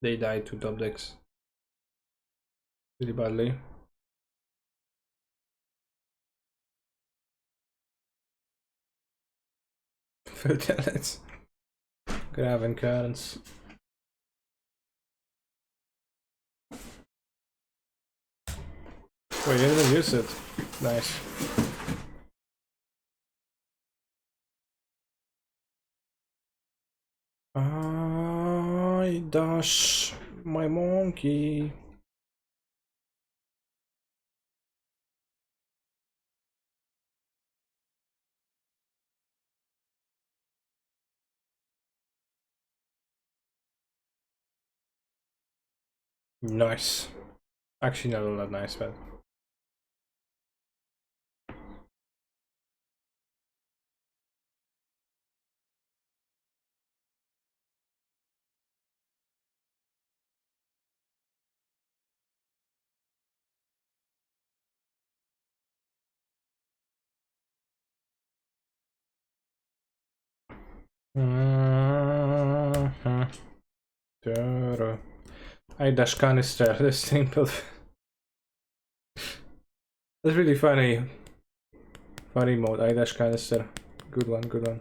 they die to top decks really badly. Let's grab cards. Wait, you didn't use it. Nice. I dash my monkey. Nice. Actually, not all that nice, but I dash canister, that's simple. That's really funny. Funny mode, I dash canister. Good one, good one.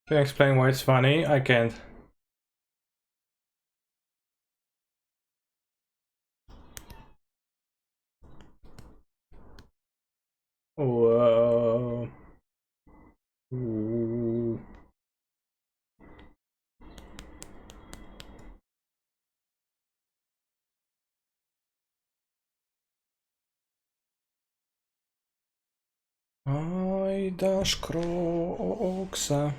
Can you explain why it's funny? I can't. Whoa. Ooh. I dash Croxa.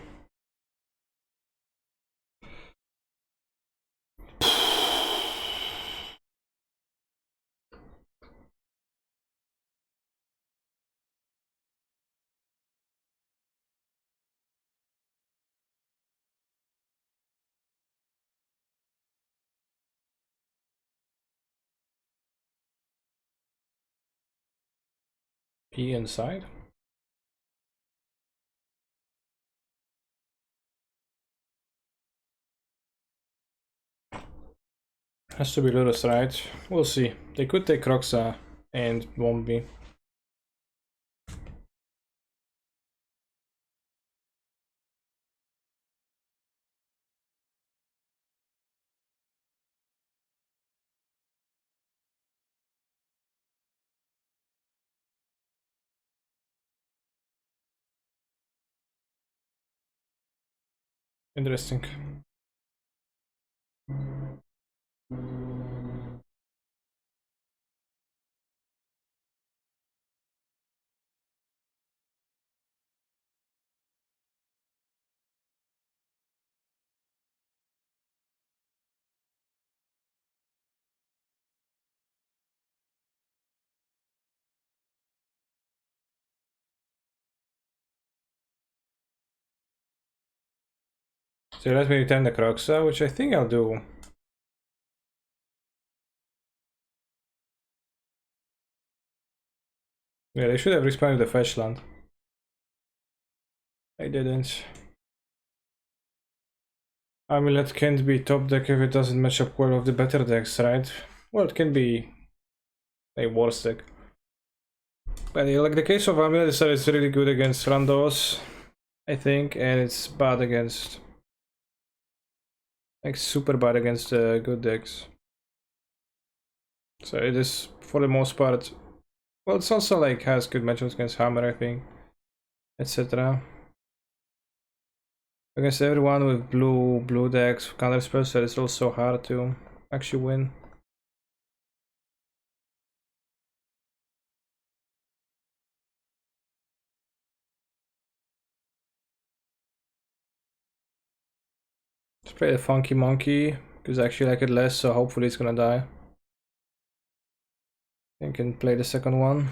P inside. Has to be Lurrus, right? We'll see. They could take Croxa and won't be. Interesting. So let me return the Croxa, which I think I'll do. Yeah, they should have responded the fetch land. I didn't. Amulet can't be top deck if it doesn't match up well with the better decks, right? Well, it can be a worse deck. But like the case of Amulet is that it's really good against randos, I think, and it's bad against, like, super bad against good decks. So it is, for the most part, well, it's also like has good matchups against Hammer, I think, etc. Against everyone with blue decks, counter spells, so it's also hard to actually win. Let's play the Funky Monkey, because I actually like it less, so hopefully it's gonna die. I can play the second one.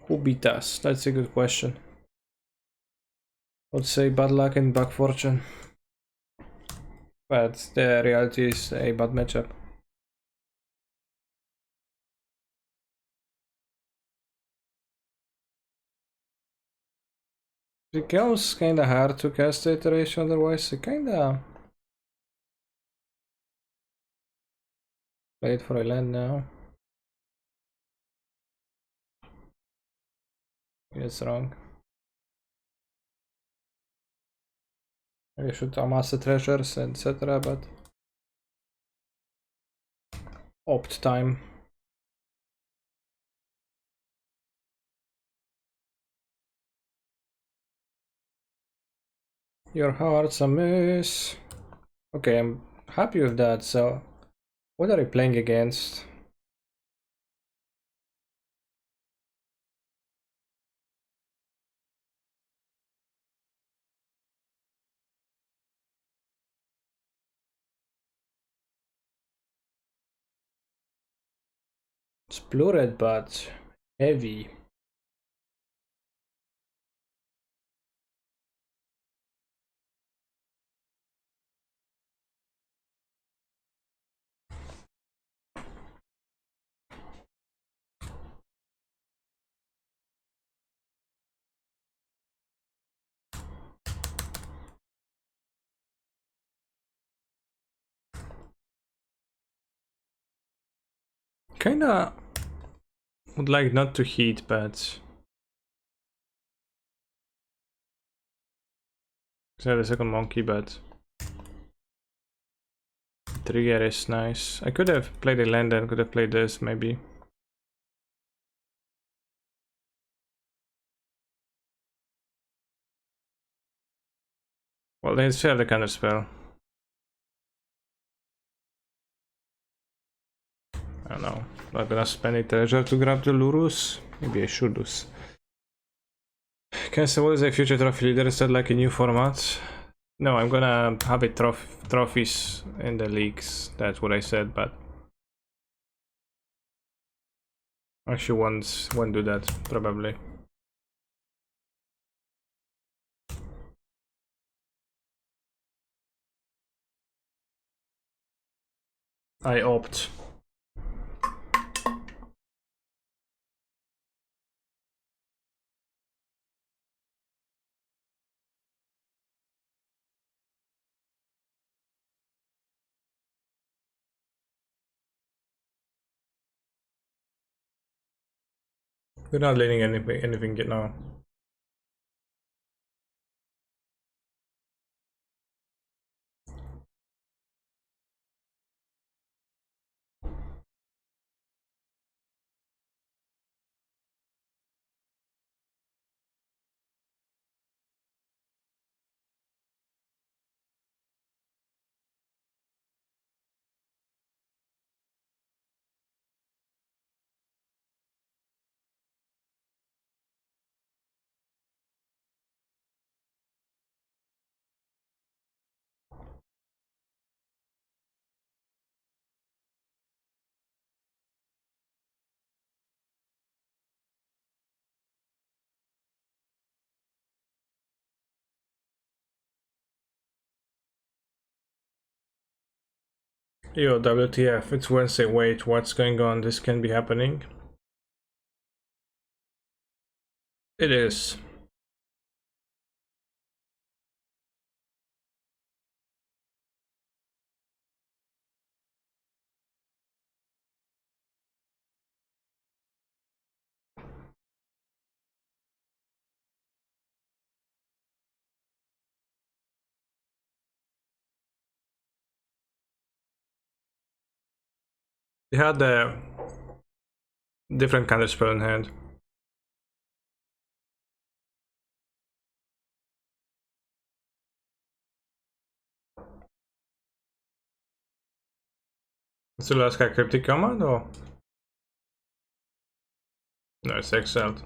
Who beat us? That's a good question. Let's say bad luck and bad fortune. But the reality is a bad matchup. It becomes kinda hard to cast the iteration otherwise, I kinda play it for a land now. It's wrong. I should amass the treasures, etc. But opt time. Your heart's a mess. Okay, I'm happy with that. So, what are you playing against? It's blue red, but heavy. Kinda would like not to heat, but I have a second monkey, but trigger is nice. I could have played a land and could have played this maybe. Well, they still have the counter spell. I don't know. Not gonna spend a treasure to grab the Lurrus. Maybe I should do. Can I say what is a future trophy leader? Is that like a new format? No, I'm gonna have a trophies in the leagues. That's what I said, but actually won't do that probably. I opt. We're not leading anything yet now. Yo, WTF, it's Wednesday, wait, what's going on? This can be happening? It is. He had a different kind of spell in hand. It's the last guy cryptic command or? No, it's exiled.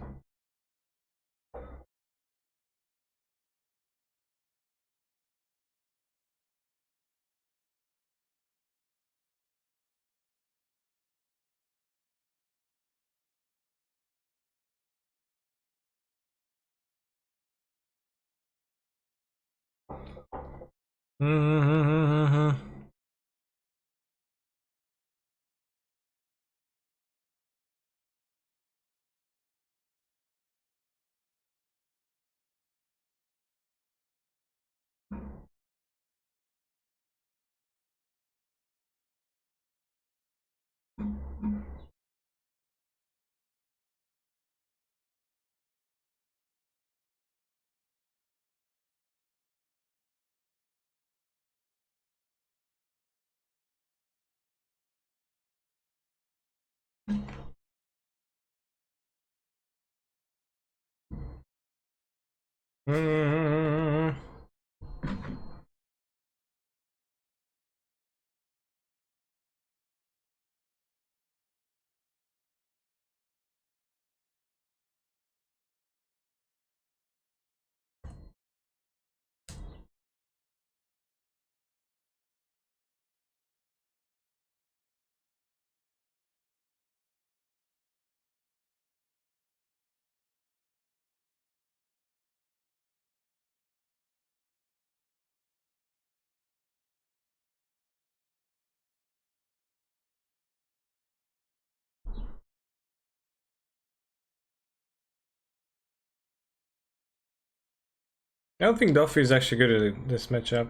I don't think Duffy is actually good at this matchup.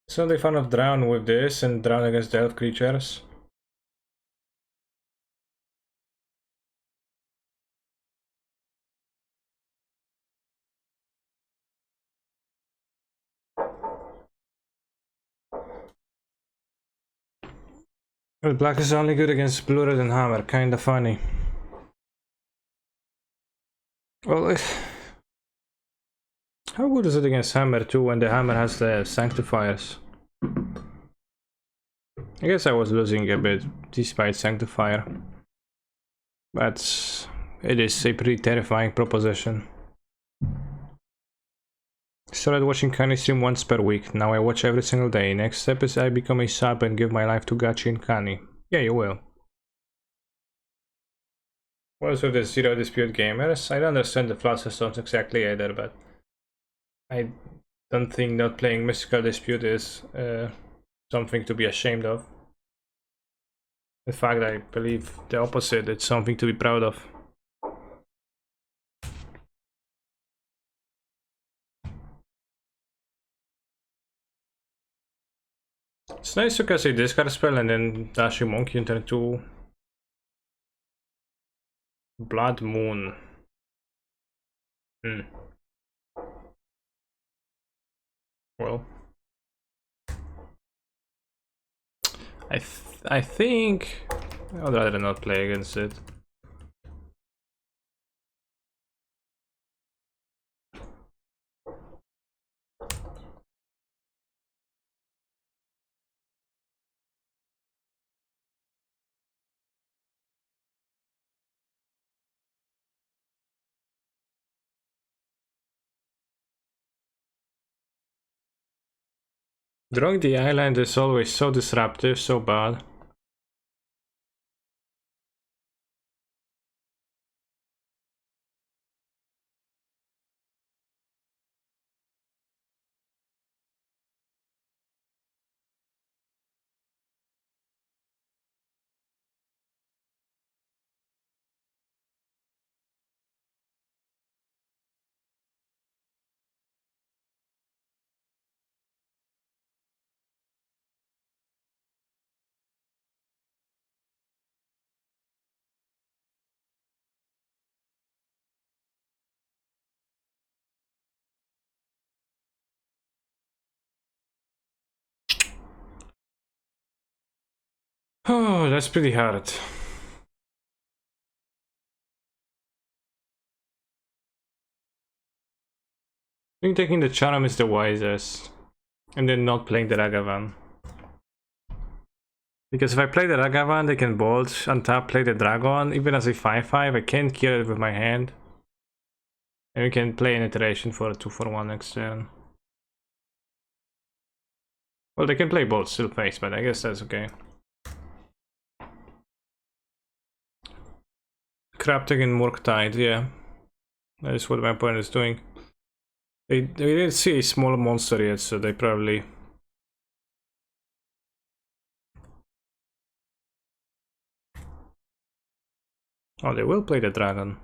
So they found of drown with this and drown against the elf creatures. Well, black is only good against blue, red, and hammer. Kinda funny. Well, how good is it against hammer too when the hammer has the sanctifiers? I guess I was losing a bit despite sanctifier. But it is a pretty terrifying proposition. Started watching Kani stream once per week. Now I watch every single day. Next step is I become a sub and give my life to Gachi and Kani. Yeah, you will. What is with the zero dispute gamers? I don't understand the flaw systems exactly either, but I don't think not playing mystical dispute is something to be ashamed of. In fact, I believe the opposite. It's something to be proud of. It's nice to cast a discard spell and then Dashing Monkey and turn into Blood Moon. Well, I think I'd rather not play against it. Drawing the island is always so disruptive, so bad. Oh, that's pretty hard. I think taking the charm is the wisest. And then not playing the Ragavan. Because if I play the Ragavan, they can bolt, untap, play the Dragon. Even as a 5/5, I can't kill it with my hand. And we can play an iteration for a 2/1 next turn. Well, they can play both still face, but I guess that's okay. Crafting and Murktide, yeah. That is what my opponent is doing. They didn't see a small monster yet, so they probably... Oh, they will play the dragon.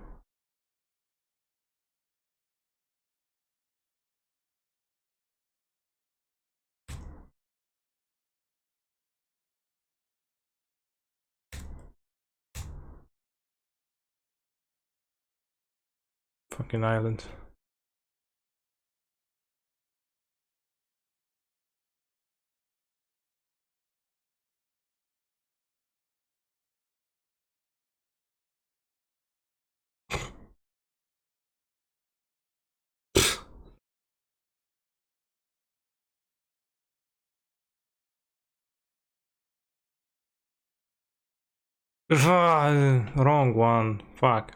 Fucking island. Wrong one. Fuck.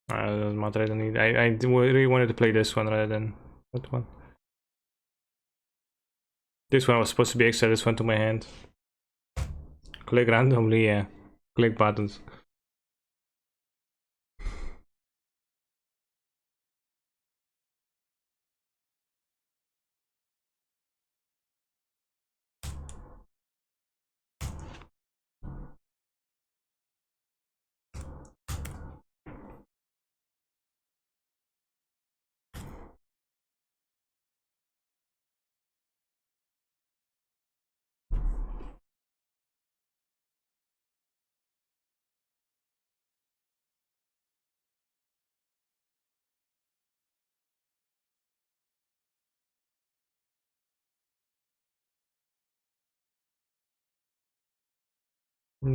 It doesn't matter, I don't need... I really wanted to play this one rather than that one. This one was supposed to be extra, this one to my hand. Click randomly, yeah. Click buttons.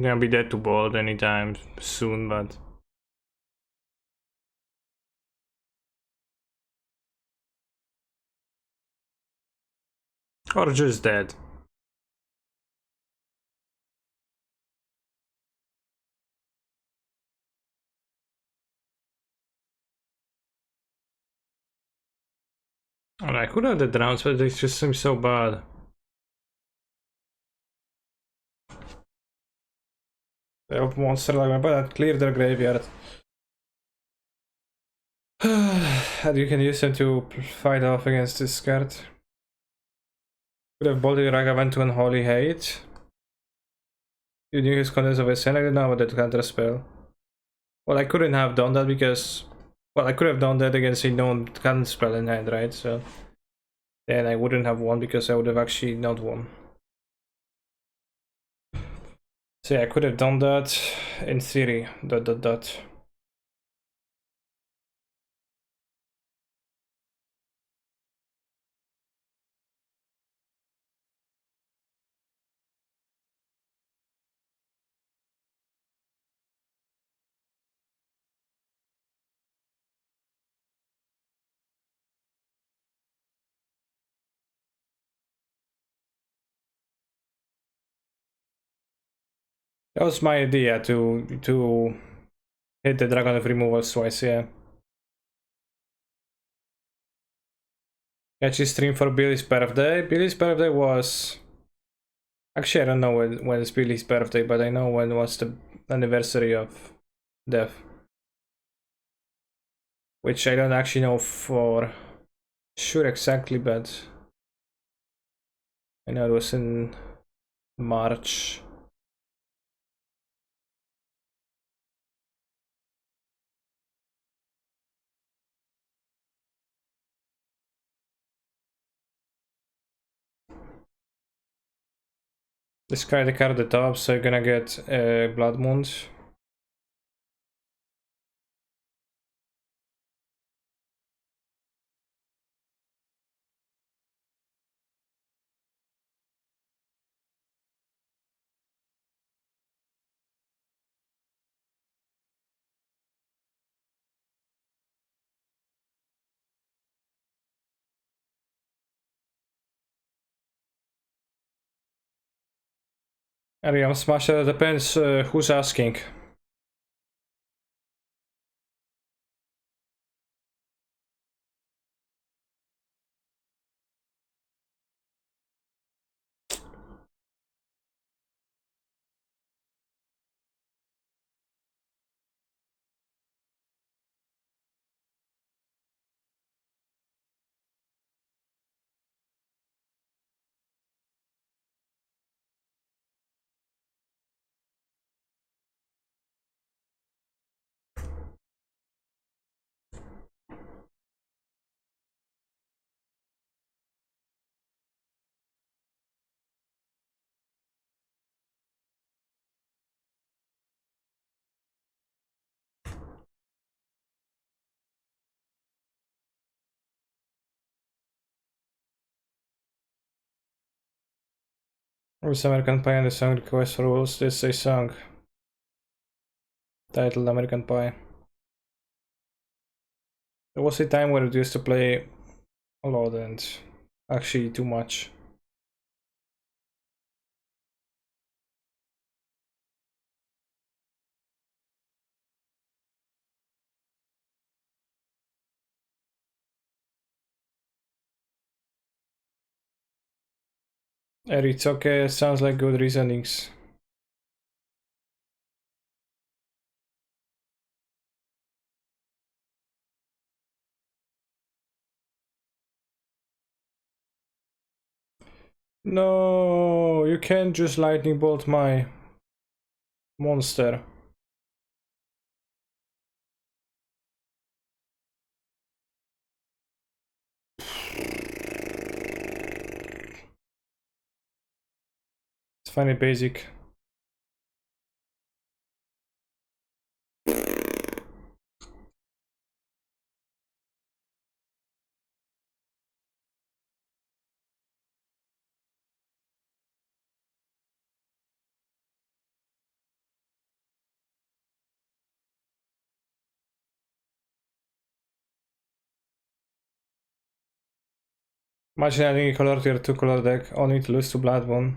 gonna be dead to bold anytime soon, but or just dead. And I could have the drowns, but they just seem so bad. They have monster like my but clear their graveyard. And you can use them to fight off against this card. Could have Body Raga went to Unholy Hate. You knew his Condense of Ascent, I didn't know about that counter spell. Well, I couldn't have done that because... Well, I could have done that against a known counter spell in hand, right? So... Then I wouldn't have won because I would have actually not won. So yeah, I could have done that in theory. ... That was my idea, to hit the Dragon of Removals twice, yeah. Actually stream for Billy's birthday. Billy's birthday was... Actually, I don't know when it's Billy's birthday, but I know when was the anniversary of death. Which I don't actually know for sure exactly, but... I know it was in March. Discard the card at the top, so you're gonna get Blood Moon. Ariam Smasher, depends who's asking. Who's American Pie and the song request for rules? This is a song titled American Pie. There was a time where it used to play a lot and actually too much. It's okay, sounds like good reasonings. No, you can't just lightning bolt my monster. It's funny basic. Imagine adding a color to your 2-color deck, only to lose to Bloodborne.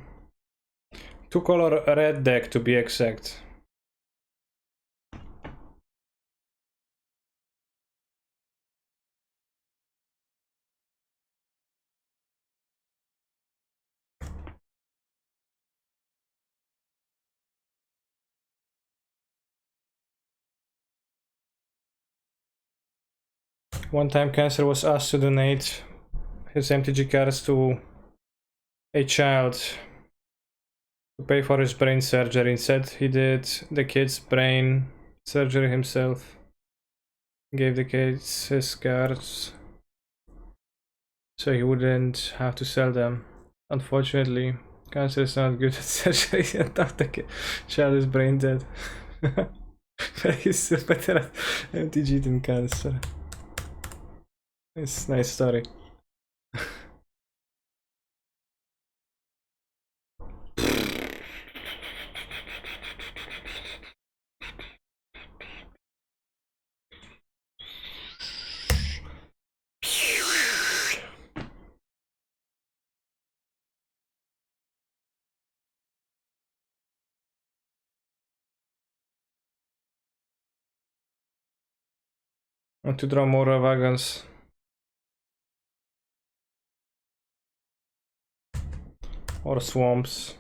2-color red deck to be exact. One time Cancer was asked to donate his MTG cards to a child to pay for his brain surgery. Instead, he did the kid's brain surgery himself. Gave the kids his cards so he wouldn't have to sell them. Unfortunately, Cancer is not good at surgery and now the child is brain dead. He's still better at MTG than Cancer. It's a nice story. Want to draw more wagons. Or swamps.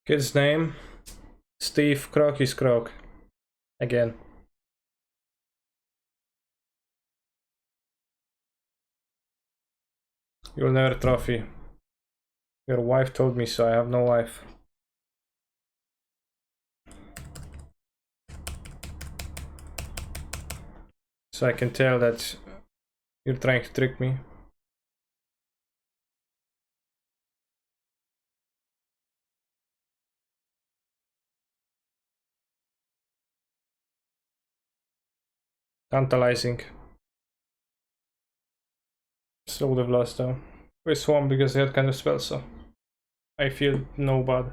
Kid's name? Steve Croaky's Croak. Again. You'll never trophy. Your wife told me so. I have no wife. So I can tell that you're trying to trick me. Tantalizing. Still would have lost though. We swam because they had kind of spell, so I feel no bad.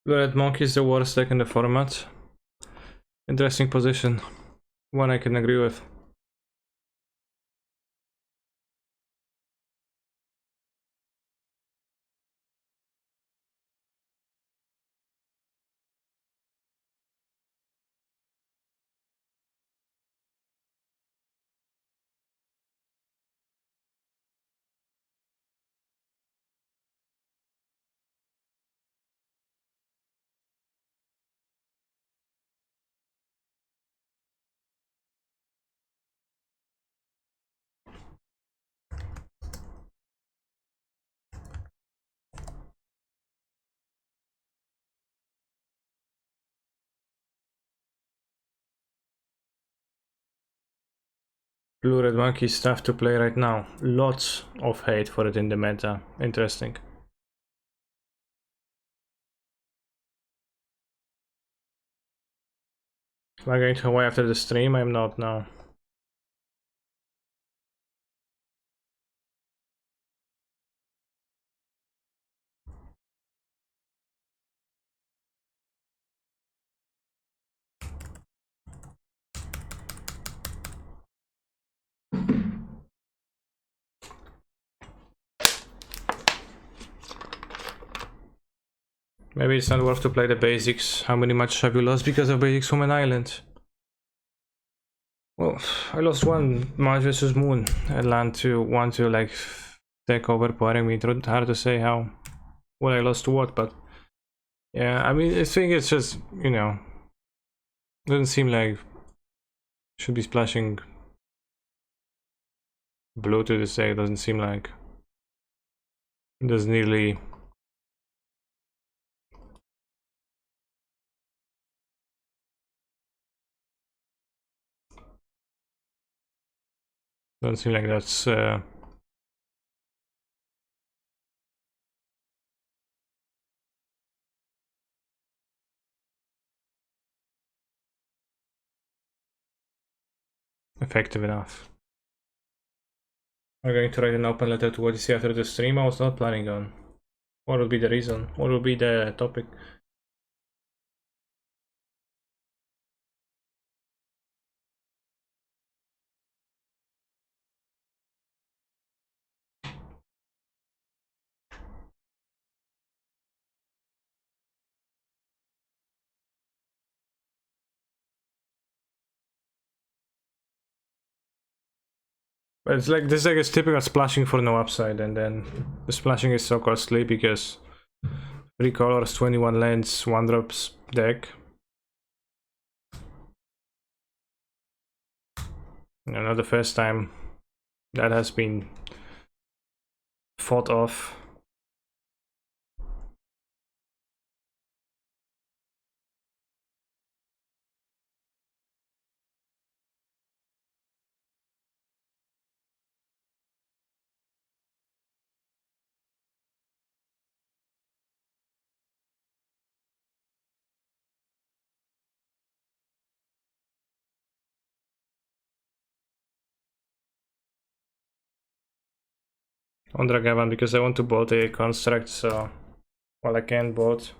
The Red Monkey is the worst deck in the format. Interesting position. One I can agree with. Blue Red Monkey is tough to play right now. Lots of hate for it in the meta. Interesting. Am I going to Hawaii after the stream? I'm not now. Maybe it's not worth to play the basics. How many matches have you lost because of basics from an island? Well, I lost one Mars versus Moon. I land to want to like take over pouring me. Hard to say how what I lost to what, but yeah, I mean I think it's just, you know, doesn't seem like should be splashing blue to this deck, doesn't seem like it doesn't really doesn't seem like that's effective enough. I'm going to write an open letter to Odyssey after the stream. I was not planning on. What would be the reason? What would be the topic? But it's like this deck is typical splashing for no upside, and then the splashing is so costly because 3 colors, 21 lands, 1 drops deck. Not the first time that has been fought off. On Dragavan because I want to bolt a construct, so well I can bolt.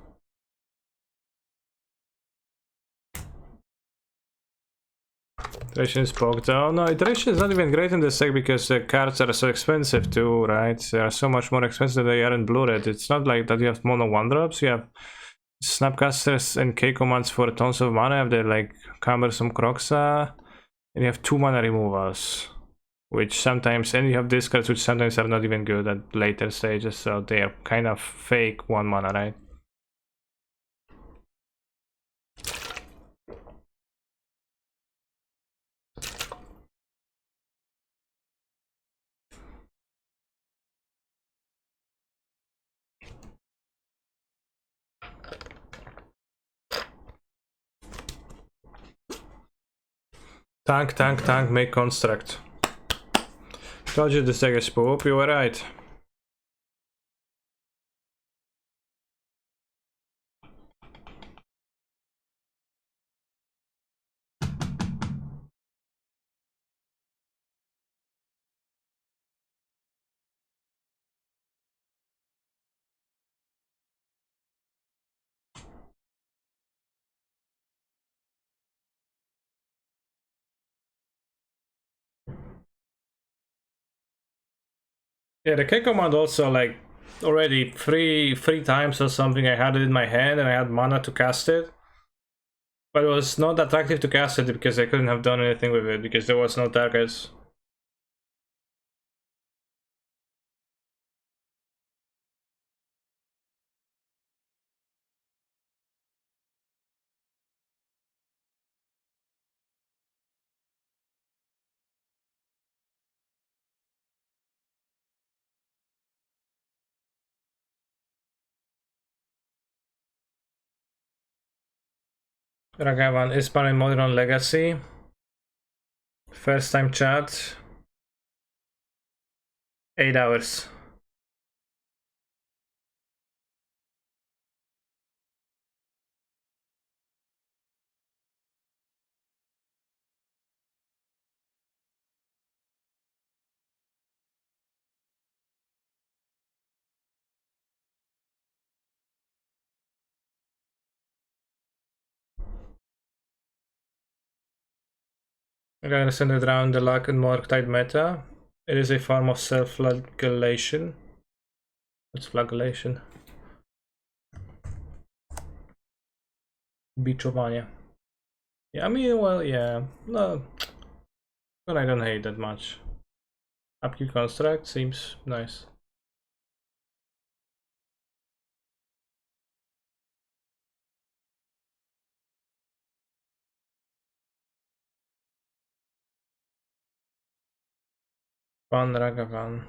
Iteration is poked. Oh no, iteration is not even great in this deck because the cards are so expensive too, right? They are so much more expensive than they are in blue red. It's not like that you have mono 1-drops, you have Snapcasters and K commands for tons of mana. You have the like cumbersome Croxa, and you have 2 mana removals, which sometimes, and you have discards which sometimes are not even good at later stages, so they are kind of fake 1 mana, right? Tank, tank, tank, make construct. Told you this deck is poop, you were right. Yeah, the K command also, like, already three times or something I had it in my hand and I had mana to cast it. But it was not attractive to cast it because I couldn't have done anything with it because there was no targets. Ragavan is in Modern Legacy. First time chat. 8 hours. I'm gonna send it around the luck and more tight meta. It is a form of self-flagellation. What's flagellation? Biczowanie. Yeah, I mean, well, yeah. No. But I don't hate that much. Upkeep construct seems nice. Fun Ragavan.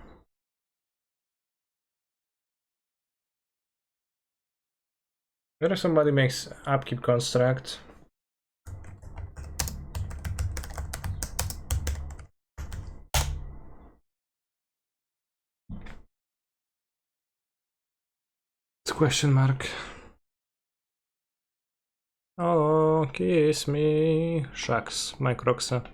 Whether somebody makes upkeep construct. It's a question mark. Oh, kiss me. Shucks, my Croxa.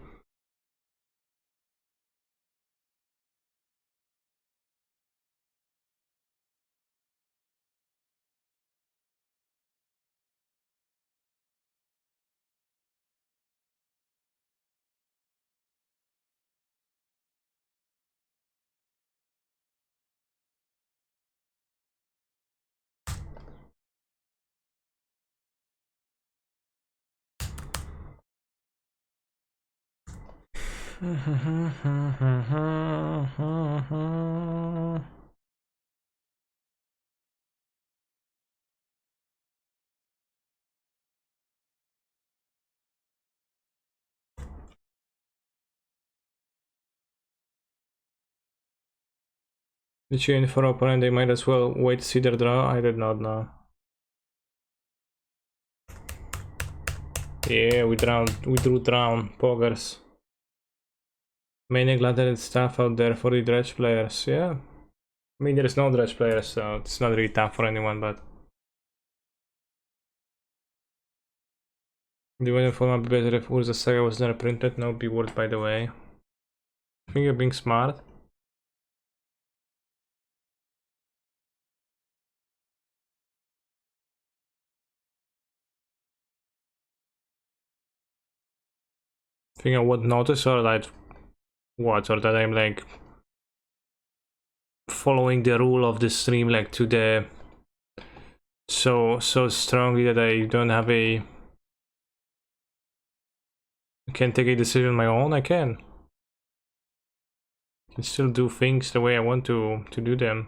Did you in for opponent? They might as well wait to see their draw. I did not know. Yeah, we drew drown. Poggers. Many glutted stuff out there for the dredge players, yeah. I mean, there is no dredge players, so it's not really tough for anyone, but... The winning format would be better if Urza Saga was never printed. No B word, by the way. I think you're being smart. Think I would notice, or like what, or that I'm like following the rule of the stream like to the so strongly that I don't have a... I can't take a decision on my own. I can still do things the way I want to do them.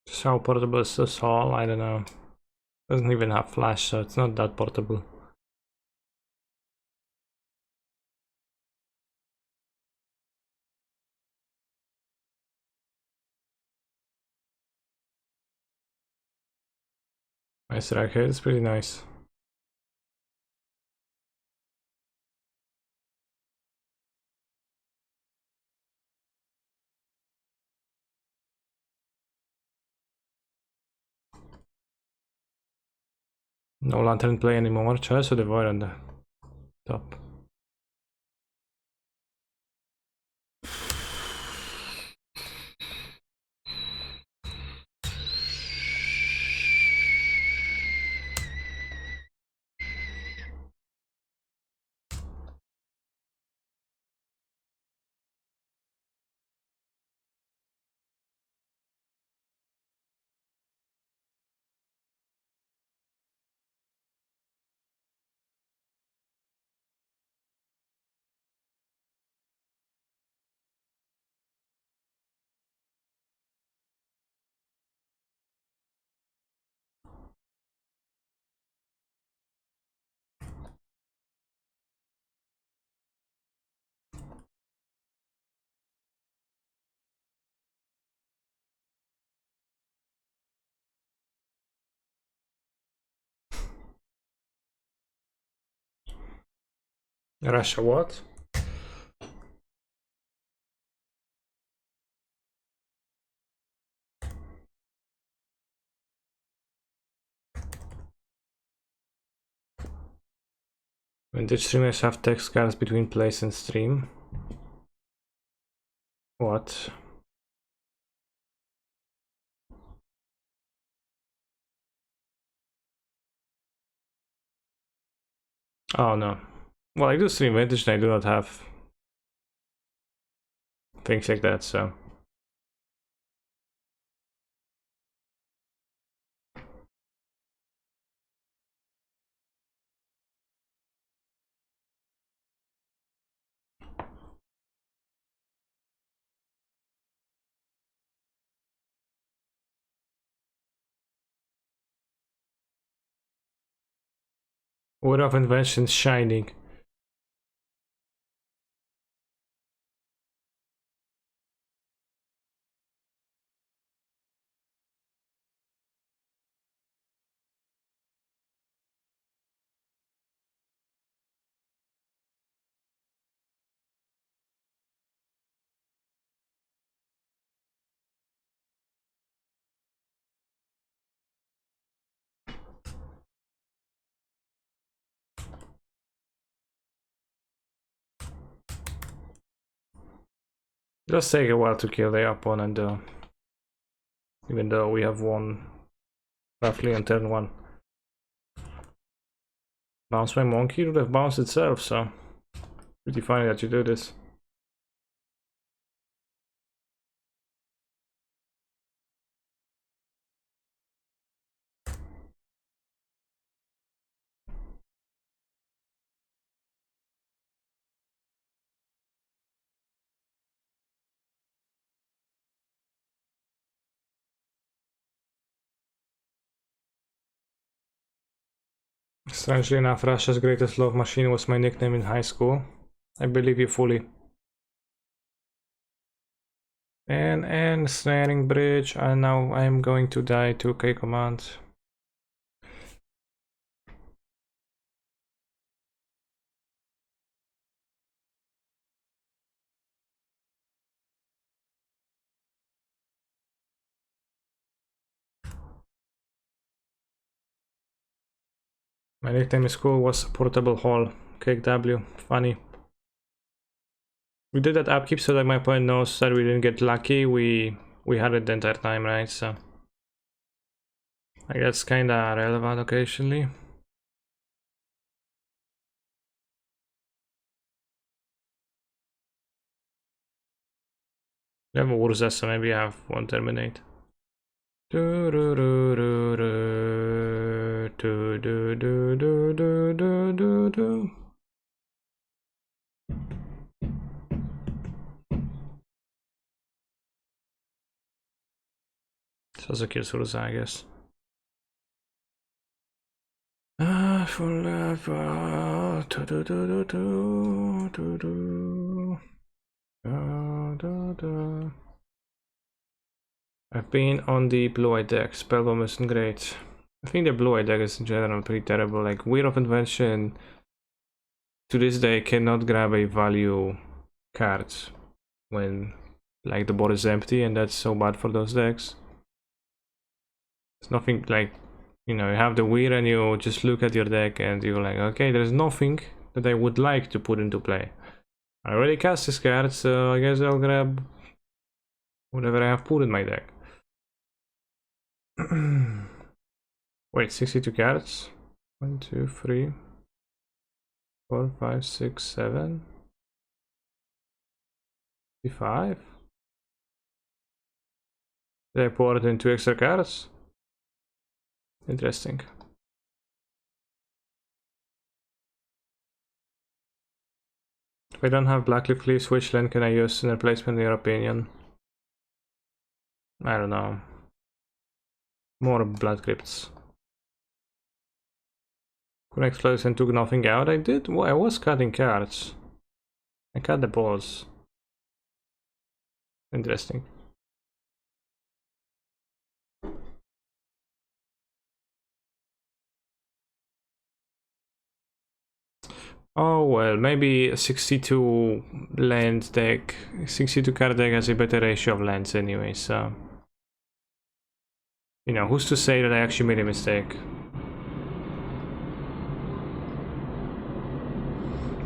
So portable is this all? I don't know. Doesn't even have flash, so it's not that portable. Nice racket, it's pretty nice. No lantern play anymore. Choice of the void on the top. Russia what? When did streamers have text cards between plays and stream? What? Oh no. Well, I do stream vintage and I do not have things like that, so. Word of Invention Shining. Does take a while to kill the opponent though. Even though we have won roughly on turn 1. Bounce my monkey would have bounced itself, so pretty funny that you do this. Strangely enough, Russia's greatest love machine was my nickname in high school. I believe you fully. And snaring bridge, and now I am going to die to K command. My nickname in school was Portable Hall. Cake W. Funny. We did that upkeep so that my opponent knows that we didn't get lucky. We had it the entire time, right? So I guess kinda relevant occasionally. We have a Urza, so maybe I have one terminate. This also kills Urza, I guess. Forever. I've been on the blue-eye deck. Spellbomb isn't great. I think the blue-eye deck is in general pretty terrible. Like, Wheel of Invention to this day cannot grab a value card when like the board is empty, and that's so bad for those decks. It's nothing like, you know, you have the wheel and you just look at your deck and you're like, okay, there's nothing that I would like to put into play. I already cast this card, so I guess I'll grab whatever I have put in my deck. Wait, 62 cards? 1, 2, 3, 4, 5, 6, 7, 55? Did I pour it in 2 extra cards? Interesting. If I don't have Blackleaf Leaves, which land can I use in replacement in your opinion? I don't know. More Blood Crypts. Connect close and took nothing out. I did. Well, I was cutting cards. I cut the balls. Interesting. Oh well, maybe a 62 land deck, 62 card deck has a better ratio of lands anyway, so... You know, who's to say that I actually made a mistake?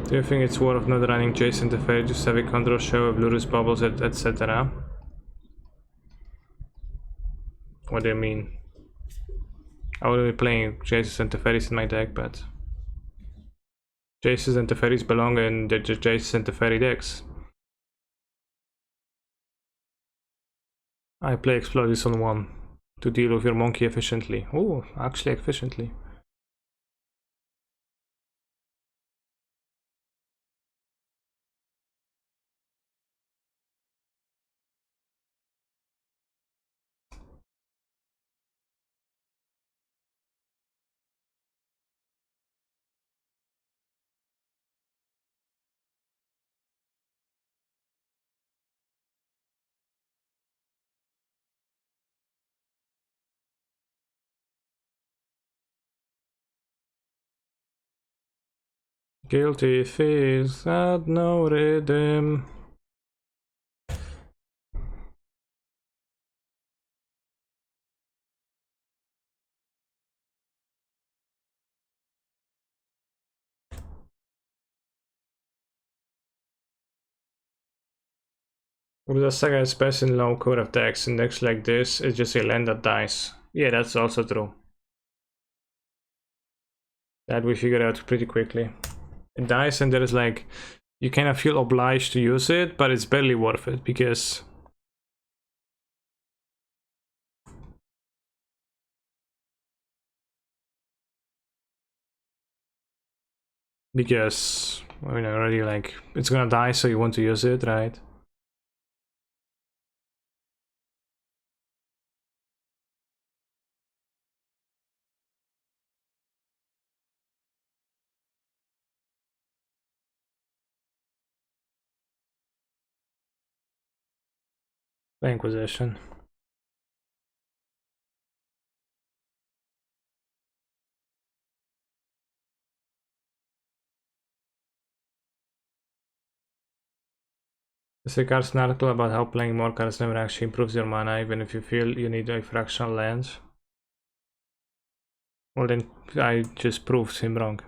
Do you think it's worth not running Jason the Fairy, just have a control show of Lurrus bubbles, etc.? What do you mean? I would be playing Jason and the Fairies in my deck, but Jason and the Fairies belong in the Jason and the Fairy decks. I play Explodis on 1 to deal with your monkey efficiently. Oh, actually efficiently. Guilty feels had no rhythm. Urza Saga is best in low core of decks. In decks like this, it's just a land that dies. Yeah, that's also true. That we figured out pretty quickly. It dies and there is like, you kind of feel obliged to use it, but it's barely worth it because I mean, already like it's gonna die, so you want to use it, right? Inquisition. There's a card's an article about how playing more cards never actually improves your mana, even if you feel you need a fractional land. Well, then I just proved him wrong.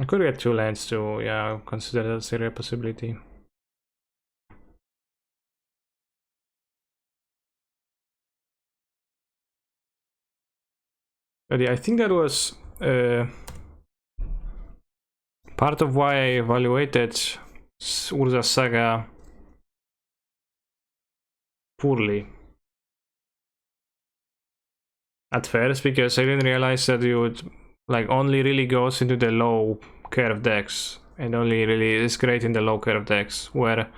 I could get 2 lands too, yeah, consider that a serious possibility. But yeah, I think that was part of why I evaluated Urza Saga poorly at first, because I didn't realize that you would like only really goes into the low curve decks and only really is great in the low curve decks, where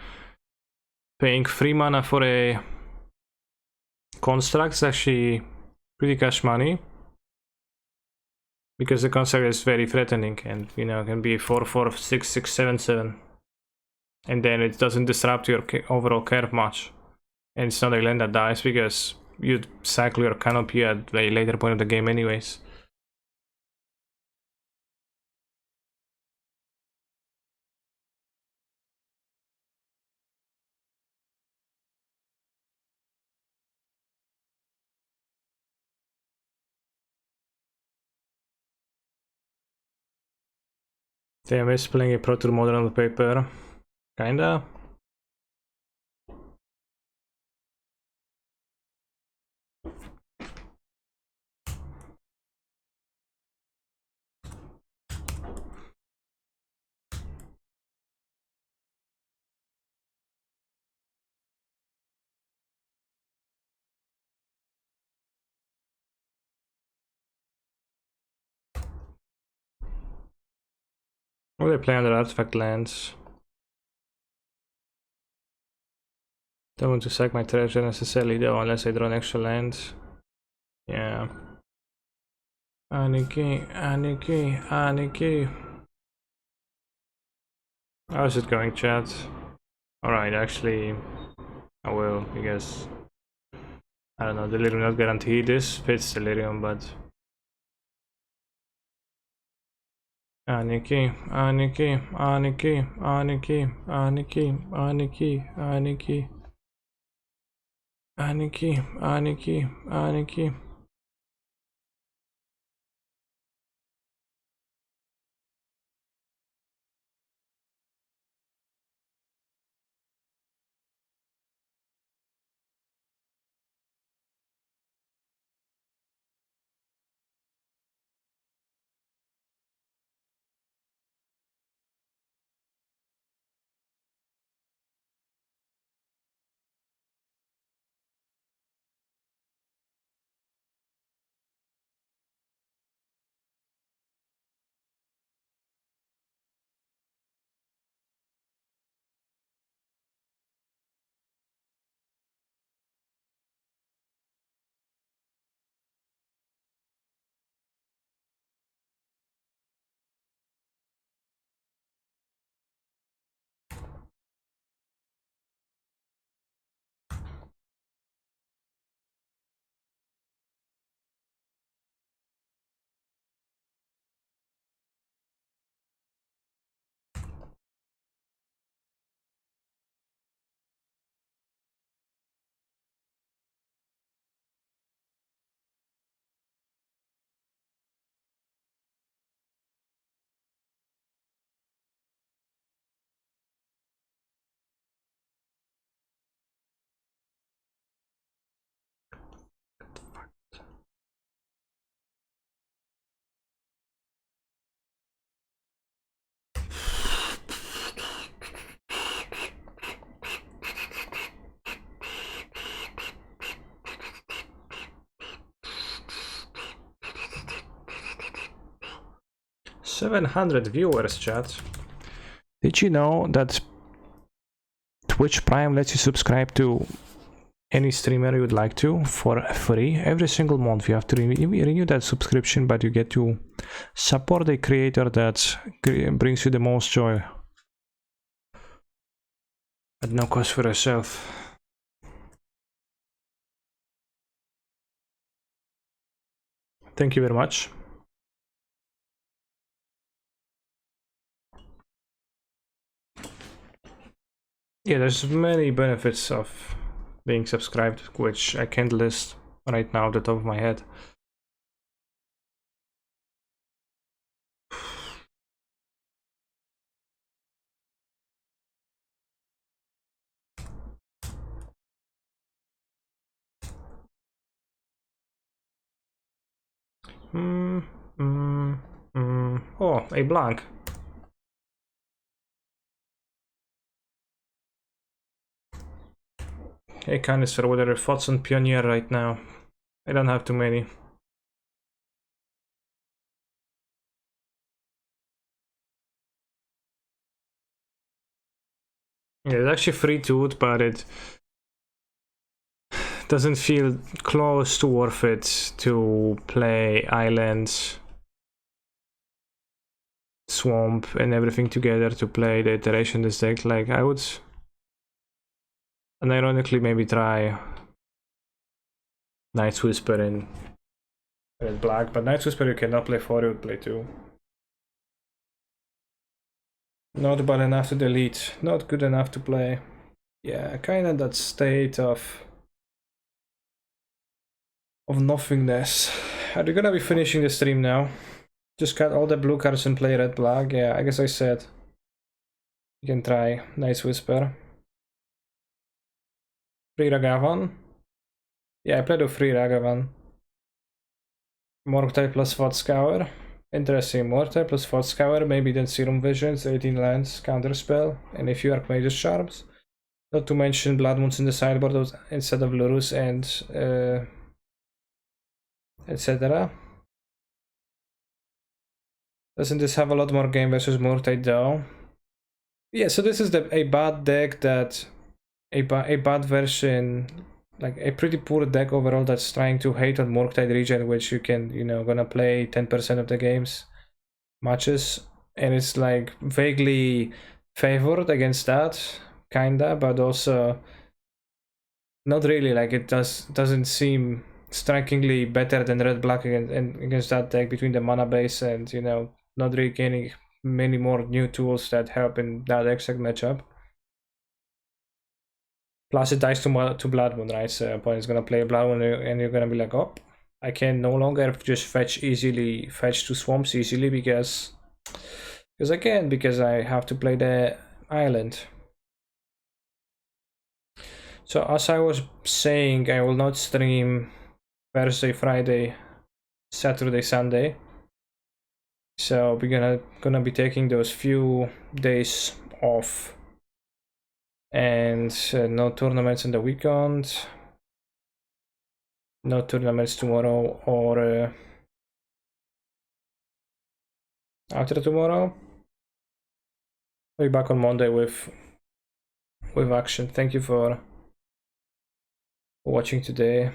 paying 3 mana for a construct is actually pretty cash money, because the construct is very threatening and, you know, can be 4/4, 6/6, 7/7, and then it doesn't disrupt your overall curve much, and it's not a land that dies because you'd cycle your canopy at a later point of the game anyways. They are playing a Pro Tour model on the paper. Kinda. Oh, they play under artifact lands. Don't want to sack my treasure necessarily though, unless I draw an extra land. Yeah. Aniki, Aniki, Aniki. How's it going, chat? Alright, actually, I will, because I don't know, Delirium not guaranteed. This fits Delirium, but Aniki, Aniki, Aniki, Aniki, Aniki, Aniki, Aniki. Aniki, Aniki, Aniki. $700 viewers, chat. Did you know that Twitch Prime lets you subscribe to any streamer you would like to for free? Every single month you have to renew that subscription, but you get to support a creator that brings you the most joy at no cost for yourself. Thank you very much. Yeah, there's many benefits of being subscribed, which I can't list right now at the top of my head. Oh, a blank. Hey, Canister, what are your thoughts on Pioneer right now? I don't have too many. Yeah, it's actually free to it, but it doesn't feel close to worth it to play Islands, Swamp, and everything together to play the iteration this deck. Like, I would unironically maybe try Night's Whisper in Red Black, but Night's Whisper you cannot play 4, you would play 2. Not bad enough to delete, not good enough to play. Yeah, kinda that state of nothingness. Are we gonna be finishing the stream now? Just cut all the blue cards and play red black. Yeah, I guess I said you can try Night's Whisper. Free Ragavan. Yeah, I played with free Ragavan. Mortai plus Thought Scour. Interesting. Mortai plus Thought Scour, maybe then Serum Visions, 18 lands, counterspell, and a few Archmage's Charms. Not to mention Blood Moons in the sideboard instead of Lurrus and etc. Doesn't this have a lot more game versus Mortai though? Yeah, so this is a bad deck that a bad version, like a pretty poor deck overall that's trying to hate on Morktide region, which you can, gonna play 10% of the game's matches, and it's like vaguely favored against that, kinda, but also not really. Like it doesn't seem strikingly better than red black against that deck between the mana base and not really gaining many more new tools that help in that exact matchup. Plus it dies to Blood Moon, right? So opponent's gonna play Blood Moon and you're gonna be like, oh, I can no longer just fetch to swamps easily because I have to play the island. So as I was saying, I will not stream Thursday, Friday, Saturday, Sunday. So we're gonna be taking those few days off, and no tournaments in the weekend, no tournaments tomorrow or after tomorrow. I'll be back on Monday with action. Thank you for watching today.